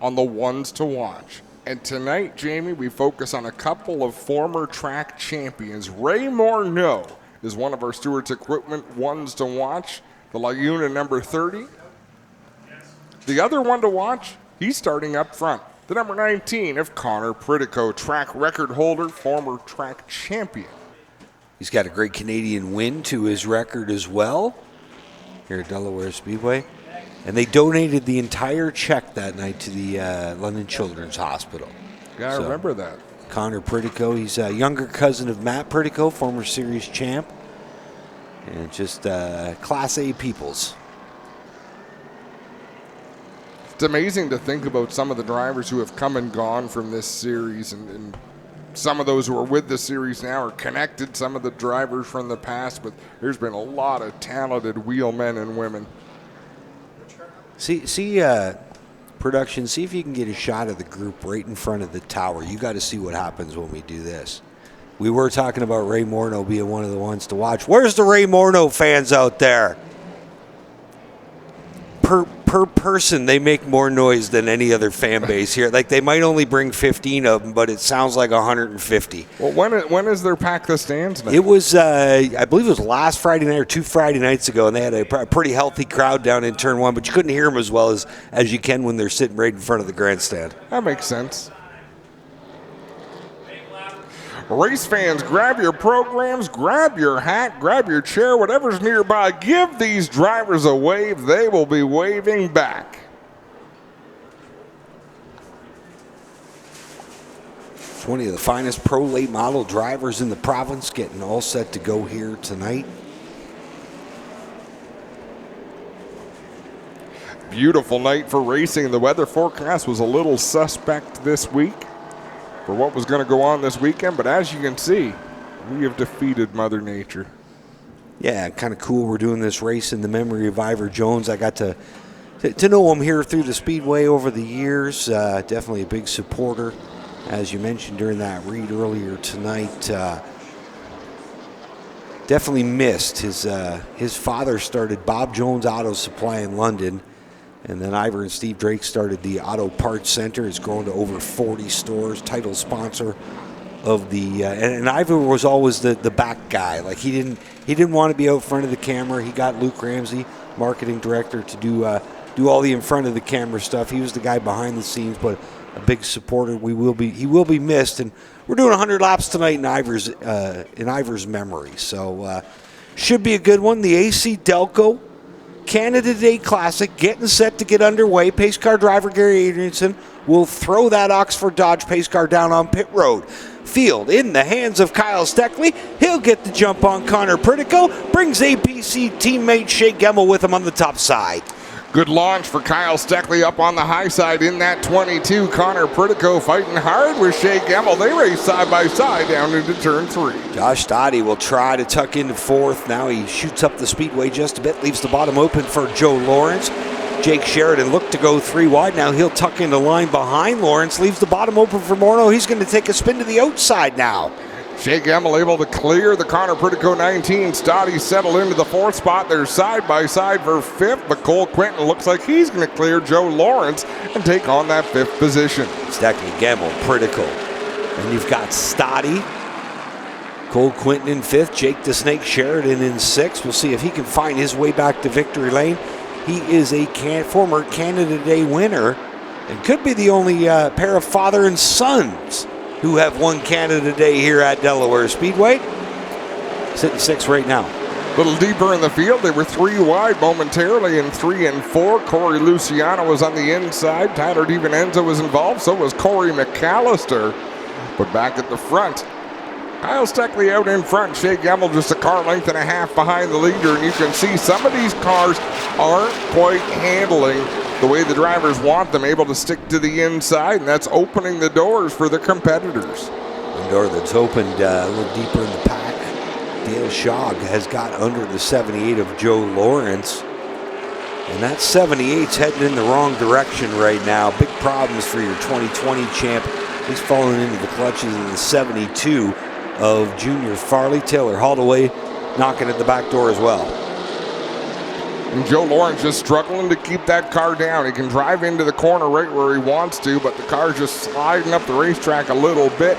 on the ones to watch. And tonight, Jamie, we focus on a couple of former track champions. Ray Morneau is one of our Stewart's Equipment ones to watch, the Laguna number 30. The other one to watch, he's starting up front. The number 19 of Connor Pritico, track record holder, former track champion. He's got a great Canadian win to his record as well here at Delaware Speedway. And they donated the entire check that night to the London Children's Hospital. Yeah, I remember that. Connor Pritico, he's a younger cousin of Matt Pritico, former series champ. And just Class A peoples. It's amazing to think about some of the drivers who have come and gone from this series, and some of those who are with the series now are connected, some of the drivers from the past, but there's been a lot of talented wheelmen and women. See, Production, see if you can get a shot of the group right in front of the tower. You got to see what happens when we do this. We were talking about Ray Morneau being one of the ones to watch. Where's the Ray Morneau fans out there? Per person, they make more noise than any other fan base here. Like, they might only bring 15 of them, but it sounds like 150. Well, when is their Pack the Stands night? It was, I believe it was last Friday night or 2 Friday nights ago, and they had a pretty healthy crowd down in Turn 1, but you couldn't hear them as well as you can when they're sitting right in front of the grandstand. That makes sense. Race fans, grab your programs, grab your hat, grab your chair, whatever's nearby. Give these drivers a wave. They will be waving back. It's one of the finest pro late model drivers in the province getting all set to go here tonight. Beautiful night for racing. The weather forecast was a little suspect this week for what was going to go on this weekend, but as you can see, we have defeated Mother Nature. Yeah, kind of cool. We're doing this race in the memory of Ivor Jones. I got to know him here through the Speedway over the years. Definitely a big supporter, as you mentioned during that read earlier tonight. Definitely missed. His father started Bob Jones Auto Supply in London, and then Ivor and Steve Drake started the Auto Parts Center. It's grown to over 40 stores, title sponsor of the and Ivor was always the back guy. Like, he didn't want to be out front of the camera. He got Luke Ramsey, marketing director, to do all the in front of the camera stuff. He was the guy behind the scenes, but a big supporter. He will be missed, and we're doing 100 laps tonight in Ivor's memory. So should be a good one. The AC Delco Canada Day Classic getting set to get underway. Pace car driver Gary Adrianson will throw that Oxford Dodge pace car down on pit road. Field in the hands of Kyle Steckley. He'll get the jump on Connor Pritico. Brings APC teammate Shea Gemmel with him on the top side. Good launch for Kyle Steckley up on the high side in that 22. Connor Pritico fighting hard with Shea Gemmel. They race side by side down into turn 3. Josh Stoddy will try to tuck into 4th. Now he shoots up the speedway just a bit, leaves the bottom open for Joe Lawrence. Jake Sheridan looked to go 3 wide. Now he'll tuck into line behind Lawrence, leaves the bottom open for Morneau. He's going to take a spin to the outside now. Shea Gemmel able to clear the Connor Pritico 19. Stoddy settled into the 4th spot. They're side by side for 5th, but Cole Quinton looks like he's going to clear Joe Lawrence and take on that 5th position. Steckley, Gemmel, Pritico. And you've got Stoddy, Cole Quinton in 5th, Jake the Snake Sheridan in 6th. We'll see if he can find his way back to victory lane. He is a former Canada Day winner and could be the only pair of father and sons who have won Canada Day here at Delaware Speedway. Sitting 6th right now. A little deeper in the field, they were 3 wide momentarily in 3 and 4. Corey Luciano was on the inside. Tyler DiVincenzo was involved, so was Corey McAllister. But back at the front, Kyle Steckley out in front. Shea Gemmel just a car length and a half behind the leader, and you can see some of these cars aren't quite handling the way the drivers want them, able to stick to the inside, and that's opening the doors for the competitors. The door that's opened a little deeper in the pack. Dale Shogg has got under the 78 of Joe Lawrence, and that 78's heading in the wrong direction right now. Big problems for your 2020 champ. He's falling into the clutches in the 72 of Junior Farley. Taylor Holloway knocking at the back door as well. And Joe Lawrence just struggling to keep that car down. He can drive into the corner right where he wants to, but the car's just sliding up the racetrack a little bit.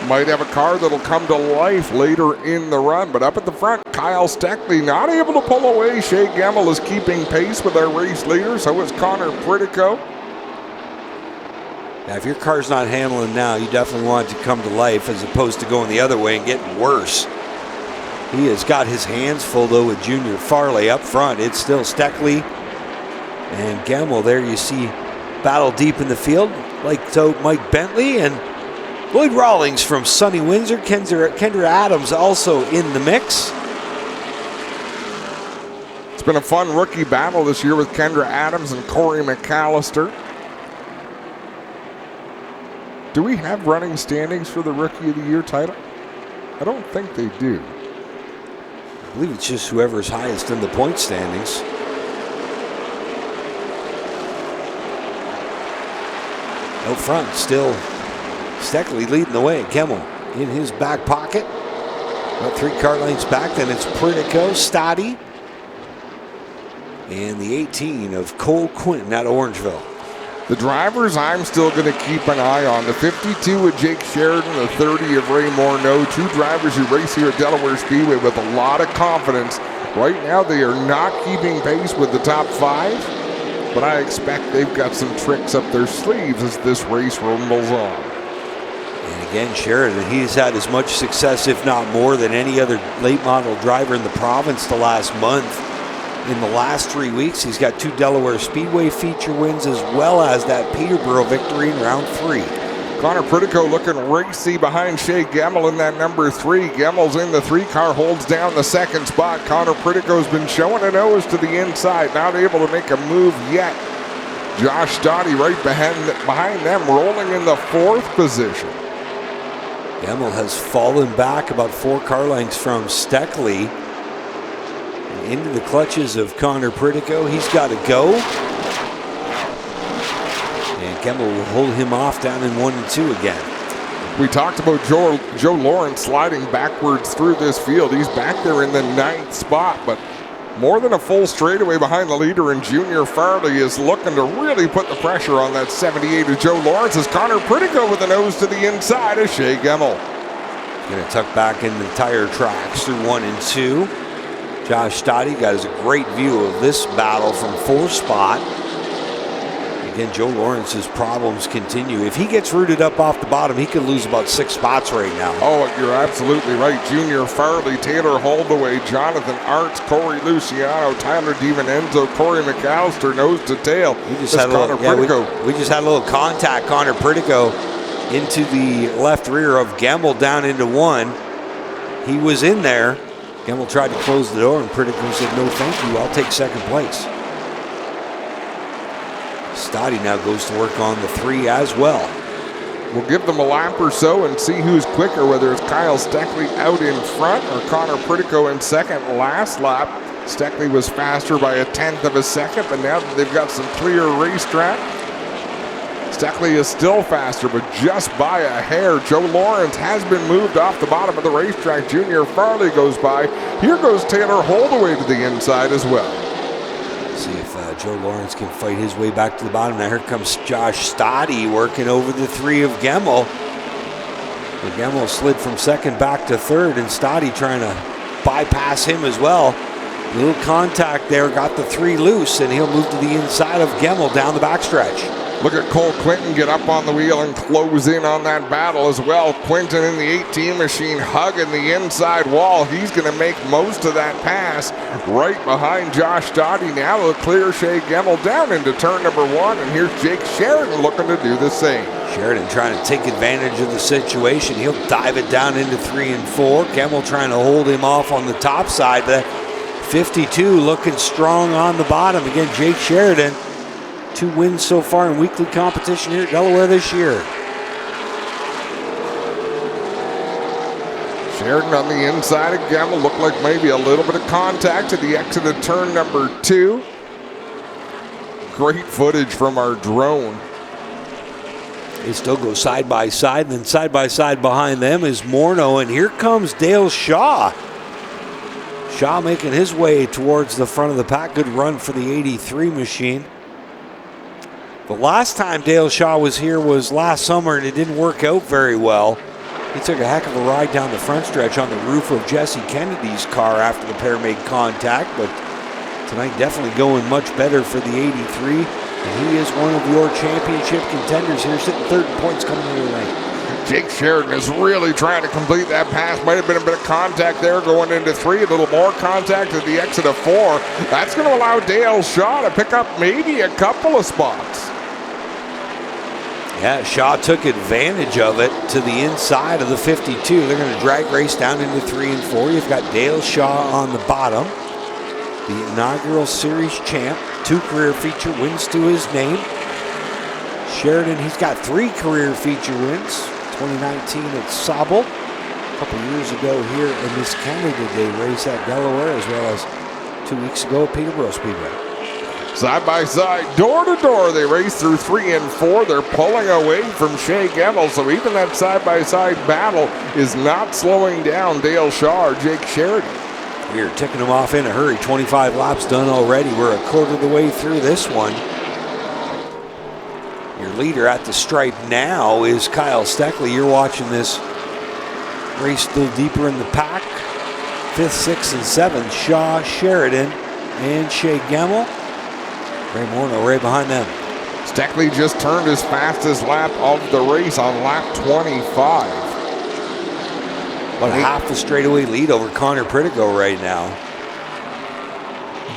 Might have a car that'll come to life later in the run, but up at the front, Kyle Steckley not able to pull away. Shea Gemmel is keeping pace with our race leader, so is Connor Pritico. Now, if your car's not handling now, you definitely want it to come to life as opposed to going the other way and getting worse. He has got his hands full, though, with Junior Farley up front. It's still Steckley and Gemmel. There you see battle deep in the field, like so Mike Bentley and Lloyd Rawlings from Sunny Windsor. Kendra Adams also in the mix. It's been a fun rookie battle this year with Kendra Adams and Corey McAllister. Do we have running standings for the Rookie of the Year title? I don't think they do. I believe it's just whoever's highest in the point standings. Out front, still Steckley leading the way. Gemmel in his back pocket. About 3 car lengths back, then it's Pritico, Stoddy, and the 18 of Cole Quinton out of Orangeville. The drivers I'm still going to keep an eye on. The 52 of Jake Sheridan, the 30 of Ray Morneau, 2 drivers who race here at Delaware Speedway with a lot of confidence. Right now they are not keeping pace with the top 5, but I expect they've got some tricks up their sleeves as this race rumbles on. And again, Sheridan, he's had as much success, if not more, than any other late model driver in the province the last month. In the last 3 weeks, he's got 2 Delaware Speedway feature wins as well as that Peterborough victory in round 3. Connor Pritico looking racy behind Shea Gemmel in that number 3. Gemmel's in the 3 car, holds down the 2nd spot. Connor Pritico's been showing a nose to the inside, not able to make a move yet. Josh Stoddy right behind them, rolling in the 4th position. Gemmel has fallen back about 4 car lengths from Steckley. Into the clutches of Connor Pritico. He's got to go. And Gemmel will hold him off down in 1 and 2 again. We talked about Joe Lawrence sliding backwards through this field. He's back there in the 9th spot, but more than a full straightaway behind the leader, and Junior Farley is looking to really put the pressure on that 78 of Joe Lawrence as Connor Pritico with a nose to the inside of Shea Gemmel. Going to tuck back in the tire tracks through 1 and 2. Josh Stoddy got a great view of this battle from 4th spot. Again, Joe Lawrence's problems continue. If he gets rooted up off the bottom, he could lose about 6 spots right now. Oh, you're absolutely right. Junior Farley, Taylor Holdaway, Jonathan Arts, Corey Luciano, Tyler DiVincenzo, Corey McAllister, nose to tail. We just had a little contact. Connor Pritico into the left rear of Gemmel down into 1. He was in there. Gemmel tried to close the door, and Pritico said, no, thank you. I'll take 2nd place. Stoddy now goes to work on the 3 as well. We'll give them a lap or so and see who's quicker, whether it's Kyle Steckley out in front or Connor Pritico in 2nd. Last lap, Steckley was faster by 1/10 of a second, but now that they've got some clear racetrack, Steckley is still faster, but just by a hair. Joe Lawrence has been moved off the bottom of the racetrack. Junior Farley goes by. Here goes Taylor Holdaway to the inside as well. See if Joe Lawrence can fight his way back to the bottom. Now here comes Josh Stoddy working over the 3 of Gemmel. But Gemmel slid from 2nd back to 3rd, and Stoddy trying to bypass him as well. A little contact there, got the 3 loose, and he'll move to the inside of Gemmel down the backstretch. Look at Cole Quinton get up on the wheel and close in on that battle as well. Quinton in the 18 machine hugging the inside wall. He's going to make most of that pass right behind Josh Stoddy. Now he'll clear Shea Gemmel down into turn number 1, and here's Jake Sheridan looking to do the same. Sheridan trying to take advantage of the situation. He'll dive it down into 3 and 4. Gemmel trying to hold him off on the top side, but 52 looking strong on the bottom. Again, Jake Sheridan, 2 wins so far in weekly competition here at Delaware this year. Sheridan on the inside of Gemmel. Looked like maybe a little bit of contact at the exit of turn number 2. Great footage from our drone. They still go side by side, and then side by side behind them is Morneau, and here comes Dale Shaw. Shaw making his way towards the front of the pack. Good run for the 83 machine. The last time Dale Shaw was here was last summer, and it didn't work out very well. He took a heck of a ride down the front stretch on the roof of Jesse Kennedy's car after the pair made contact, but tonight definitely going much better for the 83, and he is one of your championship contenders here, sitting 3rd in points coming into the night. Jake Sheridan is really trying to complete that pass. Might have been a bit of contact there going into 3. A little more contact at the exit of 4. That's going to allow Dale Shaw to pick up maybe a couple of spots. Yeah, Shaw took advantage of it to the inside of the 52. They're going to drag race down into 3 and 4. You've got Dale Shaw on the bottom, the inaugural series champ, 2 career feature wins to his name. Sheridan, he's got 3 career feature wins. 2019 at Sauble, a couple years ago here in this Canada Day race at Delaware, as well as 2 weeks ago at Peterborough Speedway. Side by side, door to door, they race through 3 and 4. They're pulling away from Shea Gemmel, so even that side by side battle is not slowing down Dale Shaw or Jake Sheridan. We are ticking them off in a hurry. 25 laps done already. We're a quarter of the way through this one. Your leader at the stripe now is Kyle Steckley. You're watching this race still deeper in the pack. 5th, 6th, and 7th, Shaw, Sheridan, and Shea Gemmel. Ray Morneau right behind them. Steckley just turned his fastest lap of the race on lap 25. About a half a straightaway lead over Connor Pritigo right now.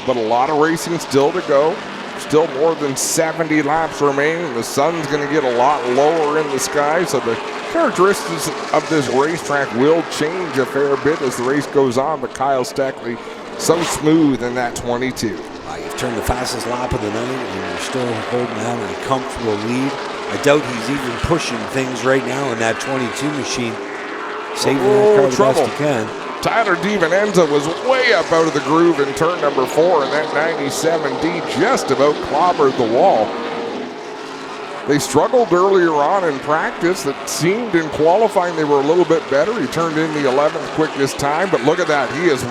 But a lot of racing still to go. Still more than 70 laps remaining. The sun's going to get a lot lower in the sky, so the characteristics of this racetrack will change a fair bit as the race goes on. But Kyle Steckley, so smooth in that 22. You've turned the fastest lap of the night and you're still holding out a comfortable lead. I doubt he's even pushing things right now in that 22 machine. Saving that car the best he can. Tyler DiVincenzo was way up out of the groove in turn number 4, and that 97D just about clobbered the wall. They struggled earlier on in practice. It seemed in qualifying they were a little bit better. He turned in the 11th quickest time, but look at that. He is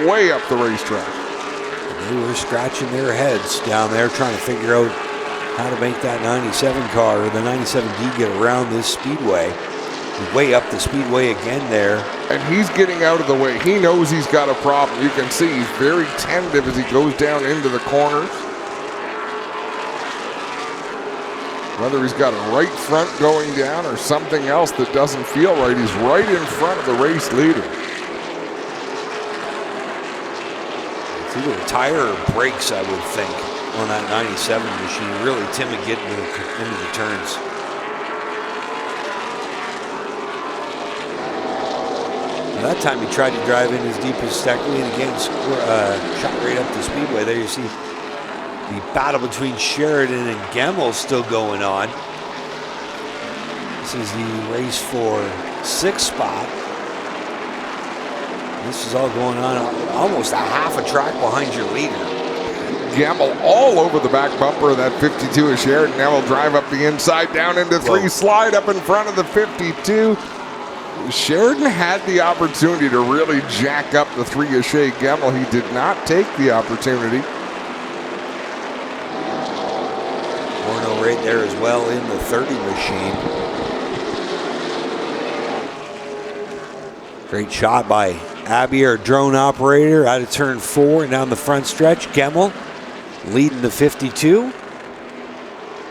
way up the racetrack. They were scratching their heads down there trying to figure out how to make that 97 car or the 97D get around this speedway. He's way up the speedway again there. And he's getting out of the way. He knows he's got a problem. You can see he's very tentative as he goes down into the corners. Whether he's got a right front going down or something else that doesn't feel right, he's right in front of the race leader. It's either a tire or brakes, I would think, on that 97 machine. Really timid getting into the turns. Now that time he tried to drive in as deep as Steckley and again shot right up the speedway. There you see the battle between Sheridan and Gemmel still going on. This is the race for 6th spot. This is all going on almost a half a track behind your leader. Gemmel all over the back bumper of that 52 of Sheridan. Now will drive up the inside, down into 3, slide up in front of the 52. Sheridan had the opportunity to really jack up the 3 of Shea Gemmel. He did not take the opportunity. Morneau right there as well in the 30 machine. Great shot by Abby, our drone operator, out of turn 4 and down the front stretch. Gemmel leading the 52.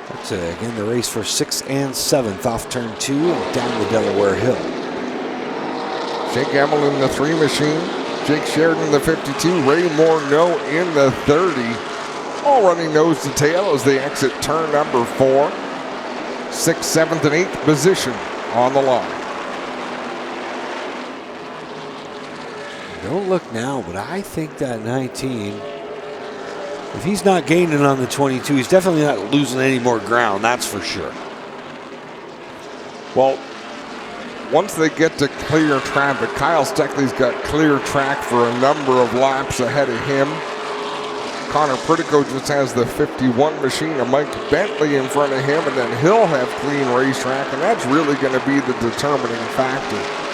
That's again the race for 6th and 7th off turn 2 and down the Delaware Hill. Shea Gemmel in the 3 machine. Jake Sheridan in the 52. Ray Morneau in the 30. All running nose to tail as they exit turn number 4. 6th, 7th, and 8th position on the line. Don't look now, but I think that 19, if he's not gaining on the 22, he's definitely not losing any more ground, that's for sure. Well, once they get to clear traffic, Kyle Steckley's got clear track for a number of laps ahead of him. Connor Pritigo just has the 51 machine of Mike Bentley in front of him, and then he'll have clean racetrack, and that's really going to be the determining factor.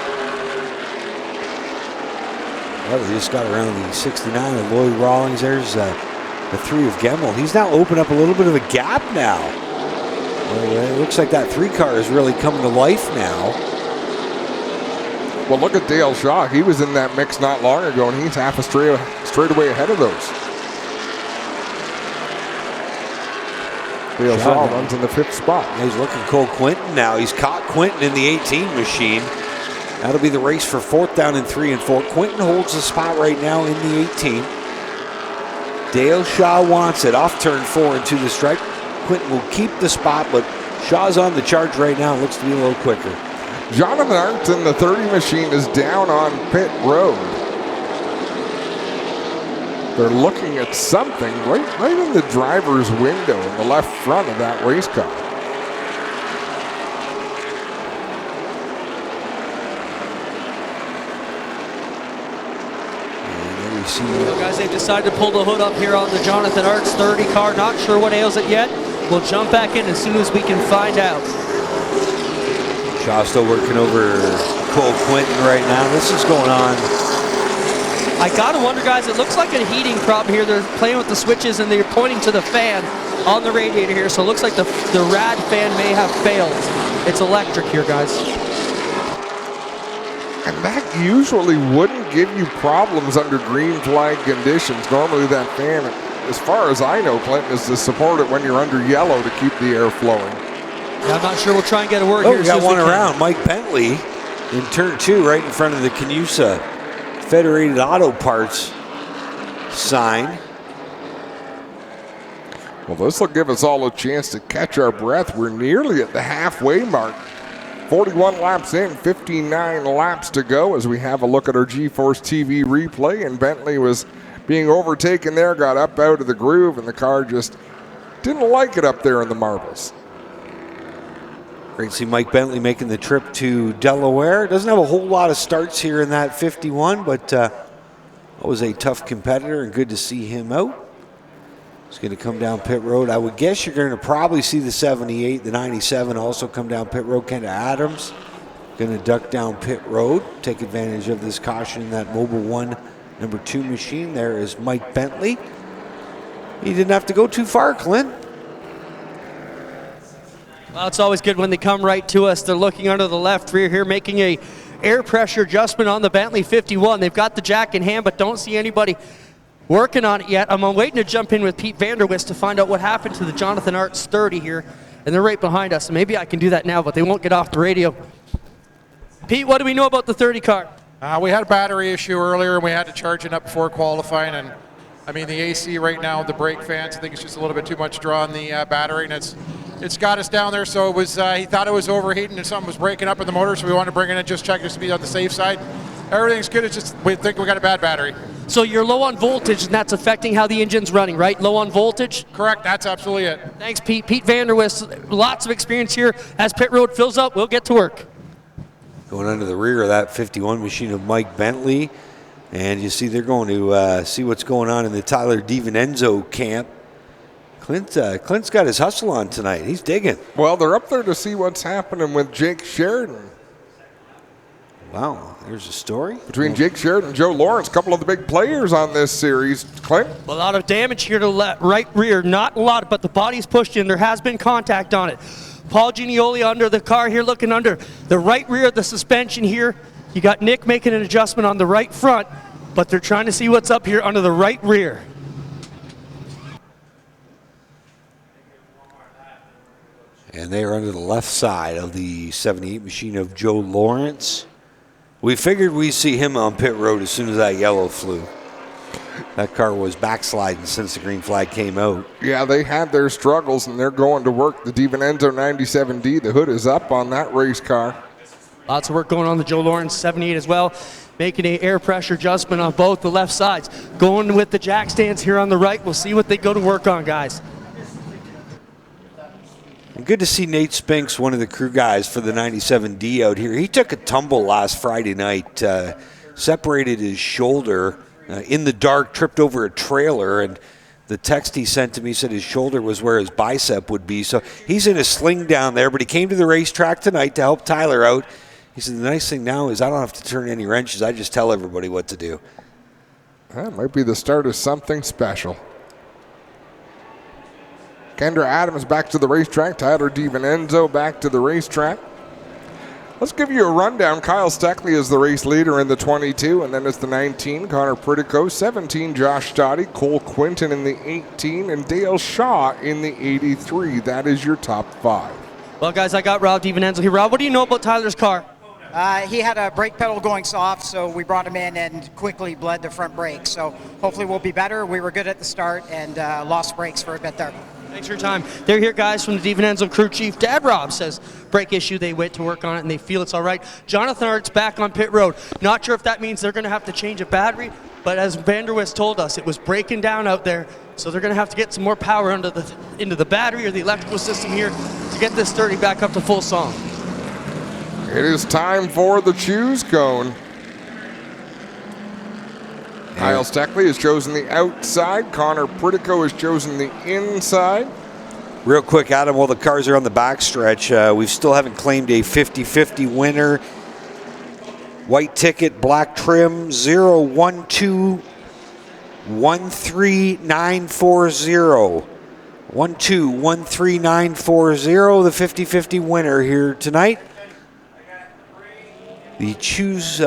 Well, they just got around the 69 of Lloyd Rawlings. There's the 3 of Gemmel. He's now opened up a little bit of a gap now. Well, it looks like that 3 car is really coming to life now. Well, look at Dale Shaw. He was in that mix not long ago, and he's half a straightaway ahead of those. Dale Shaw runs in the 5th spot. He's looking Cole Quinton now. He's caught Quinton in the 18 machine. That'll be the race for 4th down in 3 and 4. Quinton holds the spot right now in the 18. Dale Shaw wants it off turn 4 into the stripe. Quinton will keep the spot, but Shaw's on the charge right now. Looks to be a little quicker. Jonathan Arndt in the 30 machine is down on pit road. They're looking at something right in the driver's window in the left front of that race car. APC. So guys, they've decided to pull the hood up here on the Jonathan Arts 30 car. Not sure what ails it yet. We'll jump back in as soon as we can find out. Shaw still working over Cole Quinton right now. This is going on. I gotta wonder, guys, it looks like a heating problem here. They're playing with the switches and they're pointing to the fan on the radiator here. So it looks like the rad fan may have failed. It's electric here, guys. And that usually wouldn't give you problems under green flag conditions. Normally that fan, as far as I know, Clinton, is to support it when you're under yellow to keep the air flowing. Yeah, I'm not sure. We'll try and get a word Oh, here. we got one around. Mike Bentley in turn 2 right in front of the Canusa Federated Auto Parts sign. Well, this will give us all a chance to catch our breath. We're nearly at the halfway mark. 41 laps in, 59 laps to go as we have a look at our GeForce TV replay. And Bentley was being overtaken there, got up out of the groove, and the car just didn't like it up there in the marbles. Great to see Mike Bentley making the trip to Delaware. Doesn't have a whole lot of starts here in that 51, but was a tough competitor and good to see him out. He's going to come down pit road. I would guess you're going to probably see the 78, the 97 also come down pit road. Kendra Adams going to duck down pit road, take advantage of this caution in that Mobile 1 number 2 machine. There is Mike Bentley. He didn't have to go too far, Clint. Well, it's always good when they come right to us. They're looking under the left rear here, making a air pressure adjustment on the Bentley 51. They've got the jack in hand, but don't see anybody working on it yet. I'm waiting to jump in with Pete Vanderwist to find out what happened to the Jonathan Arts 30 here, and they're right behind us. So maybe I can do that now, but they won't get off the radio. Pete, what do we know about the 30 car? We had a battery issue earlier, and we had to charge it up before qualifying. And I mean, the AC right now, the brake fans, I think it's just a little bit too much draw on the battery, and it's got us down there. So it was he thought it was overheating and something was breaking up in the motor, so we wanted to bring it in and just check it to be on the safe side. Everything's good. It's just we think we got a bad battery. So you're low on voltage, and that's affecting how the engine's running, right? Low on voltage? Correct. That's absolutely it. Thanks, Pete. Pete Vanderwist, lots of experience here. As pit road fills up, we'll get to work. Going under the rear of that 51 machine of Mike Bentley. And you see they're going to see what's going on in the Tyler DiVincenzo camp. Clint's got his hustle on tonight. He's digging. Well, they're up there to see what's happening with Jake Sheridan. Wow, there's a story. Between Jake Sheridan and Joe Lawrence, a couple of the big players on this series. Clint? A lot of damage here to right rear. Not a lot, but the body's pushed in. There has been contact on it. Paul Ginioli under the car here, looking under the right rear of the suspension here. You got Nick making an adjustment on the right front, but they're trying to see what's up here under the right rear. And they are under the left side of the 78 machine of Joe Lawrence. We figured we'd see him on pit road as soon as that yellow flew. That car was backsliding since the green flag came out. Yeah, they had their struggles, and they're going to work. The DiVincenzo 97D, the hood is up on that race car. Lots of work going on the Joe Lawrence 78 as well, making an air pressure adjustment on both the left sides. Going with the jack stands here on the right. We'll see what they go to work on, guys. And good to see Nate Spinks, one of the crew guys for the 97D out here. He took a tumble last Friday night, separated his shoulder in the dark, tripped over a trailer, and the text he sent to me said his shoulder was where his bicep would be. So he's in a sling down there, but he came to the racetrack tonight to help Tyler out. He said, the nice thing now is I don't have to turn any wrenches. I just tell everybody what to do. That might be the start of something special. Kendra Adams back to the racetrack. Tyler DiVincenzo back to the racetrack. Let's give you a rundown. Kyle Steckley is the race leader in the 22, and then it's the 19, Connor Pritico, 17, Josh Stoddy, Cole Quinton in the 18, and Dale Shaw in the 83. That is your top 5. Well, guys, I got Rob DiVincenzo here. Rob, what do you know about Tyler's car? He had a brake pedal going soft, so we brought him in and quickly bled the front brake. So hopefully we'll be better. We were good at the start and lost brakes for a bit there. Thanks for your time. They're here, guys, from the DiVincenzo crew chief. Dad Rob says brake issue. They went to work on it, and they feel it's all right. Jonathan Arts back on pit road. Not sure if that means they're going to have to change a battery, but as Vanderwist told us, it was breaking down out there, so they're going to have to get some more power into the battery or the electrical system here to get this 30 back up to full song. It is time for the choose cone. Kyle Steckley has chosen the outside. Connor Pritico has chosen the inside. Real quick, Adam, while the cars are on the backstretch, we still haven't claimed a 50-50 winner. White ticket, black trim, 012-13940. 1213940, the 50-50 winner here tonight. The choose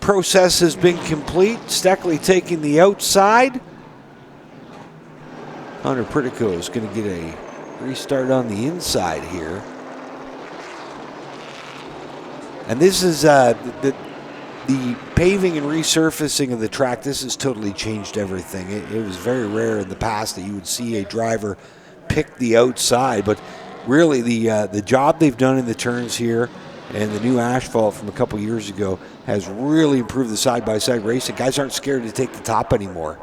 process has been complete. Steckley taking the outside. Connor Pritico is going to get a restart on the inside here. And this is the paving and resurfacing of the track. This has totally changed everything. It was very rare in the past that you would see a driver pick the outside, but really the job they've done in the turns here and the new asphalt from a couple years ago has really improved the side-by-side racing. Guys aren't scared to take the top anymore.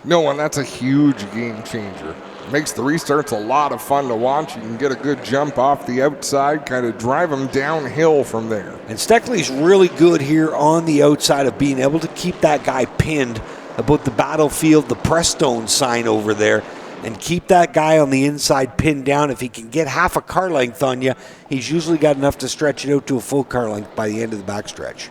No, and that's a huge game changer. Makes the restarts a lot of fun to watch. You can get a good jump off the outside, kind of drive them downhill from there. And Steckley's really good here on the outside of being able to keep that guy pinned about the battlefield, the Prestone sign over there, and keep that guy on the inside pinned down. If he can get half a car length on you, he's usually got enough to stretch it out to a full car length by the end of the backstretch.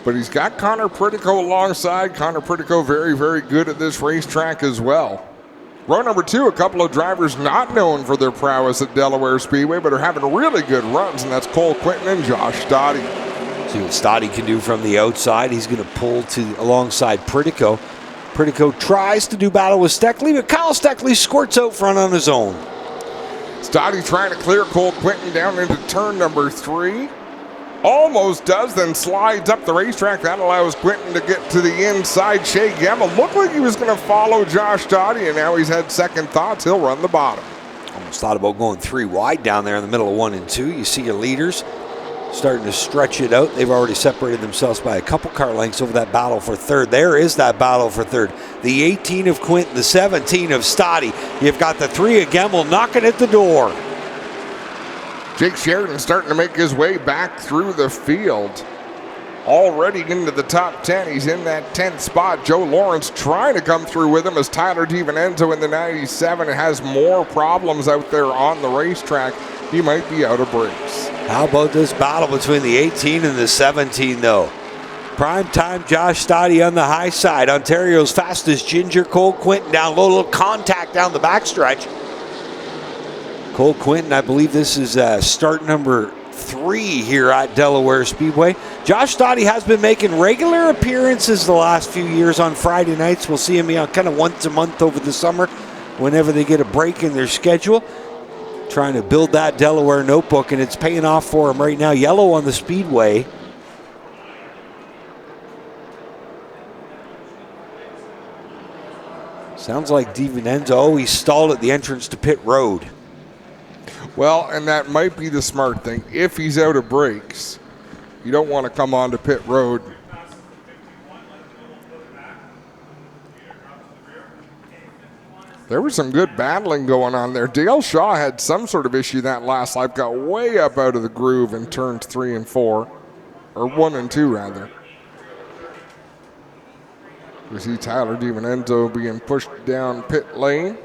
But he's got Connor Pritico alongside. Connor Pritico very, very good at this racetrack as well. Row number 2, a couple of drivers not known for their prowess at Delaware Speedway, but are having really good runs, and that's Cole Quinton and Josh Stoddy. See what Stoddy can do from the outside. He's going to pull alongside Pritico. Pritico tries to do battle with Steckley, but Kyle Steckley squirts out front on his own. Stoddy trying to clear Cole Quinton down into turn number 3. Almost does, then slides up the racetrack. That allows Quinton to get to the inside. Shea Gamble looked like he was going to follow Josh Stoddy, and now he's had second thoughts. He'll run the bottom. Almost thought about going 3 wide down there in the middle of 1 and 2. You see your leaders starting to stretch it out. They've already separated themselves by a couple car lengths over that battle for third. There is that battle for third. The 18 of Quinton, the 17 of Stoddy. You've got the 3 of Gamble knocking at the door. Jake Sheridan starting to make his way back through the field. Already into the top 10. He's in that 10th spot. Joe Lawrence trying to come through with him as Tyler DiVincenzo in the 97 has more problems out there on the racetrack. He might be out of brakes. How about this battle between the 18 and the 17, though? Prime time Josh Stoddy on the high side. Ontario's fastest ginger, Cole Quinton down low. Little contact down the backstretch. Cole Quinton, I believe this is start number 3 here at Delaware Speedway. Josh Stoddy has been making regular appearances the last few years on Friday nights. We'll see him kind of once a month over the summer whenever they get a break in their schedule. Trying to build that Delaware notebook, and it's paying off for him right now. Yellow on the Speedway. Sounds like DiVincenzo, he stalled at the entrance to pit road. Well, and that might be the smart thing. If he's out of brakes, you don't want to come onto pit road. There was some good battling going on there. Dale Shaw had some sort of issue that last lap, got way up out of the groove in turns 3 and 4, or 1 and 2 rather. We see Tyler DiVincenzo being pushed down pit lane.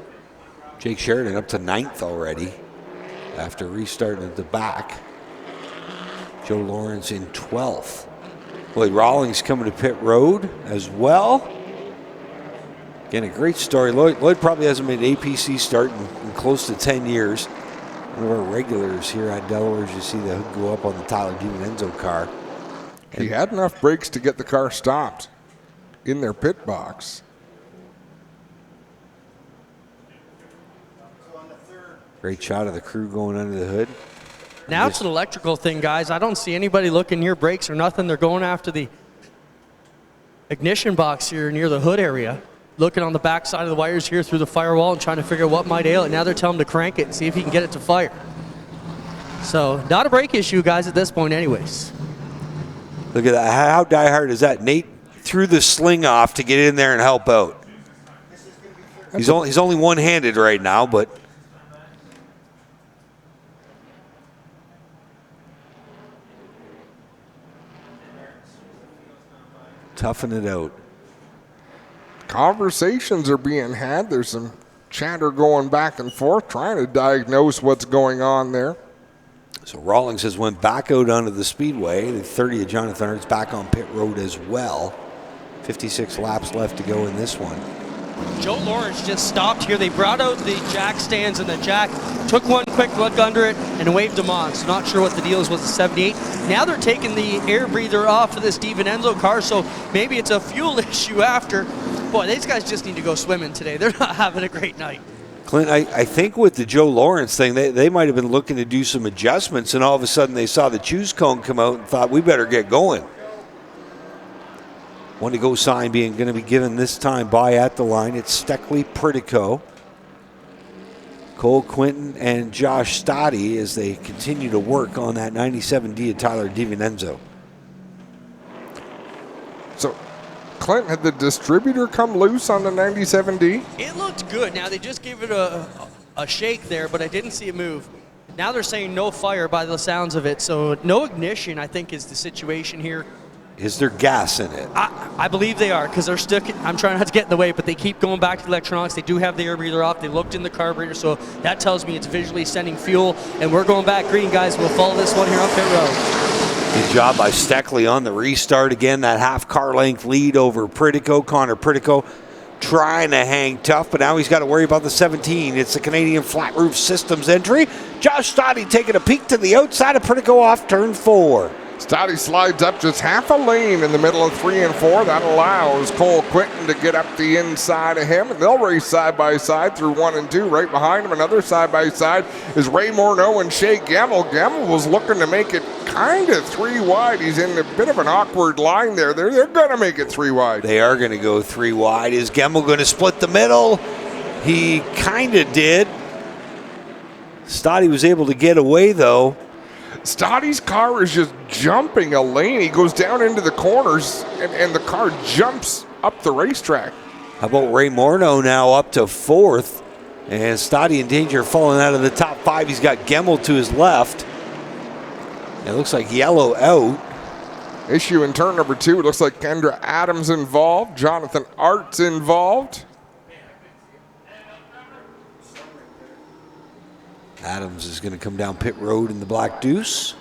Jake Sheridan up to 9th already after restarting at the back. Joe Lawrence in 12th. Lloyd Rawlings coming to pit road as well. Again, a great story. Lloyd probably hasn't made an APC start in close to 10 years. One of our regulars here at Delaware, as you see the hood go up on the Tyler DiVincenzo car. He had enough brakes to get the car stopped in their pit box. Great shot of the crew going under the hood. Now it's an electrical thing, guys. I don't see anybody looking near brakes or nothing. They're going after the ignition box here near the hood area, looking on the back side of the wires here through the firewall and trying to figure out what might ail it. Now they're telling him to crank it and see if he can get it to fire. So not a brake issue, guys, at this point anyways. Look at that. How diehard is that? Nate threw the sling off to get in there and help out. He's only one-handed right now, but toughen it out. Conversations are being had. There's some chatter going back and forth, trying to diagnose what's going on there. So Rawlings has went back out onto the Speedway. The 30 of Jonathan Hart's back on pit road as well. 56 laps left to go in this one. Joe Lawrence just stopped here. They brought out the jack stands, and the jack took one quick look under it and waved them on. So not sure what the deal is with the 78. Now they're taking the air breather off of this DiVincenzo car, so maybe it's a fuel issue after. Boy, these guys just need to go swimming today. They're not having a great night. Clint, I think with the Joe Lawrence thing, they might have been looking to do some adjustments, and all of a sudden they saw the choose cone come out and thought, we better get going. One to go sign being going to be given this time by at the line. It's Steckley Pritico, Cole Quinton, and Josh Stoddy as they continue to work on that 97D of Tyler DiVincenzo. So, Clint, had the distributor come loose on the 97D? It looked good. Now they just gave it a shake there, but I didn't see it move. Now they're saying no fire by the sounds of it, so no ignition, I think, is the situation here. Is there gas in it? I believe they are, because they're stuck. I'm trying not to get in the way, but they keep going back to the electronics. They do have the air breather off. They looked in the carburetor, so that tells me it's visually sending fuel. And we're going back green, guys. We'll follow this one here on pit road. Good job by Steckley on the restart again. That half car length lead over Pritico. Connor Pritico trying to hang tough, but now he's got to worry about the 17. It's the Canadian Flat Roof Systems entry. Josh Stoddy taking a peek to the outside of Pritico off turn 4. Stoddy slides up just half a lane in the middle of 3 and 4. That allows Cole Quinton to get up the inside of him, and they'll race side by side through 1 and 2. Right behind him, another side by side is Ray Morneau and Shea Gemmell. Gemmell was looking to make it kind of 3 wide. He's in a bit of an awkward line there. They're going to make it 3 wide. They are going to go 3 wide. Is Gemmell going to split the middle? He kind of did. Stoddy was able to get away, though. Stoddy's car is just jumping a lane. He goes down into the corners, and the car jumps up the racetrack. How about Ray Morneau now up to 4th? And Stoddy in danger of falling out of the top 5. He's got Gemmell to his left. It looks like yellow out. Issue in turn number 2. It looks like Kendra Adams involved. Jonathan Art's involved. Adams is going to come down pit road in the Black Deuce.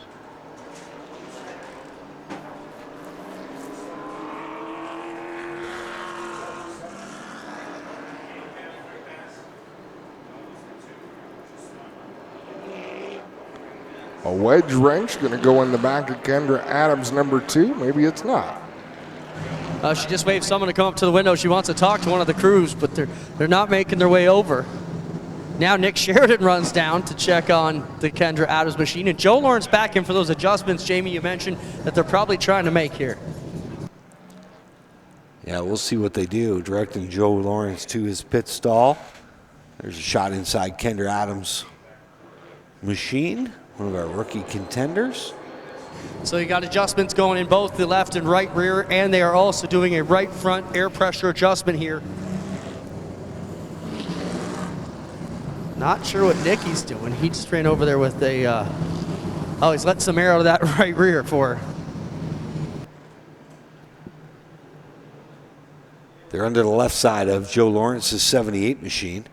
A wedge wrench going to go in the back of Kendra Adams, number 2. Maybe it's not. She just waved someone to come up to the window. She wants to talk to one of the crews, but they're not making their way over. Now Nick Sheridan runs down to check on the Kendra Adams machine, and Joe Lawrence back in for those adjustments, Jamie, you mentioned, that they're probably trying to make here. Yeah, we'll see what they do. Directing Joe Lawrence to his pit stall. There's a shot inside Kendra Adams' machine, one of our rookie contenders. So you got adjustments going in both the left and right rear, and they are also doing a right front air pressure adjustment here. Not sure what Nicky's doing. He just ran over there with a, oh, he's let some air out of that right rear for her. They're under the left side of Joe Lawrence's 78 machine.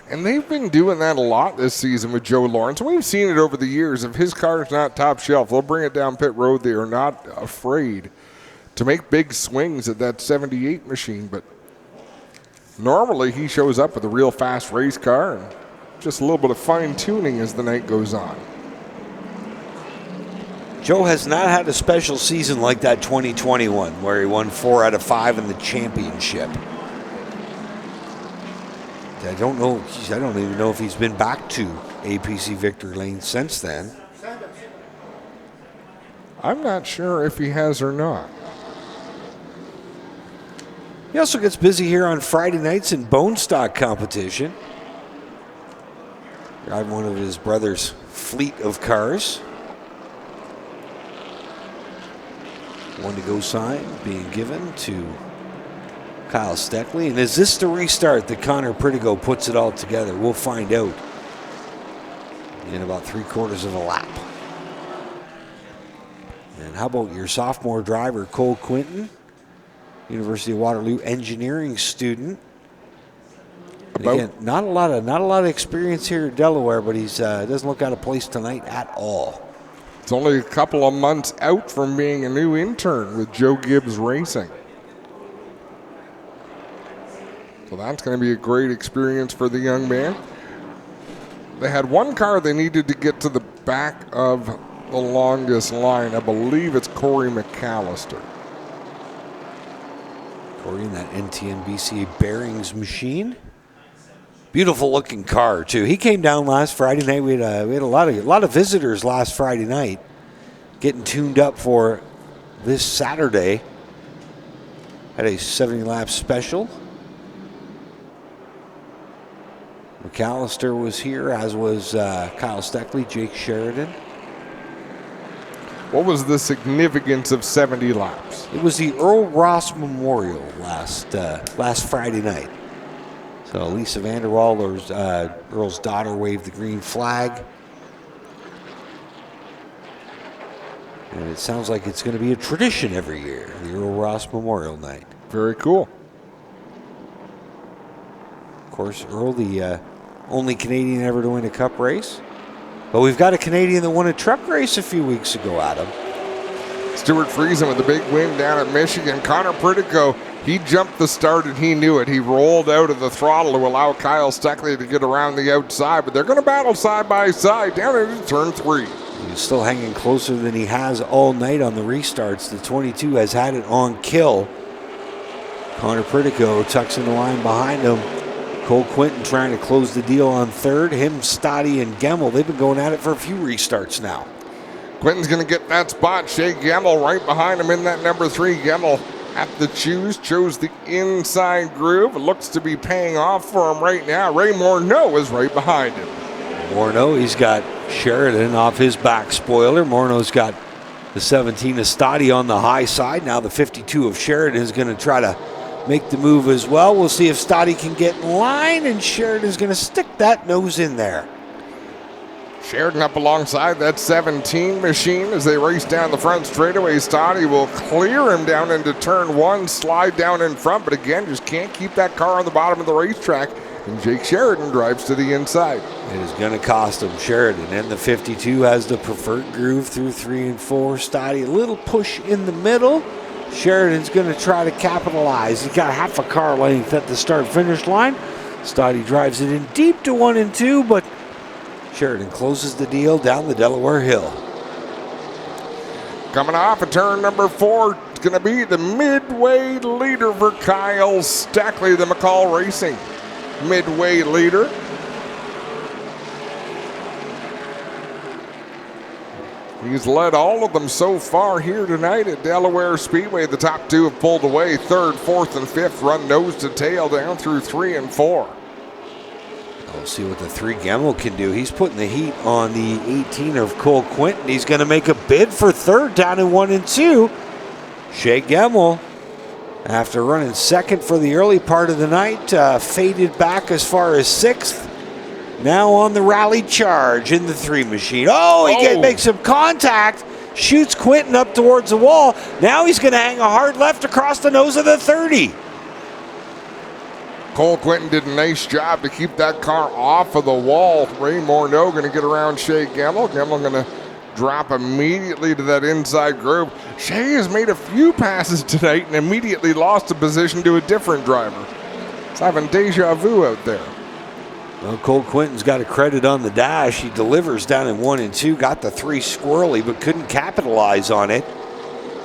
And they've been doing that a lot this season with Joe Lawrence. We've seen it over the years. If his car is not top shelf, they'll bring it down pit road. They are not afraid to make big swings at that 78 machine, but normally he shows up with a real fast race car and just a little bit of fine tuning as the night goes on. Joe has not had a special season like that 2021 where he won 4 out of 5 in the championship. I don't even know if he's been back to APC victory lane since then. I'm not sure if he has or not. He also gets busy here on Friday nights in bone stock competition. Driving one of his brother's fleet of cars. One to go sign being given to Kyle Steckley. And is this the restart that Connor Pritico puts it all together? We'll find out. in about 3/4 of a lap. And how about your sophomore driver, Cole Quinton, University of Waterloo engineering student. Again, not a lot of experience here at Delaware, but he's doesn't look out of place tonight at all. It's only a couple of months out from being a new intern with Joe Gibbs Racing. So that's going to be a great experience for the young man. They had one car they needed to get to the back of the longest line. I believe it's Corey McAllister. Corey in that NTNBC bearings machine. Beautiful looking car too. He came down last Friday night. We had a lot of visitors last Friday night, getting tuned up for this Saturday. Had a 70-lap special. McAllister was here, as was Kyle Steckley, Jake Sheridan. What was the significance of 70 laps? It was the Earl Ross Memorial last Friday night. So Lisa Vanderwall, Earl's daughter, waved the green flag. And it sounds like it's going to be a tradition every year, the Earl Ross Memorial Night. Very cool. Of course, Earl, the only Canadian ever to win a Cup race. But we've got a Canadian that won a truck race a few weeks ago, Adam. Stuart Friesen with the big win down at Michigan. Connor Pritico, he jumped the start and he knew it. He rolled out of the throttle to allow Kyle Steckley to get around the outside, but they're going to battle side by side down into turn 3. He's still hanging closer than he has all night on the restarts. The 22 has had it on kill. Connor Pritico tucks in the line behind him. Cole Quinton trying to close the deal on third. Him, Stoddy, and Gemmel, they've been going at it for a few restarts now. Quinton's going to get that spot. Shea Gemmel right behind him in that number 3. Gemmel at the chose the inside groove. It looks to be paying off for him right now. Ray Morneau is right behind him. Morneau, he's got Sheridan off his back spoiler. Morneau's got the 17 of Stoddy on the high side. Now the 52 of Sheridan is going to try to make the move as well. We'll see if Stoddy can get in line, and Sheridan's going to stick that nose in there. Sheridan up alongside that 17 machine as they race down the front straightaway. Stoddy will clear him down into turn 1, slide down in front, but again, just can't keep that car on the bottom of the racetrack. And Jake Sheridan drives to the inside. It is going to cost him. Sheridan and the 52 has the preferred groove through 3 and 4. Stoddy, a little push in the middle. Sheridan's going to try to capitalize. He's got half a car length at the start-finish line. Stoddy drives it in deep to 1 and 2, but Sheridan closes the deal down the Delaware Hill. Coming off of turn number 4, it's going to be the midway leader for Kyle Steckley, the McCall Racing midway leader. He's led all of them so far here tonight at Delaware Speedway. The top 2 have pulled away. 3rd, 4th, and 5th run nose to tail down through 3 and 4. We'll see what the 3 Gemmel can do. He's putting the heat on the 18 of Cole Quinton. He's going to make a bid for 3rd down in 1 and 2. Shea Gemmel, after running 2nd for the early part of the night, faded back as far as 6th. Now on the rally charge in the 3 machine. He makes some contact, shoots Quinton up towards the wall. Now he's going to hang a hard left across the nose of the 30. Cole Quinton did a nice job to keep that car off of the wall. Ray Morneau going to get around Shea Gemmel. Gemmel going to drop immediately to that inside groove. Shea has made a few passes tonight and immediately lost a position to a different driver. It's having deja vu out there. Well, Cole Quinton's got a credit on the dash. He delivers down in 1 and 2, got the 3 squirrely, but couldn't capitalize on it.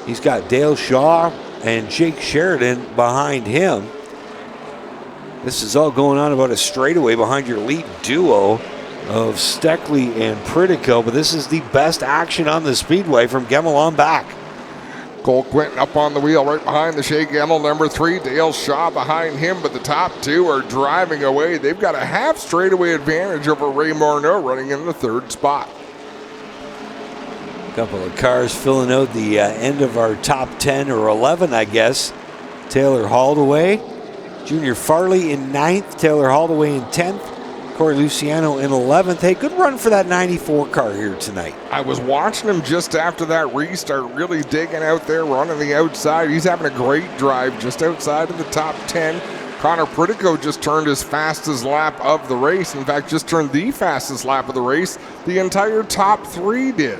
He's got Dale Shaw and Jake Sheridan behind him. This is all going on about a straightaway behind your lead duo of Steckley and Pritico, but this is the best action on the Speedway from Gemmel on back. Cole Quinton up on the wheel right behind the Shea Gemmel, number 3. Dale Shaw behind him, but the top 2 are driving away. They've got a half straightaway advantage over Ray Morneau running in the 3rd spot. A couple of cars filling out the end of our top 10 or 11, I guess. Taylor Holdaway, Junior Farley in 9th, Taylor Holdaway in 10th, Corey Luciano in 11th. Hey, good run for that 94 car here tonight. I was watching him just after that restart, really digging out there, running the outside. He's having a great drive just outside of the top 10. Connor Pritico just turned his fastest lap of the race. In fact, just turned the fastest lap of the race. The entire top 3 did.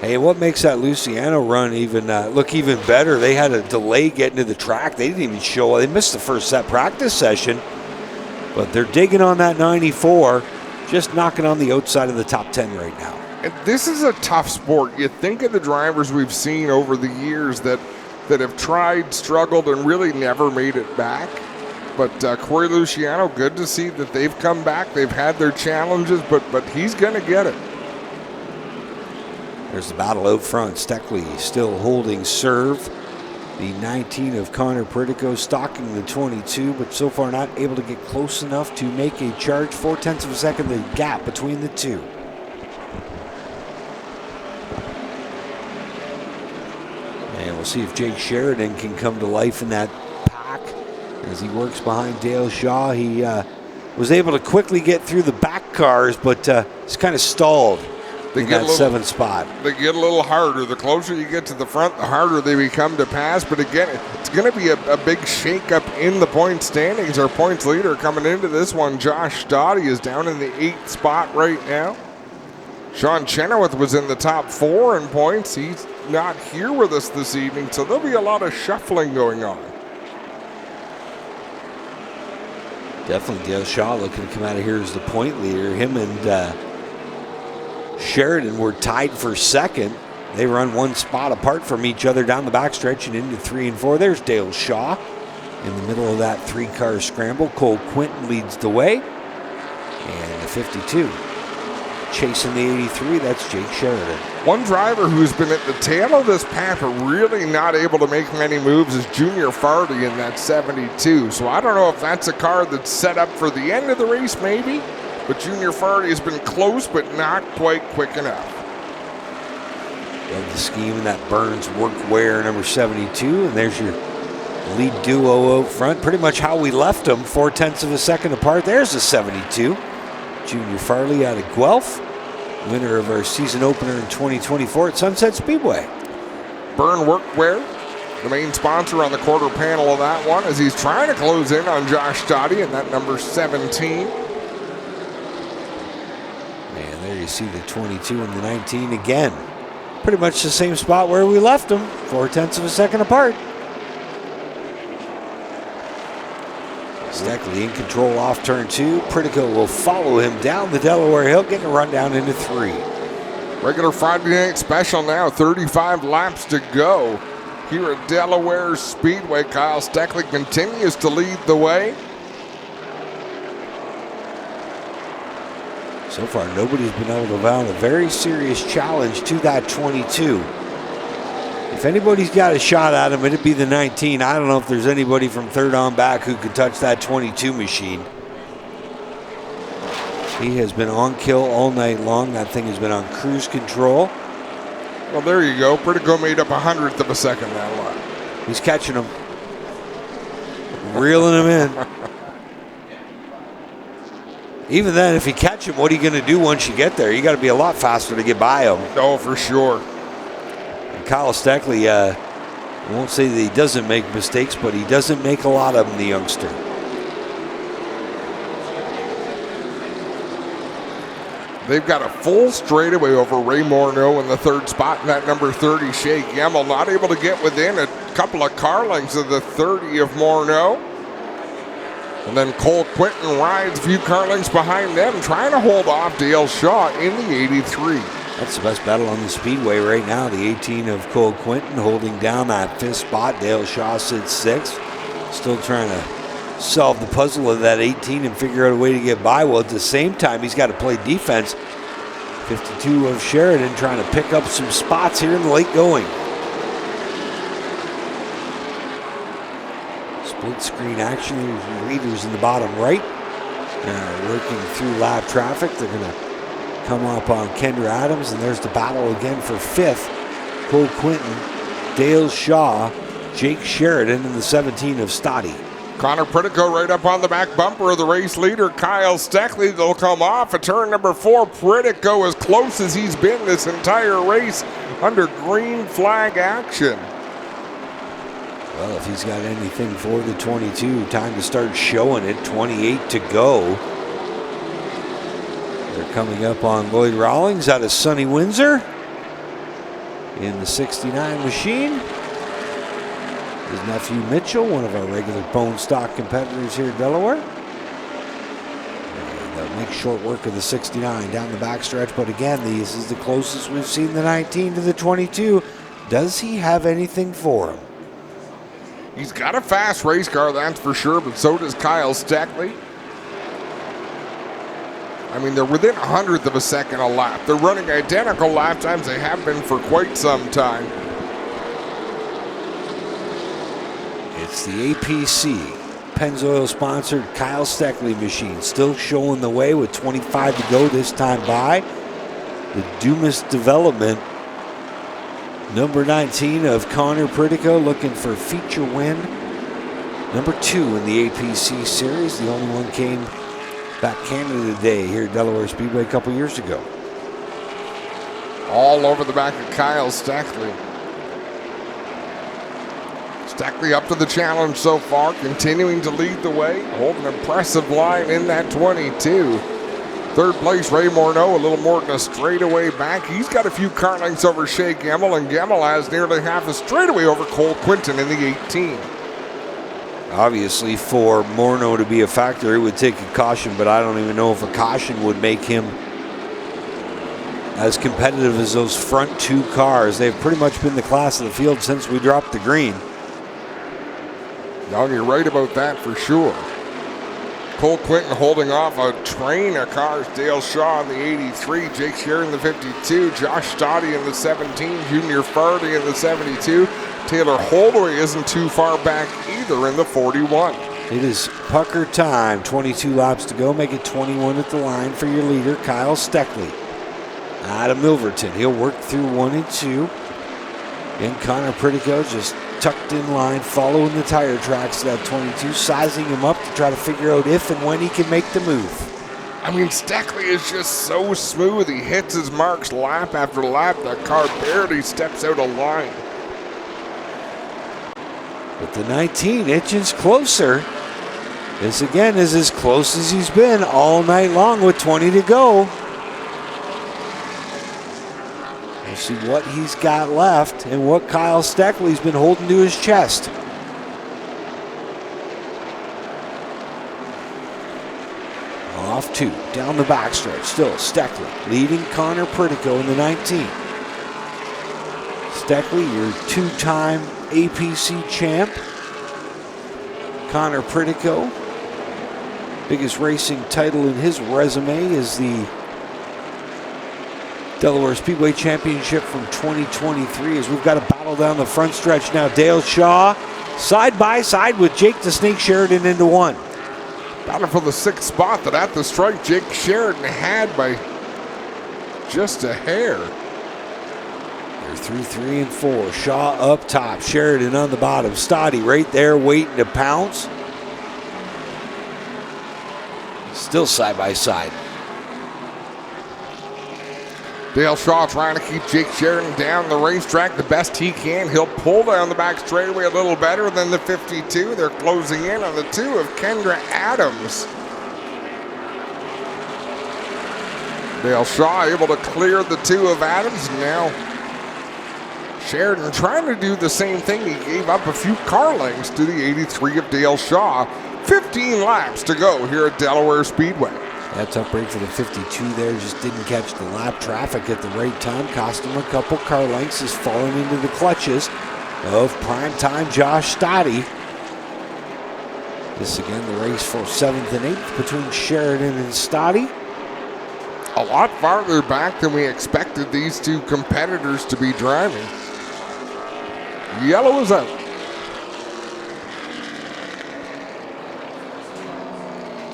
Hey, what makes that Luciano run even look even better? They had a delay getting to the track. They didn't even show. They missed the first set practice session, but they're digging on that 94, just knocking on the outside of the top 10 right now. And this is a tough sport. You think of the drivers we've seen over the years that have tried, struggled, and really never made it back. But Corey Luciano, good to see that they've come back. They've had their challenges, but he's going to get it. There's the battle out front. Steckley still holding serve. The 19 of Connor Pritico stalking the 22, but so far not able to get close enough to make a charge. 0.4 of a second, the gap between the two. And we'll see if Jake Sheridan can come to life in that pack as he works behind Dale Shaw. He was able to quickly get through the back cars, but it's kind of stalled. They get that 7th spot. They get a little harder. The closer you get to the front, the harder they become to pass. But again, it's going to be a big shakeup in the point standings. Our points leader coming into this one, Josh Stoddy, is down in the 8th spot right now. Sean Chenoweth was in the top 4 in points. He's not here with us this evening, so there'll be a lot of shuffling going on. Definitely Dale Shaw looking to come out of here as the point leader. Him and Sheridan were tied for second. They run one spot apart from each other down the backstretch and into 3 and 4. There's Dale Shaw in the middle of that 3-car scramble. Cole Quinton leads the way. And the 52 chasing the 83, that's Jake Sheridan. One driver who's been at the tail of this pack but really not able to make many moves is Junior Fardy in that 72. So I don't know if that's a car that's set up for the end of the race maybe. But Junior Fardy has been close, but not quite quick enough. Love the scheme in that Burns workwear number 72. And there's your lead duo out front. Pretty much how we left them, 0.4 of a second apart. There's the 72. Junior Farley out of Guelph. Winner of our season opener in 2024 at Sunset Speedway. Burn Workwear, the main sponsor on the quarter panel of that one, as he's trying to close in on Josh Stoddy in that number 17. There you see the 22 and the 19 again. Pretty much the same spot where we left them, 0.4 of a second apart. Steckley in control off turn 2. Pritico will follow him down the Delaware Hill, getting a run down into 3. Regular Friday night special now, 35 laps to go. Here at Delaware Speedway, Kyle Steckley continues to lead the way. So far, nobody's been able to mount a very serious challenge to that 22. If anybody's got a shot at him, it'd be the 19. I don't know if there's anybody from third on back who could touch that 22 machine. He has been on kill all night long. That thing has been on cruise control. Well, there you go. Pritico made up 100th of a second that lap. He's catching him. Reeling him in. Even then, if you catch him, what are you going to do once you get there? You got to be a lot faster to get by him. Oh, for sure. And Kyle Steckley, I won't say that he doesn't make mistakes, but he doesn't make a lot of them, the youngster. They've got a full straightaway over Ray Morneau in the 3rd spot in that number 30, Shea Gemmel. Not able to get within a couple of car lengths of the 30 of Morneau. And then Cole Quinton rides a few car lengths behind them, trying to hold off Dale Shaw in the 83. That's the best battle on the Speedway right now. The 18 of Cole Quinton holding down that 5th spot. Dale Shaw sits 6th. Still trying to solve the puzzle of that 18 and figure out a way to get by. Well, at the same time, he's got to play defense. 52 of Sheridan trying to pick up some spots here in the late going. Split screen action. There's leaders in the bottom right. Working through lap traffic. They're going to come up on Kendra Adams, and there's the battle again for 5th. Cole Quinton, Dale Shaw, Jake Sheridan, and the 17 of Stoddy. Connor Pritico right up on the back bumper of the race leader, Kyle Steckley. They'll come off at turn number 4. Pritico as close as he's been this entire race under green flag action. Well, if he's got anything for the 22, time to start showing it. 28 to go. They're coming up on Lloyd Rawlings out of sunny Windsor in the 69 machine. His nephew Mitchell, one of our regular bone stock competitors here in Delaware. And they'll make short work of the 69 down the backstretch. But again, this is the closest we've seen the 19 to the 22. Does he have anything for him? He's got a fast race car, that's for sure, but so does Kyle Steckley. I mean, they're within 100th of a second a lap. They're running identical lap times. They have been for quite some time. It's the APC Pennzoil sponsored Kyle Steckley machine, still showing the way with 25 to go this time by. The Dumas development, number 19 of Connor Pritico, looking for feature win. Number 2 in the APC series. The only one came back Canada Day here at Delaware Speedway a couple years ago. All over the back of Kyle Steckley. Steckley up to the challenge so far, continuing to lead the way, holding an impressive line in that 22. Third place, Ray Morneau, a little more than a straightaway back. He's got a few car lengths over Shea Gemmel, and Gemmel has nearly half a straightaway over Cole Quinton in the 18. Obviously, for Morneau to be a factor, it would take a caution, but I don't even know if a caution would make him as competitive as those front 2 cars. They've pretty much been the class of the field since we dropped the green. No, you're right about that for sure. Cole Quinton holding off a train of cars. Dale Shaw in the 83, Jake Shear in the 52, Josh Stoddy in the 17, Junior Fardy in the 72. Taylor Holdaway isn't too far back either in the 41. It is pucker time. 22 laps to go. Make it 21 at the line for your leader, Kyle Steckley. Out of Milverton. He'll work through 1 and 2. And Connor Pritico just tucked in line, following the tire tracks of that 22, sizing him up to try to figure out if and when he can make the move. I mean, Steckley is just so smooth. He hits his marks lap after lap. That car barely steps out of line. But the 19 inches closer. This again is as close as he's been all night long with 20 to go. We'll see what he's got left and what Kyle Steckley's been holding to his chest. Off 2, down the backstretch, still Steckley leading Connor Pritico in the 19. Steckley, your 2-time APC champ. Connor Pritico, biggest racing title in his resume is the Delaware Speedway Championship from 2023, as we've got a battle down the front stretch now. Dale Shaw side by side with Jake the Snake Sheridan into 1. Battle for the 6th spot that at the strike Jake Sheridan had by just a hair. They're through 3 and 4. Shaw up top, Sheridan on the bottom. Stoddy right there waiting to pounce. Still side by side. Dale Shaw trying to keep Jake Sheridan down the racetrack the best he can. He'll pull down the back straightaway a little better than the 52. They're closing in on the 2 of Kendra Adams. Dale Shaw able to clear the 2 of Adams. Now Sheridan trying to do the same thing. He gave up a few car lengths to the 83 of Dale Shaw. 15 laps to go here at Delaware Speedway. That tough break for the 52 there, just didn't catch the lap traffic at the right time. Cost him a couple car lengths, is falling into the clutches of primetime Josh Stoddy. This again the race for 7th and 8th between Sheridan and Stoddy. A lot farther back than we expected these 2 competitors to be driving. Yellow is out.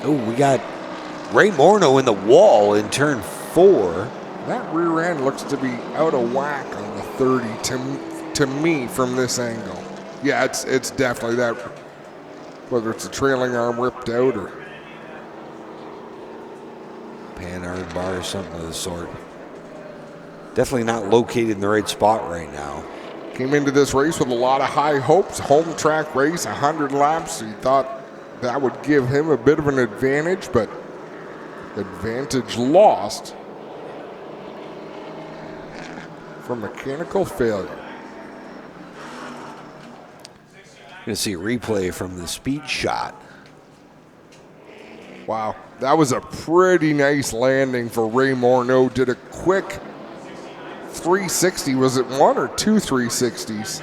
Oh, we got Ray Morneau in the wall in turn 4. That rear end looks to be out of whack on the 30 to me from this angle. Yeah, it's definitely that. whether it's a trailing arm ripped out or Panhard bar or something of the sort. Definitely not located in the right spot right now. Came into this race with a lot of high hopes. Home track race, 100 laps. He thought that would give him a bit of an advantage, but advantage lost from mechanical failure. Going to see a replay from the speed shot. Wow, that was a pretty nice landing for Ray Morneau. Did a quick 360. Was it one or two 360s?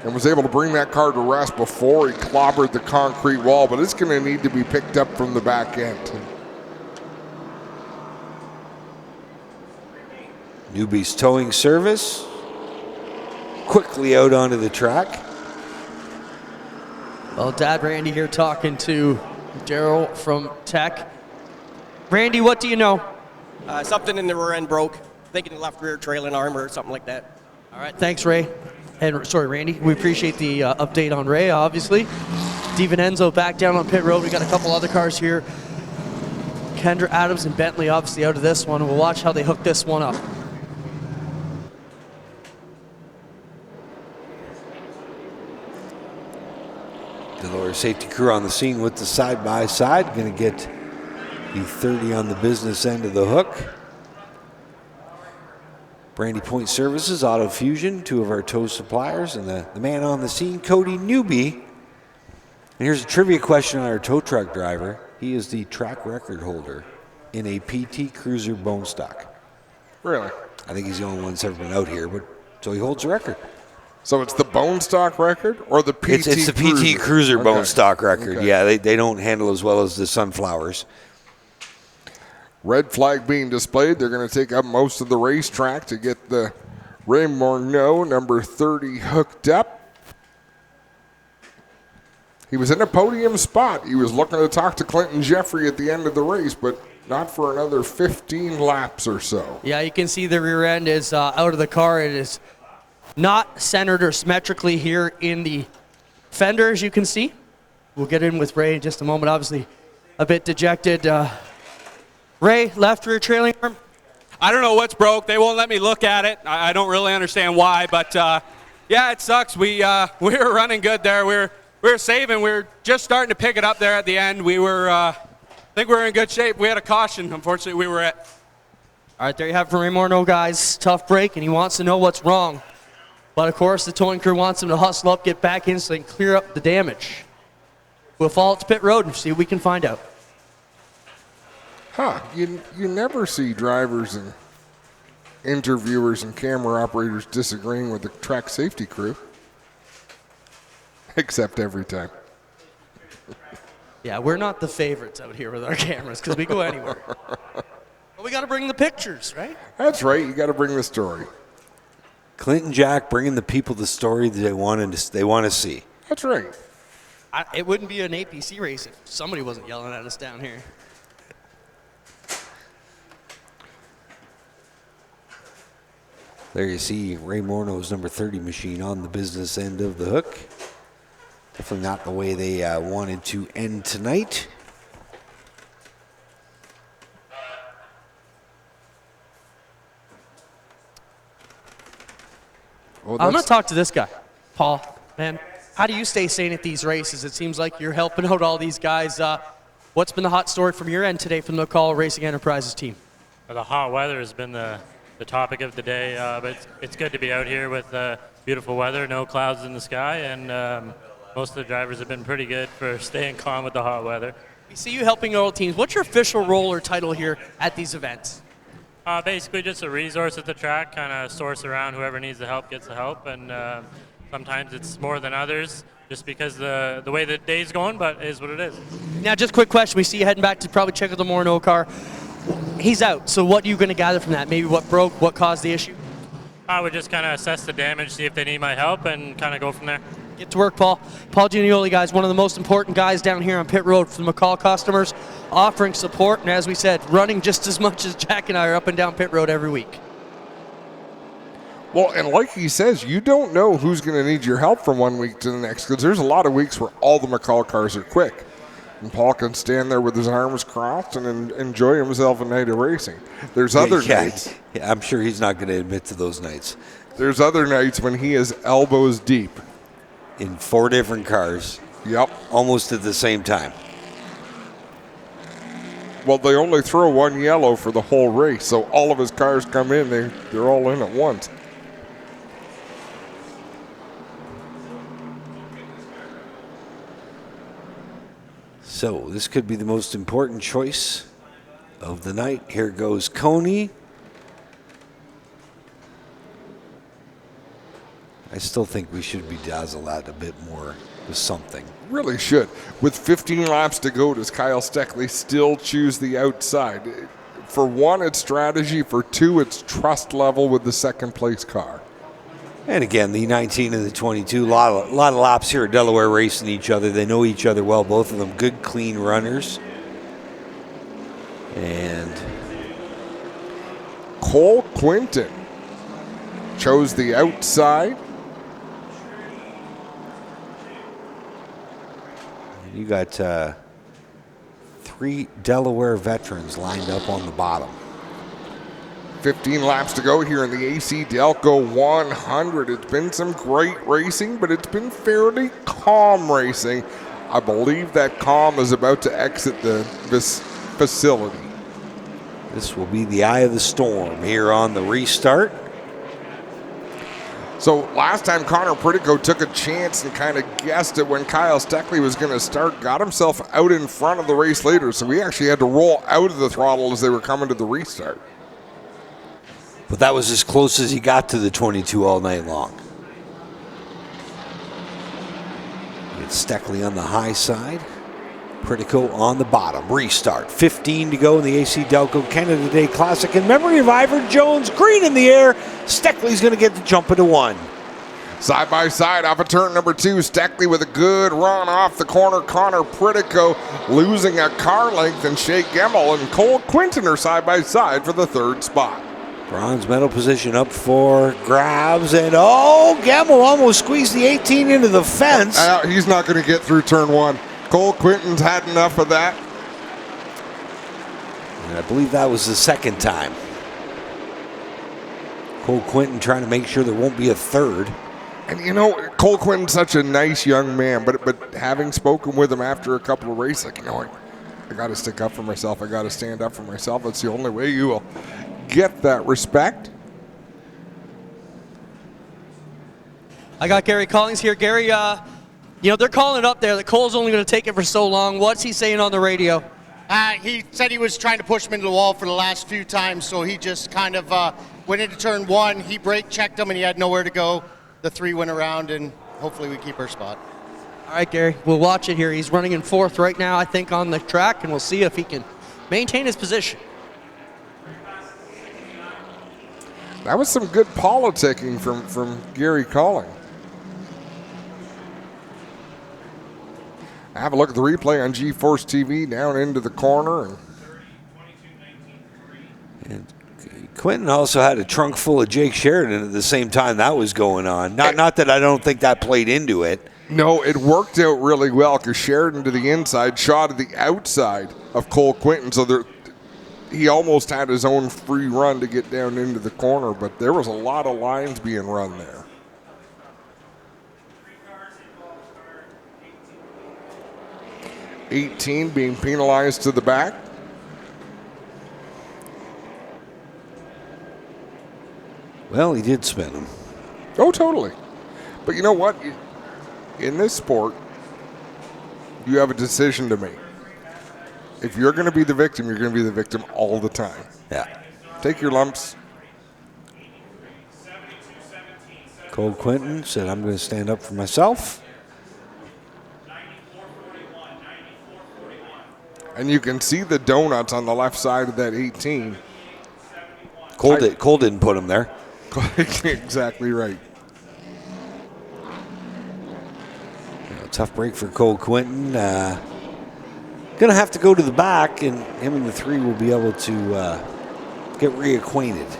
And was able to bring that car to rest before he clobbered the concrete wall, but it's going to need to be picked up from the back end. Newby's towing service. Quickly out onto the track. Well, Dad Randy here talking to Daryl from Tech. Randy, what do you know? Something in the rear end broke. Thinking the left rear trailing arm or something like that. All right, thanks, Ray. And sorry, Randy. We appreciate the update on Ray, obviously. DiVincenzo back down on pit road. We got a couple other cars here. Kendra Adams and Bentley obviously out of this one. We'll watch how they hook this one up. Delaware safety crew on the scene with the side-by-side. Going to get the 30 on the business end of the hook. Brandy Point Services, Auto Fusion, two of our tow suppliers, and the man on the scene, Cody Newby. And here's a trivia question on our tow truck driver. He is the track record holder in a PT Cruiser bone stock. Really? I think he's the only one that's ever been out here, but so he holds the record. So it's the bone stock record or the PT It's the PT Cruiser bone stock record. Okay. Yeah, they don't handle as well as the Sunflowers. Red flag being displayed. They're going to take up most of the racetrack to get the Ray Morneau, number 30, hooked up. He was in a podium spot. He was looking to talk to Clinton Jeffrey at the end of the race, but not for another 15 laps or so. Yeah, you can see the rear end is out of the car. It is not centered or symmetrically here in the fender, as you can see. We'll get in with Ray in just a moment. Obviously, a bit dejected. Ray, left rear trailing arm. I don't know what's broke. They won't let me look at it. I don't really understand why, but yeah, it sucks. We were running good there. We were saving. We were just starting to pick it up there at the end. We were, I think we were in good shape. We had a caution. Unfortunately, we were at. All right, there you have it from Ray Morneau, guys. Tough break, and he wants to know what's wrong. But, of course, the towing crew wants him to hustle up, get back in so they can clear up the damage. We'll follow to pit road and see what we can find out. Huh, you never see drivers and interviewers and camera operators disagreeing with the track safety crew. Except every time. Yeah, we're not the favorites out here with our cameras because we go anywhere. But we got to bring the pictures, right? That's right, you got to bring the story. Clinton Jack bringing the people the story that they want to see. That's right. It wouldn't be an APC race if somebody wasn't yelling at us down here. There you see Ray Morneau's number 30 machine on the business end of the hook. Definitely not the way they wanted to end tonight. I'm going to talk to this guy, Paul. Man, how do you stay sane at these races? It seems like you're helping out all these guys. What's been the hot story from your end today from the McCall Racing Enterprises team? The hot weather has been the topic of the day, but it's good to be out here with beautiful weather, no clouds in the sky, and most of the drivers have been pretty good for staying calm with the hot weather. We see you helping all teams. What's your official role or title here at these events? Basically just a resource at the track, kind of source around whoever needs the help gets the help, and sometimes it's more than others just because the way the day's going, but it is what it is. Now, just a quick question. We see you heading back to probably check out the Morneau car. He's out, so what are you going to gather from that? Maybe what broke, what caused the issue? I would just kind of assess the damage, see if they need my help, and kind of go from there. Get to work, Paul. Paul Gianioli, guys, one of the most important guys down here on pit road for the McCall customers, offering support, and as we said, running just as much as Jack and I are up and down pit road every week. Well, and like he says, you don't know who's going to need your help from one week to the next, because there's a lot of weeks where all the McCall cars are quick. And Paul can stand there with his arms crossed and enjoy himself a night of racing. There's other nights. Yeah, I'm sure he's not going to admit to those nights. There's other nights when he is elbows deep. In 4 different cars. Yep. Almost at the same time. Well, they only throw 1 yellow for the whole race, so all of his cars come in, they're all in at once. So this could be the most important choice of the night. Here goes Coney. I still think we should be dazzled out a bit more with something. Really should. With 15 laps to go, does Kyle Steckley still choose the outside? For one, it's strategy. For two, it's trust level with the second place car. And again, the 19 and the 22, a lot of laps here at Delaware racing each other. They know each other well, both of them good, clean runners. And Cole Quinton chose the outside. You got 3 Delaware veterans lined up on the bottom. 15 laps to go here in the AC DELCO 100. It's been some great racing, but it's been fairly calm racing. I believe that calm is about to exit this facility. This will be the eye of the storm here on the restart. So last time Connor Pritico took a chance and kind of guessed it when Kyle Steckley was going to start, got himself out in front of the race leader, so we actually had to roll out of the throttle as they were coming to the restart. But that was as close as he got to the 22 all night long. It's Steckley on the high side. Pritico on the bottom. Restart. 15 to go in the AC DELCO Canada Day Classic. In memory of Ivor Jones. Green in the air. Steckley's going to get the jump into 1. Side by side off of turn number 2. Steckley with a good run off the corner. Connor Pritico losing a car length, and Shea Gemmel and Cole Quinton are side by side for the 3rd spot. Bronze medal position up for grabs, and Gemmel almost squeezed the 18 into the fence. He's not going to get through turn 1. Cole Quinton's had enough of that. And I believe that was the 2nd time. Cole Quinton trying to make sure there won't be a 3rd. And you know, Cole Quinton's such a nice young man, but having spoken with him after a couple of races, like, I got to stick up for myself. I got to stand up for myself. That's the only way you will get that respect. I got Gary Collins here. Gary, they're calling it up there that Cole's only going to take it for so long. What's he saying on the radio? He said he was trying to push him into the wall for the last few times, so he just kind of went into turn 1. He brake checked him, and he had nowhere to go. The 3 went around, and hopefully we keep our spot. All right, Gary, we'll watch it here. He's running in 4th right now, I think, on the track, and we'll see if he can maintain his position. That was some good politicking from Gary Collins. Have a look at the replay on GeForce TV down into the corner. And Quinton also had a trunk full of Jake Sheridan at the same time that was going on. Not that I don't think that played into it. No, it worked out really well because Sheridan to the inside, Shaw to the outside of Cole Quinton. So he almost had his own free run to get down into the corner, but there was a lot of lines being run there. $18 being penalized to the back. Well, he did spin him. Oh, totally. But you know what? In this sport, you have a decision to make. If you're going to be the victim, you're going to be the victim all the time. Yeah. Take your lumps. Cole Quinton said, I'm going to stand up for myself. And you can see the donuts on the left side of that 18. Cole didn't put him there. Exactly right. Tough break for Cole Quinton. Going to have to go to the back, and him and the 3 will be able to get reacquainted.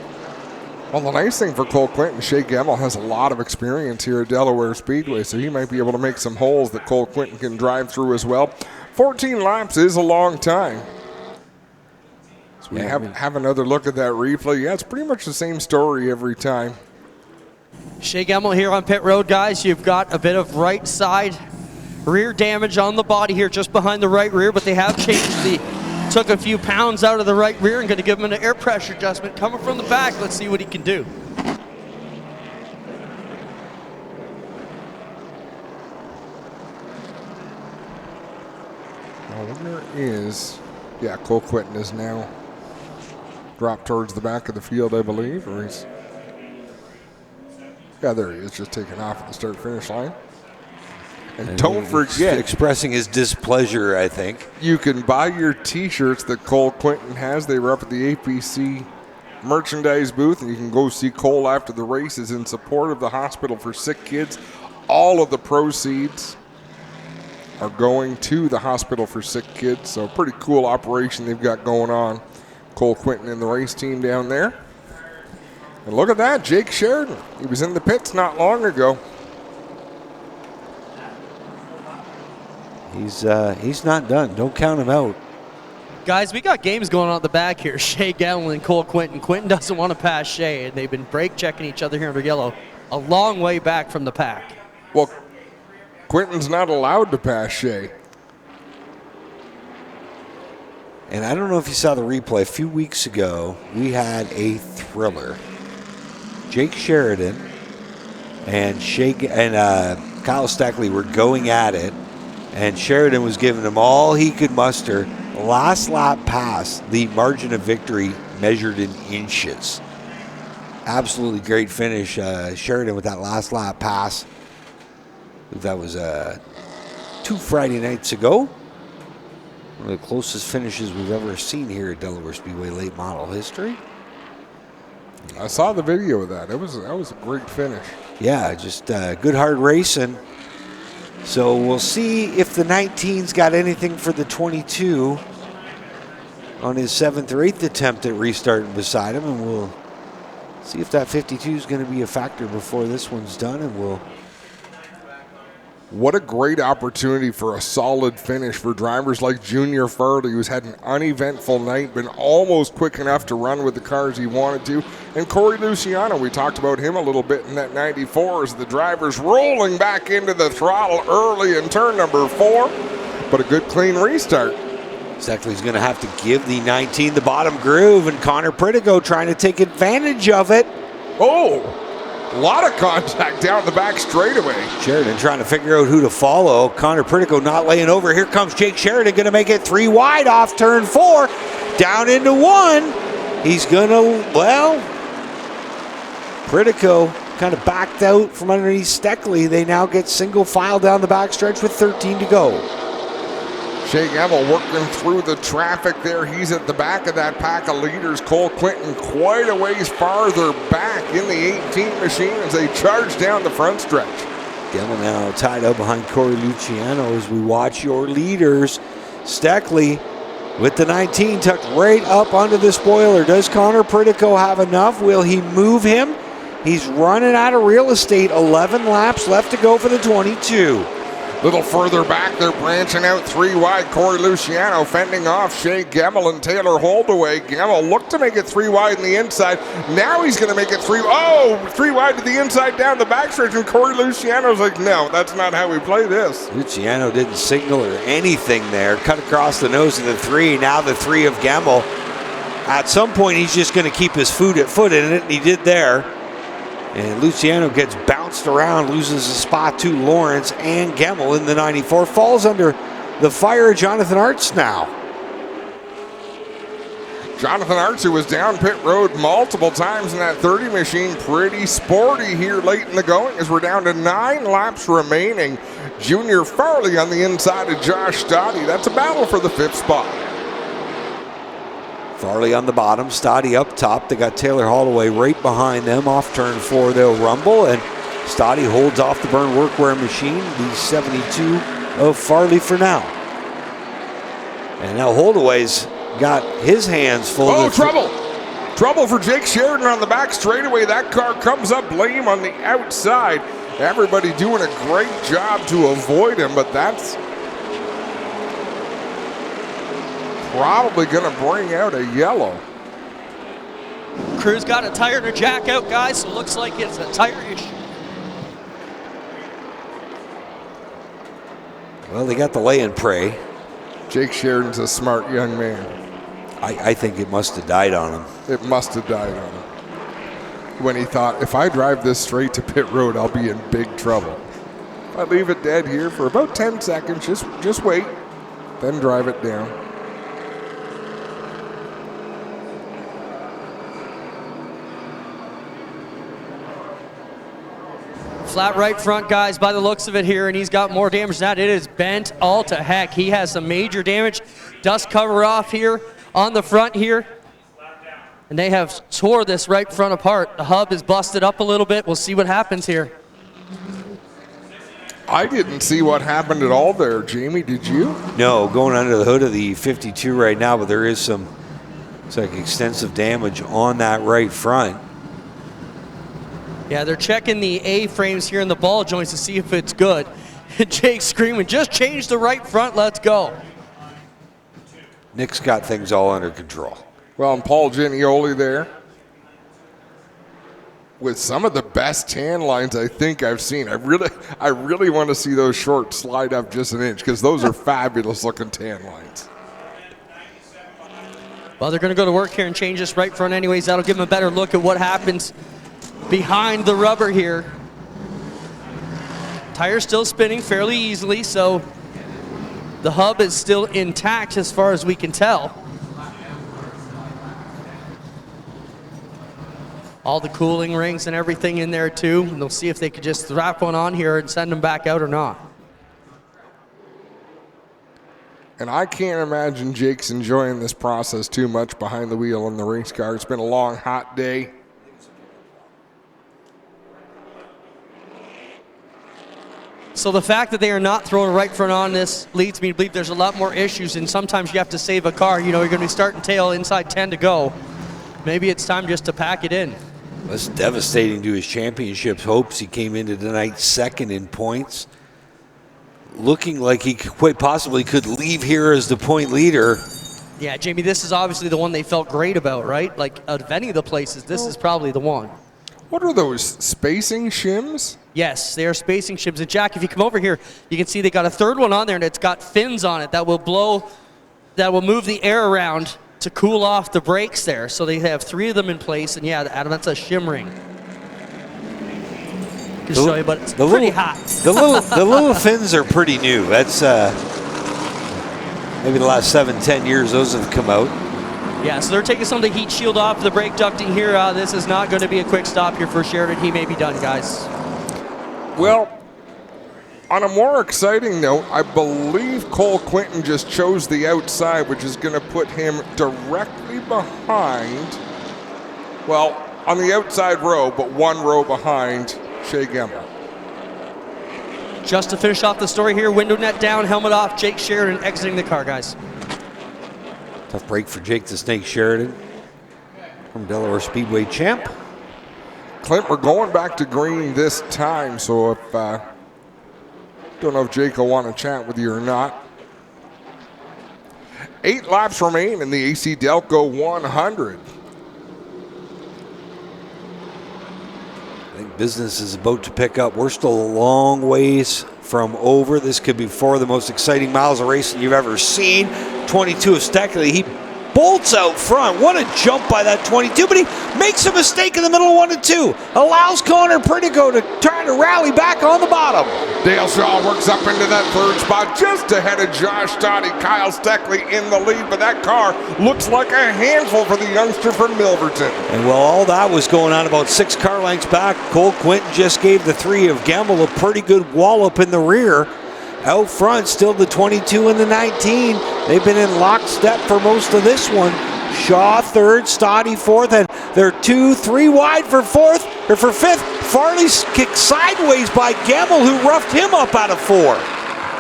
Well, the nice thing for Cole Quinton, Shea Gemmel has a lot of experience here at Delaware Speedway, so he might be able to make some holes that Cole Quinton can drive through as well. 14 laps is a long time. So we have another look at that replay. Yeah, it's pretty much the same story every time. Shea Gemmel here on pit road, guys. You've got a bit of right side rear damage on the body here, just behind the right rear, but they have changed took a few pounds out of the right rear and going to give him an air pressure adjustment coming from the back. Let's see what he can do. Where is, yeah, Cole Quinton is now dropped towards the back of the field, I believe, or he's, yeah, there he is, just taking off at the start-finish line. And don't forget, expressing his displeasure, I think. You can buy your T-shirts that Cole Quinton has. They were up at the APC merchandise booth, and you can go see Cole after the races in support of the Hospital for Sick Kids. All of the proceeds are going to the Hospital for Sick Kids, so pretty cool operation they've got going on. Cole Quinton and the race team down there. And look at that, Jake Sheridan. He was in the pits not long ago. He's not done. Don't count him out. Guys, we got games going on at the back here. Shea Gemmel and Cole Quinton. Quinton doesn't want to pass Shea, and they've been brake checking each other here under yellow a long way back from the pack. Well, Quinton's not allowed to pass Shea. And I don't know if you saw the replay. A few weeks ago, we had a thriller. Jake Sheridan and Kyle Steckley were going at it, and Sheridan was giving him all he could muster. Last lap pass, the margin of victory measured in inches. Absolutely great finish. Sheridan with that last lap pass. That was 2 Friday nights ago. One of the closest finishes we've ever seen here at Delaware Speedway late model history. I saw the video of that. That was a great finish. Yeah, just good hard racing. So we'll see if the 19's got anything for the 22 on his 7th or 8th attempt at restarting beside him, and we'll see if that 52 is going to be a factor before this one's done, and we'll. What a great opportunity for a solid finish for drivers like Junior Farley, who's had an uneventful night, been almost quick enough to run with the cars he wanted to. And Corey Luciano, we talked about him a little bit in that 94 as the drivers rolling back into the throttle early in turn number 4. But a good clean restart. Steckley's going to have to give the 19 the bottom groove, and Connor Pritigo trying to take advantage of it. Oh! A lot of contact down the back straightaway. Sheridan trying to figure out who to follow. Connor Pritigo not laying over. Here comes Jake Sheridan, going to make it 3 wide off turn 4. Down into 1. He's going to, well, Pritigo kind of backed out from underneath Steckley. They now get single file down the backstretch with 13 to go. Shea Gemmel working through the traffic there. He's at the back of that pack of leaders. Cole Quinton quite a ways farther back in the 18 machine as they charge down the front stretch. Gemmel now tied up behind Corey Luciano as we watch your leaders. Steckley with the 19 tucked right up under the spoiler. Does Connor Pritigo have enough? Will he move him? He's running out of real estate. 11 laps left to go for the 22. Little further back, they're branching out 3 wide. Corey Luciano fending off Shea Gemmel and Taylor Holdaway. Gemmel looked to make it 3 wide in the inside. Now he's going to make it 3 wide to the inside down the backstretch. And Corey Luciano's like, no, that's not how we play this. Luciano didn't signal or anything there. Cut across the nose of the 3. Now the 3 of Gemmel. At some point, he's just going to keep his foot in it, and he did there. And Luciano gets bounced around, loses a spot to Lawrence and Gemmel in the 94. Falls under the fire of Jonathan Arts now. Jonathan Arts, who was down pit road multiple times in that 30 machine, pretty sporty here late in the going as we're down to 9 laps remaining. Junior Farley on the inside of Josh Stoddy. That's a battle for the 5th spot. Farley on the bottom, Stoddy up top. They got Taylor Holloway right behind them. Off turn 4, they'll rumble, and Stoddy holds off the burn workwear machine, the 72 of Farley for now. And now Holloway's got his hands full. Oh, trouble! Trouble for Jake Sheridan on the back straightaway. That car comes up lame on the outside. Everybody doing a great job to avoid him, but that's probably going to bring out a yellow. Crew's got a tire to jack out, guys, so it looks like it's a tire issue. Well, they got the lay and pray. Jake Sheridan's a smart young man. I think it must have died on him. It must have died on him. When he thought, if I drive this straight to pit road, I'll be in big trouble. If I leave it dead here for about 10 seconds, just wait, then drive it down. Flat right front, guys, by the looks of it here, and he's got more damage than that. It is bent all to heck. He has some major damage. Dust cover off here on the front here. And they have tore this right front apart. The hub is busted up a little bit. We'll see what happens here. I didn't see what happened at all there, Jamie. Did you? No, going under the hood of the 52 right now, but there is some, it's like extensive damage on that right front. Yeah, they're checking the A-frames here in the ball joints to see if it's good. Jake's screaming, just change the right front, let's go. Nick's got things all under control. Well, and Paul Genioli there with some of the best tan lines I think I've seen. I really want to see those shorts slide up just an inch because those are fabulous looking tan lines. Well, they're going to go to work here and change this right front anyways. That'll give them a better look at what happens behind the rubber here. Tire's still spinning fairly easily, so the hub is still intact as far as we can tell. All the cooling rings and everything in there too. And they'll see if they could just wrap one on here and send them back out or not. And I can't imagine Jake's enjoying this process too much behind the wheel in the race car. It's been a long, hot day. So the fact that they are not throwing right front on this leads me to believe there's a lot more issues, and sometimes you have to save a car. You know, you're going to be starting tail inside 10 to go. Maybe it's time just to pack it in. That's devastating to his championship hopes. He came into tonight second in points, looking like he quite possibly could leave here as the point leader. Yeah, Jamie, this is obviously the one they felt great about, right? Like, out of any of the places, this is probably the one. What are those, spacing shims? Yes, they are spacing shims. And Jack, if you come over here, you can see they got a third one on there, and it's got fins on it that will move the air around to cool off the brakes there. So they have 3 of them in place, and yeah, Adam, that's a shim ring. Just show you, but it's pretty hot. The little fins are pretty new. That's maybe the last 7-10 years those have come out. Yeah, so they're taking some of the heat shield off the brake ducting here. This is not going to be a quick stop here for Sheridan. He may be done, guys. Well, on a more exciting note, I believe Cole Quinton just chose the outside, which is going to put him directly behind, well, on the outside row, but 1 row behind Shea Gemmel. Just to finish off the story here, window net down, helmet off, Jake Sheridan exiting the car, guys. Tough break for Jake the Snake Sheridan from Delaware Speedway champ. Clint, we're going back to green this time, so if don't know if Jake will want to chat with you or not. 8 laps remain in the AC Delco 100. I think business is about to pick up. We're still a long ways from over. This could be 4 of the most exciting miles of racing you've ever seen. 22 of Steckley. He bolts out front. What a jump by that 22, but he makes a mistake in the middle of 1 and 2. Allows Connor Pritigo to try to rally back on the bottom. Dale Shaw works up into that 3rd spot just ahead of Josh Stoddy. Kyle Steckley in the lead, but that car looks like a handful for the youngster from Milverton. And while all that was going on, about 6 car lengths back, Cole Quinton just gave the 3 of Gemmel a pretty good wallop in the rear. Out front, still the 22 and the 19. They've been in lockstep for most of this one. Shaw 3rd, Stoddy 4th, and they're 2-3 wide for 5th. Farley's kicked sideways by Gemmel, who roughed him up out of 4.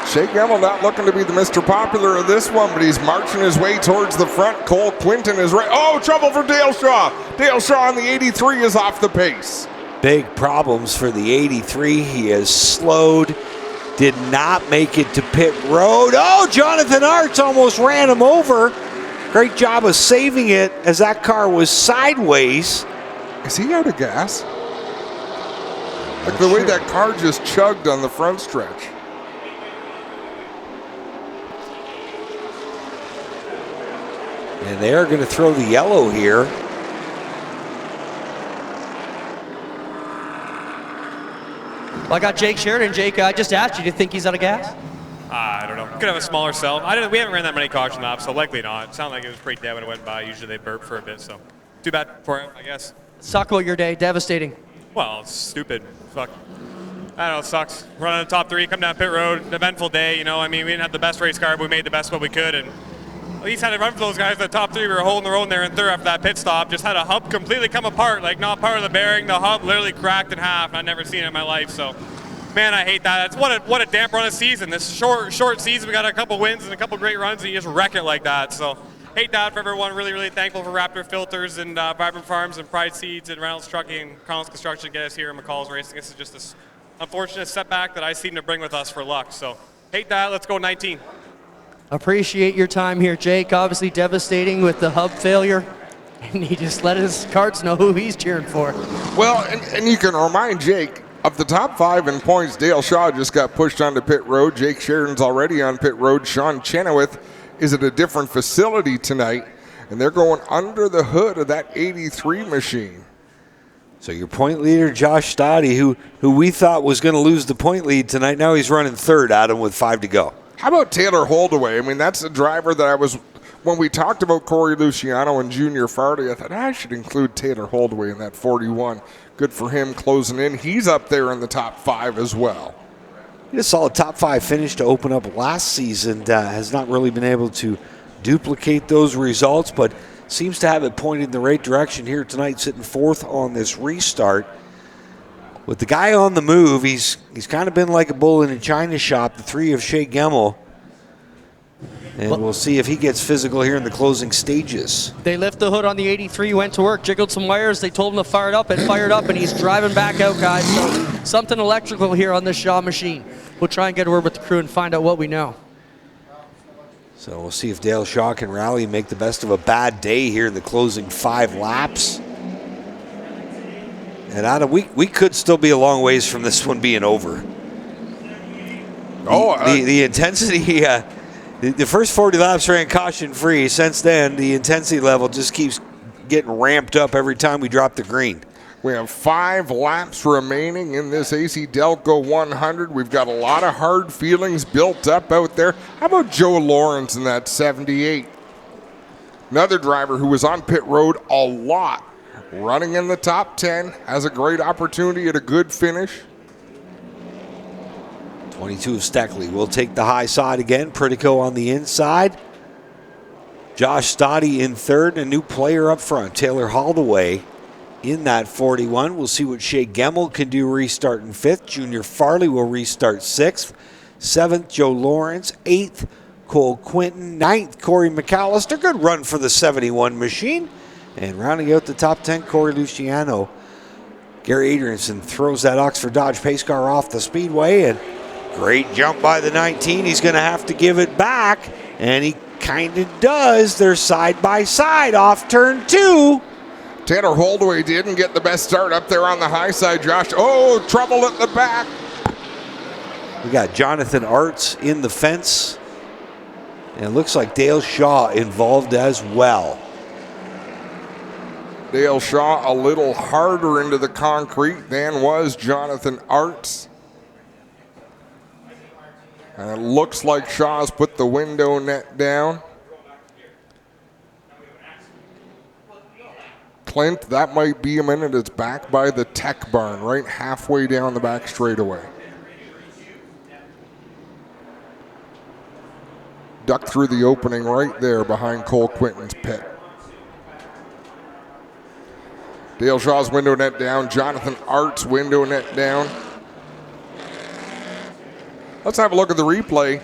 Shea Gemmel not looking to be the Mr. Popular of this one, but he's marching his way towards the front. Cole Quinton is right. Oh, trouble for Dale Shaw. Dale Shaw on the 83 is off the pace. Big problems for the 83. He is slowed. Did not make it to pit road. Oh, Jonathan Arts almost ran him over. Great job of saving it as that car was sideways. Is he out of gas? Like the way that car just chugged on the front stretch. And they're going to throw the yellow here. Well, I got Jake Sheridan. Jake, I just asked you, do you think he's out of gas? I don't know. Could have a smaller cell. We haven't ran that many caution laps, so likely not. It sounded like it was pretty dead when it went by. Usually they burp for a bit, so too bad for him, I guess. Let's talk about your day. Devastating. Well, it's stupid. Fuck. I don't know, it sucks. Running the top 3, come down pit road, an eventful day, you know. I mean, we didn't have the best race car, but we made the best what we could, and at least had to run for those guys in the top 3. We were holding their own there in third after that pit stop. Just had a hub completely come apart, like not part of the bearing. The hub literally cracked in half, and I've never seen it in my life, so. Man, I hate that. It's what a damper on a season. This short season, we got a couple wins and a couple great runs, and you just wreck it like that. So, hate that for everyone. Really, really thankful for Raptor Filters and Vibrant Farms and Pride Seeds and Reynolds Trucking and Collins Construction to get us here in McCall's Racing. This is just this unfortunate setback that I seem to bring with us for luck. So, hate that. Let's go 19. Appreciate your time here, Jake. Obviously devastating with the hub failure. And he just let his carts know who he's cheering for. Well, and you can remind Jake, of the top 5 in points, Dale Shaw just got pushed onto pit road. Jake Sheridan's already on pit road. Sean Chenoweth is at a different facility tonight, and they're going under the hood of that 83 machine. So your point leader, Josh Stoddy, who we thought was going to lose the point lead tonight, now he's running third, Adam, with 5 to go. How about Taylor Holdaway? I mean, that's a driver that when we talked about Corey Luciano and Junior Farley, I thought I should include Taylor Holdaway in that 41. Good for him closing in. He's up there in the top 5 as well. He just saw a top 5 finish to open up last season. Has not really been able to duplicate those results, but seems to have it pointed in the right direction here tonight, sitting 4th on this restart. With the guy on the move, he's kind of been like a bull in a china shop, the 3 of Shea Gemmel. And we'll see if he gets physical here in the closing stages. They lift the hood on the 83, went to work, jiggled some wires. They told him to fire it up. It fired up, and he's driving back out, guys. So something electrical here on this Shaw machine. We'll try and get a word with the crew and find out what we know. So we'll see if Dale Shaw can rally and make the best of a bad day here in the closing 5 laps. And Adam, we could still be a long ways from this one being over. The intensity... The first 40 laps ran caution-free. Since then, the intensity level just keeps getting ramped up every time we drop the green. We have 5 laps remaining in this AC Delco 100. We've got a lot of hard feelings built up out there. How about Joe Lawrence in that 78? Another driver who was on pit road a lot, running in the top 10, has a great opportunity at a good finish. 22 of Steckley will take the high side again. Pritico on the inside. Josh Stoddy in third. A new player up front, Taylor Holdaway, in that 41. We'll see what Shea Gemmel can do restarting 5th. Junior Farley will restart 6th. 7th, Joe Lawrence. 8th, Cole Quinton. 9th, Corey McAllister. Good run for the 71 machine. And rounding out the top 10, Corey Luciano. Gary Adrianson throws that Oxford Dodge pace car off the speedway, and great jump by the 19. He's going to have to give it back, and he kind of does. They're side by side off turn 2. Taylor Holdaway didn't get the best start up there on the high side, Josh. Oh, trouble at the back. We got Jonathan Arts in the fence, and it looks like Dale Shaw involved as well. Dale Shaw a little harder into the concrete than was Jonathan Arts. And it looks like Shaw's put the window net down. Clint, that might be a minute. It's back by the tech barn, right halfway down the back straightaway. Ducked through the opening right there behind Cole Quinton's pit. Dale Shaw's window net down. Jonathan Art's window net down. Let's have a look at the replay.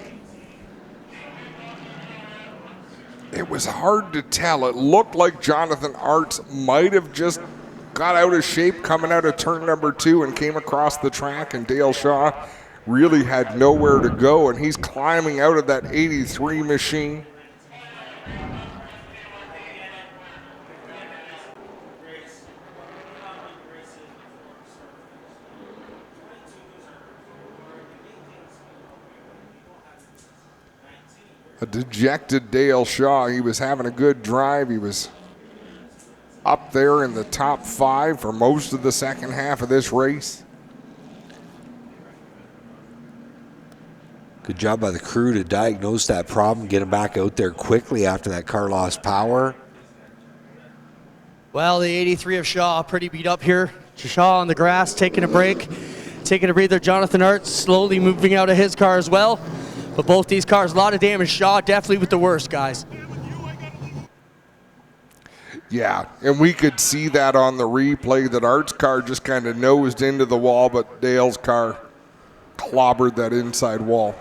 It was hard to tell. It looked like Jonathan Arts might have just got out of shape coming out of turn number 2 and came across the track, and Dale Shaw really had nowhere to go, and he's climbing out of that 83 machine. A dejected Dale Shaw. He was having a good drive. He was up there in the top 5 for most of the second half of this race. Good job by the crew to diagnose that problem, get him back out there quickly after that car lost power. Well, the 83 of Shaw pretty beat up here. Shaw on the grass, taking a break, taking a breather. Jonathan Arts slowly moving out of his car as well. But both these cars, a lot of damage. Shaw definitely with the worst, guys. Yeah, and we could see that on the replay, that Art's car just kind of nosed into the wall, but Dale's car clobbered that inside wall.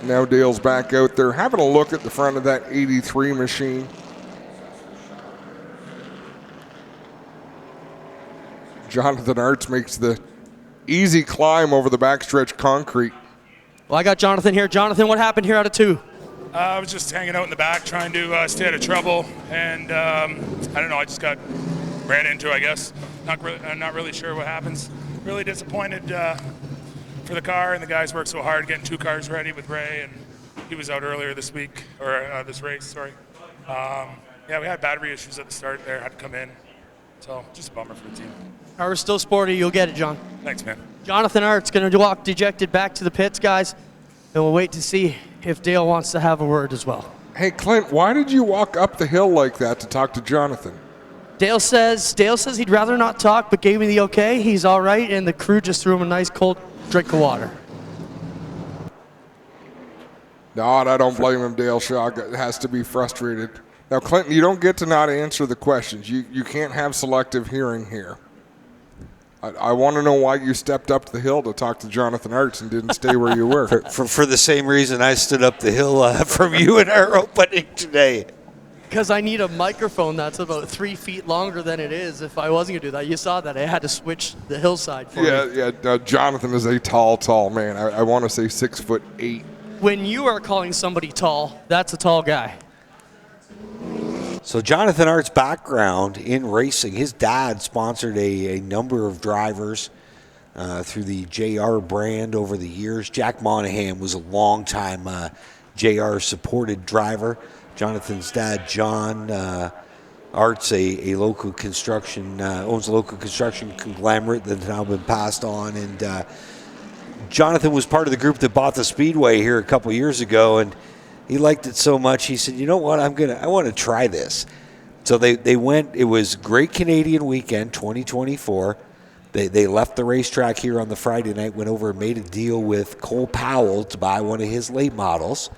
Now Dale's back out there having a look at the front of that 83 machine. Jonathan Arts makes the easy climb over the backstretch concrete. Well, I got Jonathan here. Jonathan, what happened here out of 2? I was just hanging out in the back trying to stay out of trouble, and I don't know, I just got ran into, I guess. I'm not really sure what happens. Really disappointed for the car, and the guys worked so hard getting 2 cars ready with Ray, and he was out earlier this week, or this race, sorry. Yeah, we had battery issues at the start there, had to come in. So just a bummer for the team. Car's still sporty. You'll get it, John. Thanks, man. Jonathan Arts going to walk dejected back to the pits, guys, and we'll wait to see if Dale wants to have a word as well. Hey, Clint, why did you walk up the hill like that to talk to Jonathan? Dale says he'd rather not talk, but gave me the okay. He's all right, and the crew just threw him a nice cold drink of water. No, I don't blame him. Dale Shaw has to be frustrated. Now, Clinton, you don't get to not answer the questions. You can't have selective hearing here. I want to know why you stepped up the hill to talk to Jonathan Arts and didn't stay where you were. For the same reason I stood up the hill from you in our opening today. Because I need a microphone that's about 3 feet longer than it is. If I wasn't going to do that, you saw that. I had to switch the hillside for me. Yeah. Jonathan is a tall man. I want to say 6'8". When you are calling somebody tall, that's a tall guy. So Jonathan Art's background in racing, his dad sponsored a number of drivers through the JR brand over the years. Jack Monahan was a long-time JR supported driver. Jonathan's dad, John Arts, a local construction, owns a local construction conglomerate that's now been passed on. And Jonathan was part of the group that bought the Speedway here a couple years ago, and he liked it so much, he said, you know what, I want to try this. So they went, it was Great Canadian Weekend 2024. They left the racetrack here on the Friday night, went over and made a deal with Cole Powell to buy one of his late models.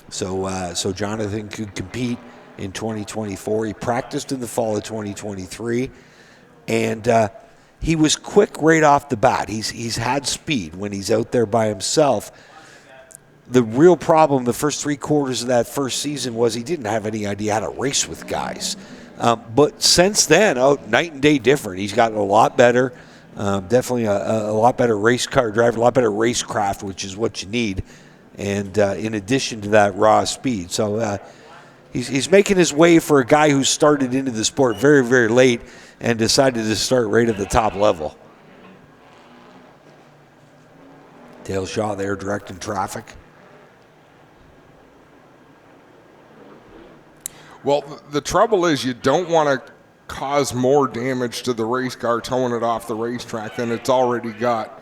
So Jonathan could compete in 2024. He practiced in the fall of 2023, and he was quick right off the bat. He's had speed when he's out there by himself. The real problem the first 3 quarters of that first season was he didn't have any idea how to race with guys. But since then, night and day different. He's gotten a lot better, definitely a lot better race car driver, a lot better racecraft, which is what you need. And in addition to that, raw speed. So he's making his way for a guy who started into the sport very, very late and decided to start right at the top level. Dale Shaw there directing traffic. Well, the trouble is you don't want to cause more damage to the race car towing it off the racetrack than it's already got.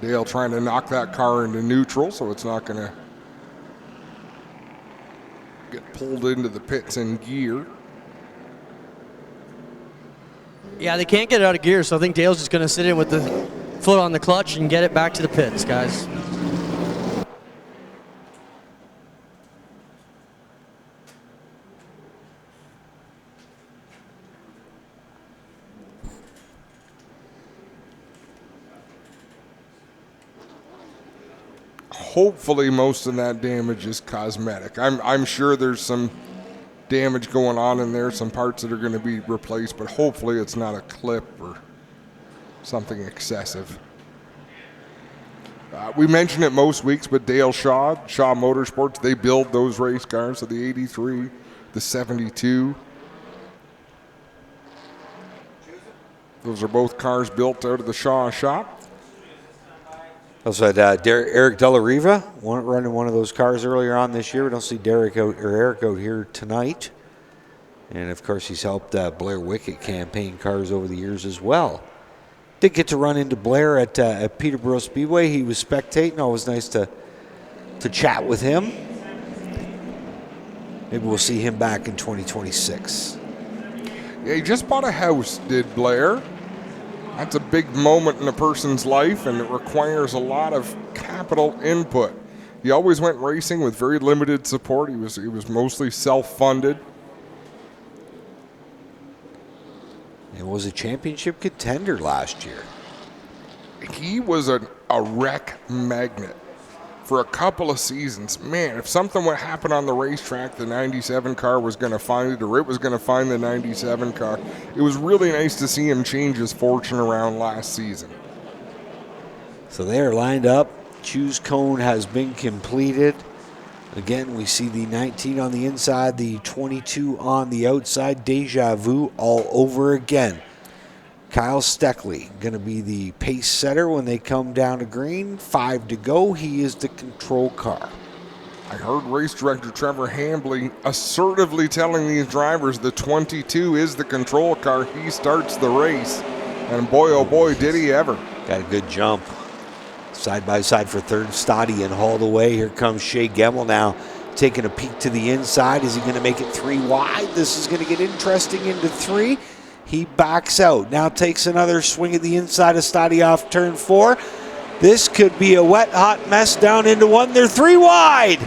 Dale trying to knock that car into neutral so it's not going to get pulled into the pits in gear. Yeah, they can't get it out of gear, so I think Dale's just going to sit in with the foot on the clutch and get it back to the pits, guys. hopefully most of that damage is cosmetic. I'm sure there's some damage going on in there, some parts that are going to be replaced, but hopefully it's not a clip or something excessive. We mention it most weeks, but Dale Shaw Motorsports, they build those race cars, so the 83, the 72. Those are both cars built out of the Shaw shop. Also had Eric Della Riva running one of those cars earlier on this year. We don't see Eric out here tonight. And, of course, he's helped Blair Wickett campaign cars over the years as well. Did get to run into Blair at Peterborough Speedway. He was spectating. Always nice to chat with him. Maybe we'll see him back in 2026. Yeah, he just bought a house, did Blair. That's a big moment in a person's life, and it requires a lot of capital input. He always went racing with very limited support. He was mostly self-funded. It was a championship contender last year. He was a wreck magnet for a couple of seasons. Man, if something would happen on the racetrack, the 97 car was going to find it, or it was going to find the 97 car. It was really nice to see him change his fortune around last season. So they are lined up. Choose cone has been completed. Again, we see the 19 on the inside, the 22 on the outside. Deja vu all over again. Kyle Steckley going to be the pace setter when they come down to green. 5 to go. He is the control car. I heard race director Trevor Hambley assertively telling these drivers the 22 is the control car. He starts the race. And boy, oh boy, did he ever. Got a good jump. Side by side for third, Stoddy and hauled away. Here comes Shea Gemmell now taking a peek to the inside. Is he going to make it 3 wide? This is going to get interesting into 3. He backs out. Now takes another swing at the inside of Stoddy off turn 4. This could be a wet, hot mess down into 1. They're 3 wide.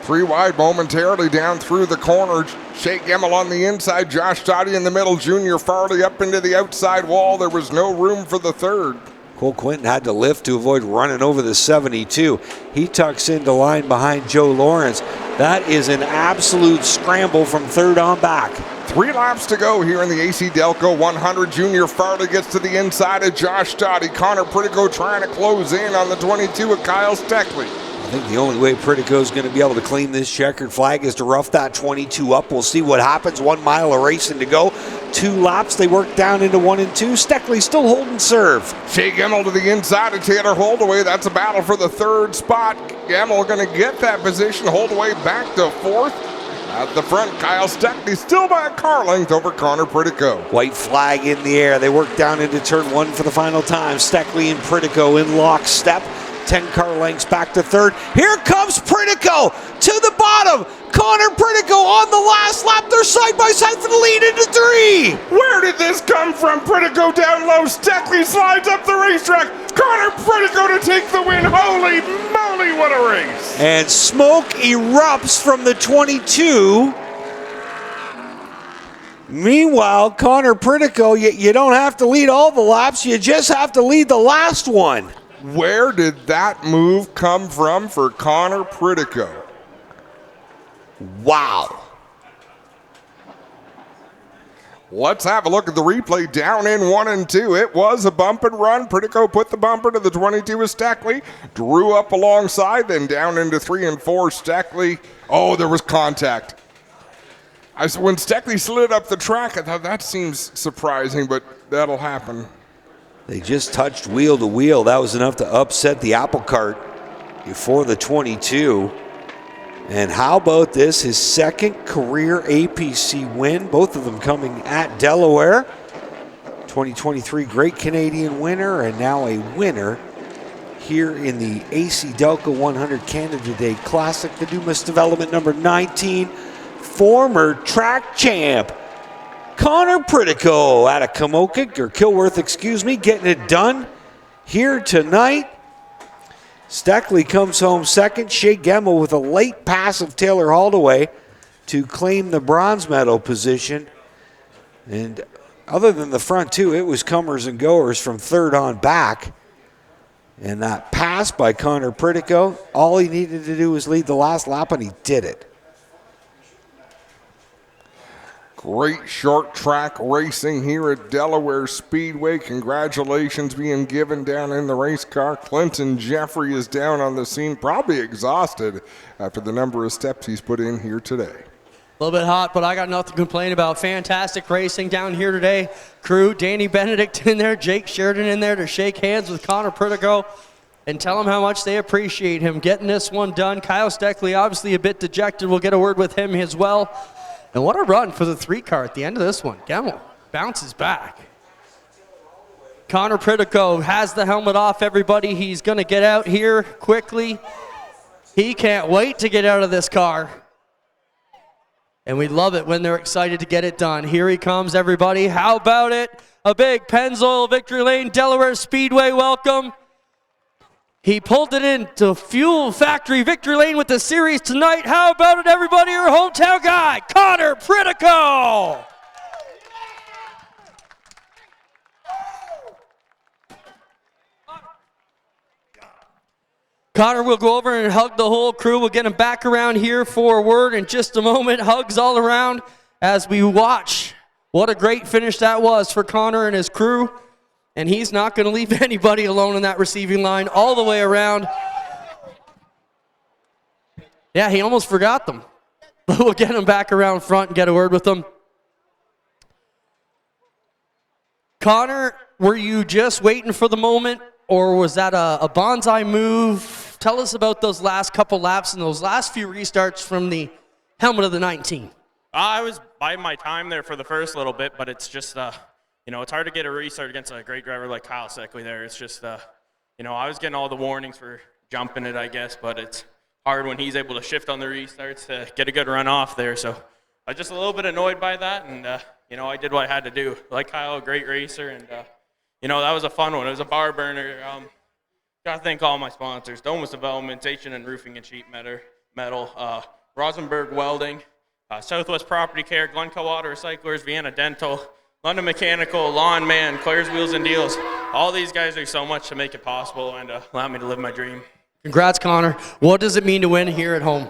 3 wide momentarily down through the corner. Shea Gemmell on the inside. Josh Stoddy in the middle. Junior Farley up into the outside wall. There was no room for the third. Cole Quinton had to lift to avoid running over the 72. He tucks into line behind Joe Lawrence. That is an absolute scramble from third on back. 3 laps to go here in the AC Delco 100. Junior Farley gets to the inside of Josh Stoddy. Connor Pritico trying to close in on the 22 of Kyle Steckley. I think the only way Pritico's going to be able to claim this checkered flag is to rough that 22 up. We'll see what happens. 1 mile of racing to go. 2 laps. They work down into 1 and 2. Steckley still holding serve. Shea Gemmell to the inside of Taylor Holdaway. That's a battle for the 3rd spot. Gemmell going to get that position. Holdaway back to 4th. At the front, Kyle Steckley still by a car length over Connor Pritico. White flag in the air. They work down into turn 1 for the final time. Steckley and Pritico in lockstep. 10 car lengths back to 3rd. Here comes Pritico to the bottom. Connor Pritico on the last lap. They're side by side for the lead into 3. Where did this come from? Pritico down low. Steckley slides up the racetrack. Connor Pritico to take the win. Holy moly, what a race. And smoke erupts from the 22. Meanwhile, Connor Pritico, you don't have to lead all the laps. You just have to lead the last one. Where did that move come from for Connor Pritico? Wow. Let's have a look at the replay. Down in 1 and 2. It was a bump and run. Pritico put the bumper to the 22 with Steckley. Drew up alongside, then down into 3 and 4. Steckley. Oh, there was contact. When Steckley slid up the track, I thought that seems surprising, but that'll happen. They just touched wheel to wheel. That was enough to upset the apple cart before the 22. And how about this? His 2nd career APC win, both of them coming at Delaware. 2023 Great Canadian winner, and now a winner here in the AC Delco 100 Canada Day Classic. The Dumas Development number 19, former track champ Connor Pritico out of Kilworth, getting it done here tonight. Steckley comes home 2nd. Shea Gemmell with a late pass of Taylor Holdaway to claim the bronze medal position. And other than the front 2, it was comers and goers from 3rd on back. And that pass by Connor Pritico, all he needed to do was lead the last lap, and he did it. Great short track racing here at Delaware Speedway. Congratulations being given down in the race car. Clinton Jeffrey is down on the scene, probably exhausted after the number of steps he's put in here today. A little bit hot, but I got nothing to complain about. Fantastic racing down here today. Crew, Danny Benedict in there, Jake Sheridan in there to shake hands with Connor Pritico and tell him how much they appreciate him getting this one done. Kyle Steckley obviously a bit dejected. We'll get a word with him as well. And what a run for the 3 car at the end of this one. Gemmel bounces back. Connor Pritico has the helmet off, everybody. He's going to get out here quickly. He can't wait to get out of this car. And we love it when they're excited to get it done. Here he comes, everybody. How about it? A big Pennzoil Victory Lane Delaware Speedway welcome. He pulled it into Fuel Factory Victory Lane with the series tonight. How about it, everybody? Your hometown guy, Connor Pritico. Connor will go over and hug the whole crew. We'll get him back around here for a word in just a moment. Hugs all around as we watch. What a great finish that was for Connor and his crew. And he's not going to leave anybody alone in that receiving line all the way around. Yeah, he almost forgot them. But we'll get him back around front and get a word with them. Connor, were you just waiting for the moment, or was that a bonsai move? Tell us about those last couple laps and those last few restarts from the helmet of the 19. I was biding my time there for the first little bit, but it's just, you know, it's hard to get a restart against a great driver like Kyle Steckley there. It's just, you know, I was getting all the warnings for jumping it, I guess, but it's hard when he's able to shift on the restarts to get a good run off there. So I was just a little bit annoyed by that, and, you know, I did what I had to do. Like Kyle, a great racer, and, you know, that was a fun one. It was a bar burner. Got to thank all my sponsors, Domus Development, H&N Roofing and Sheet Metal, Rosenberg Welding, Southwest Property Care, Glencoe Auto Recyclers, Vienna Dental, London Mechanical, Lawn Man, Claire's Wheels and Deals. All these guys do so much to make it possible and allow me to live my dream. Congrats, Connor. What does it mean to win here at home?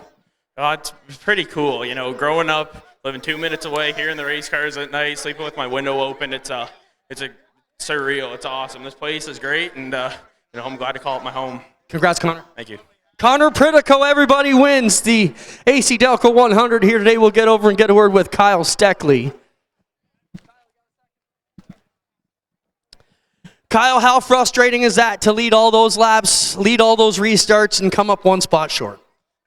It's pretty cool. You know, growing up, living 2 minutes away, hearing the race cars at night, sleeping with my window open, it's surreal. It's awesome. This place is great, and you know, I'm glad to call it my home. Congrats, Connor. Thank you. Connor Pritico, everybody, wins the AC DELCO 100 here today. We'll get over and get a word with Kyle Steckley. Kyle, how frustrating is that to lead all those laps, lead all those restarts, and come up one spot short?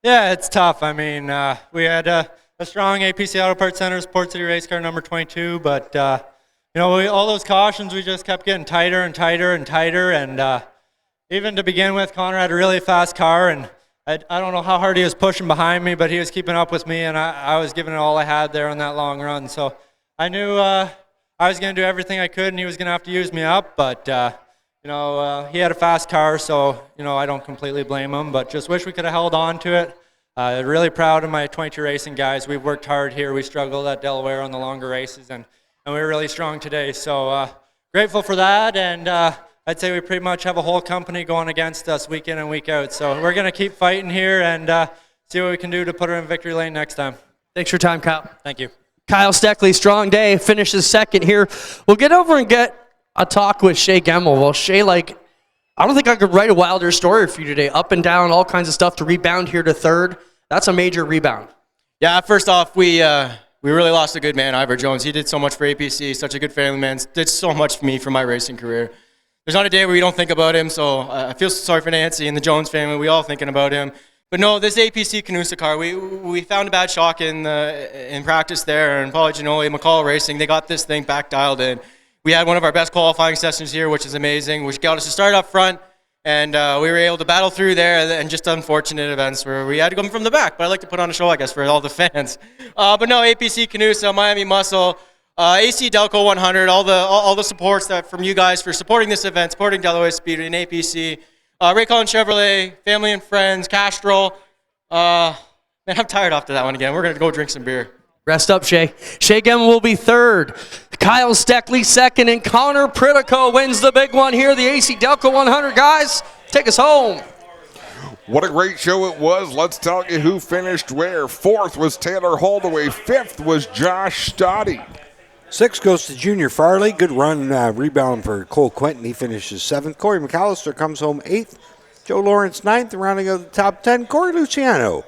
Yeah, it's tough. I mean, we had a strong APC Auto Parts Center, Port City race car number 22, but you know, all those cautions, we just kept getting tighter and tighter and tighter, and even to begin with, Connor had a really fast car, and I don't know how hard he was pushing behind me, but he was keeping up with me, and I was giving it all I had there on that long run. So I knew I was going to do everything I could, and he was going to have to use me up, but you know, he had a fast car, so you know, I don't completely blame him, but just wish we could have held on to it. Really proud of my 22 racing guys. We've worked hard here. We struggled at Delaware on the longer races, and we were really strong today. So grateful for that, and I'd say we pretty much have a whole company going against us week in and week out. So we're going to keep fighting here and see what we can do to put her in victory lane next time. Thanks for your time, Kyle. Thank you. Kyle Steckley, strong day, finishes second here. We'll get over and get a talk with Shay Gemmel. Well, Shay, like, I don't think I could write a wilder story for you today. Up and down, all kinds of stuff to rebound here to third. That's a major rebound. Yeah, first off, we really lost a good man, Ivor Jones. He did so much for APC, such a good family man, did so much for me for my racing career. There's not a day where we don't think about him, so I feel sorry for Nancy and the Jones family. We all thinking about him. But no, this APC Canusa car, we found a bad shock in practice there, and Paulie Ginoli, McCall Racing, they got this thing back dialed in. We had one of our best qualifying sessions here, which is amazing, which got us to start up front, and we were able to battle through there, and just unfortunate events where we had to come from the back. But I like to put on a show, I guess, for all the fans. But no, APC Canusa, Miami Muscle, AC DELCO 100, all the supports that from you guys for supporting this event, supporting Delaware Speedway and APC, Ray Collins Chevrolet, family and friends, Castrol. Man, I'm tired after that one again. We're going to go drink some beer. Rest up, Shay. Shay Gemmel will be third. Kyle Steckley second, and Connor Pritico wins the big one here, the AC DELCO 100. Guys, Take us home. What a great show it was. Let's tell you who finished where. 4th was Taylor Holdaway. 5th was Josh Stoddy. 6 goes to Junior Farley. Good run, rebound for Cole Quinton. He finishes 7th. Corey McAllister comes home 8th. Joe Lawrence 9th. Rounding out the top 10, Corey Luciano.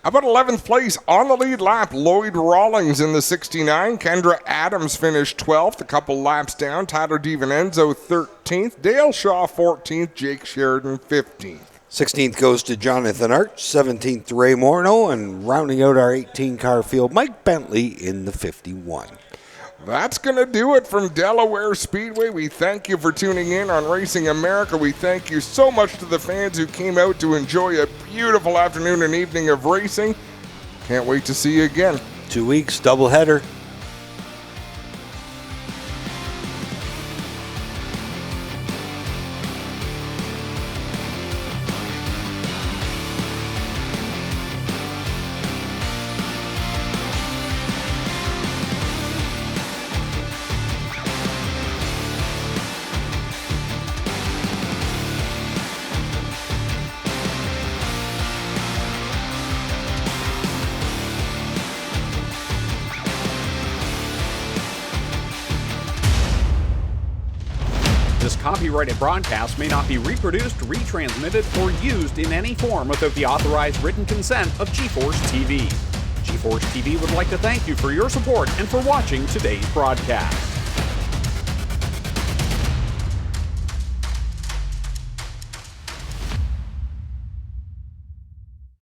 How about 11th place on the lead lap? Lloyd Rawlings in the 69. Kendra Adams finished 12th, a couple laps down. Tyler DiVincenzo 13th. Dale Shaw 14th. Jake Sheridan 15th. 16th goes to Jonathan Arch. 17th to Ray Morneau. And rounding out our 18-car field, Mike Bentley in the 51. That's going to do it from Delaware Speedway. We thank you for tuning in on Racing America. We thank you so much to the fans who came out to enjoy a beautiful afternoon and evening of racing. Can't wait to see you again. 2 weeks, doubleheader. This copyrighted broadcast may not be reproduced, retransmitted, or used in any form without the authorized written consent of GeForce TV. GeForce TV would like to thank you for your support and for watching today's broadcast.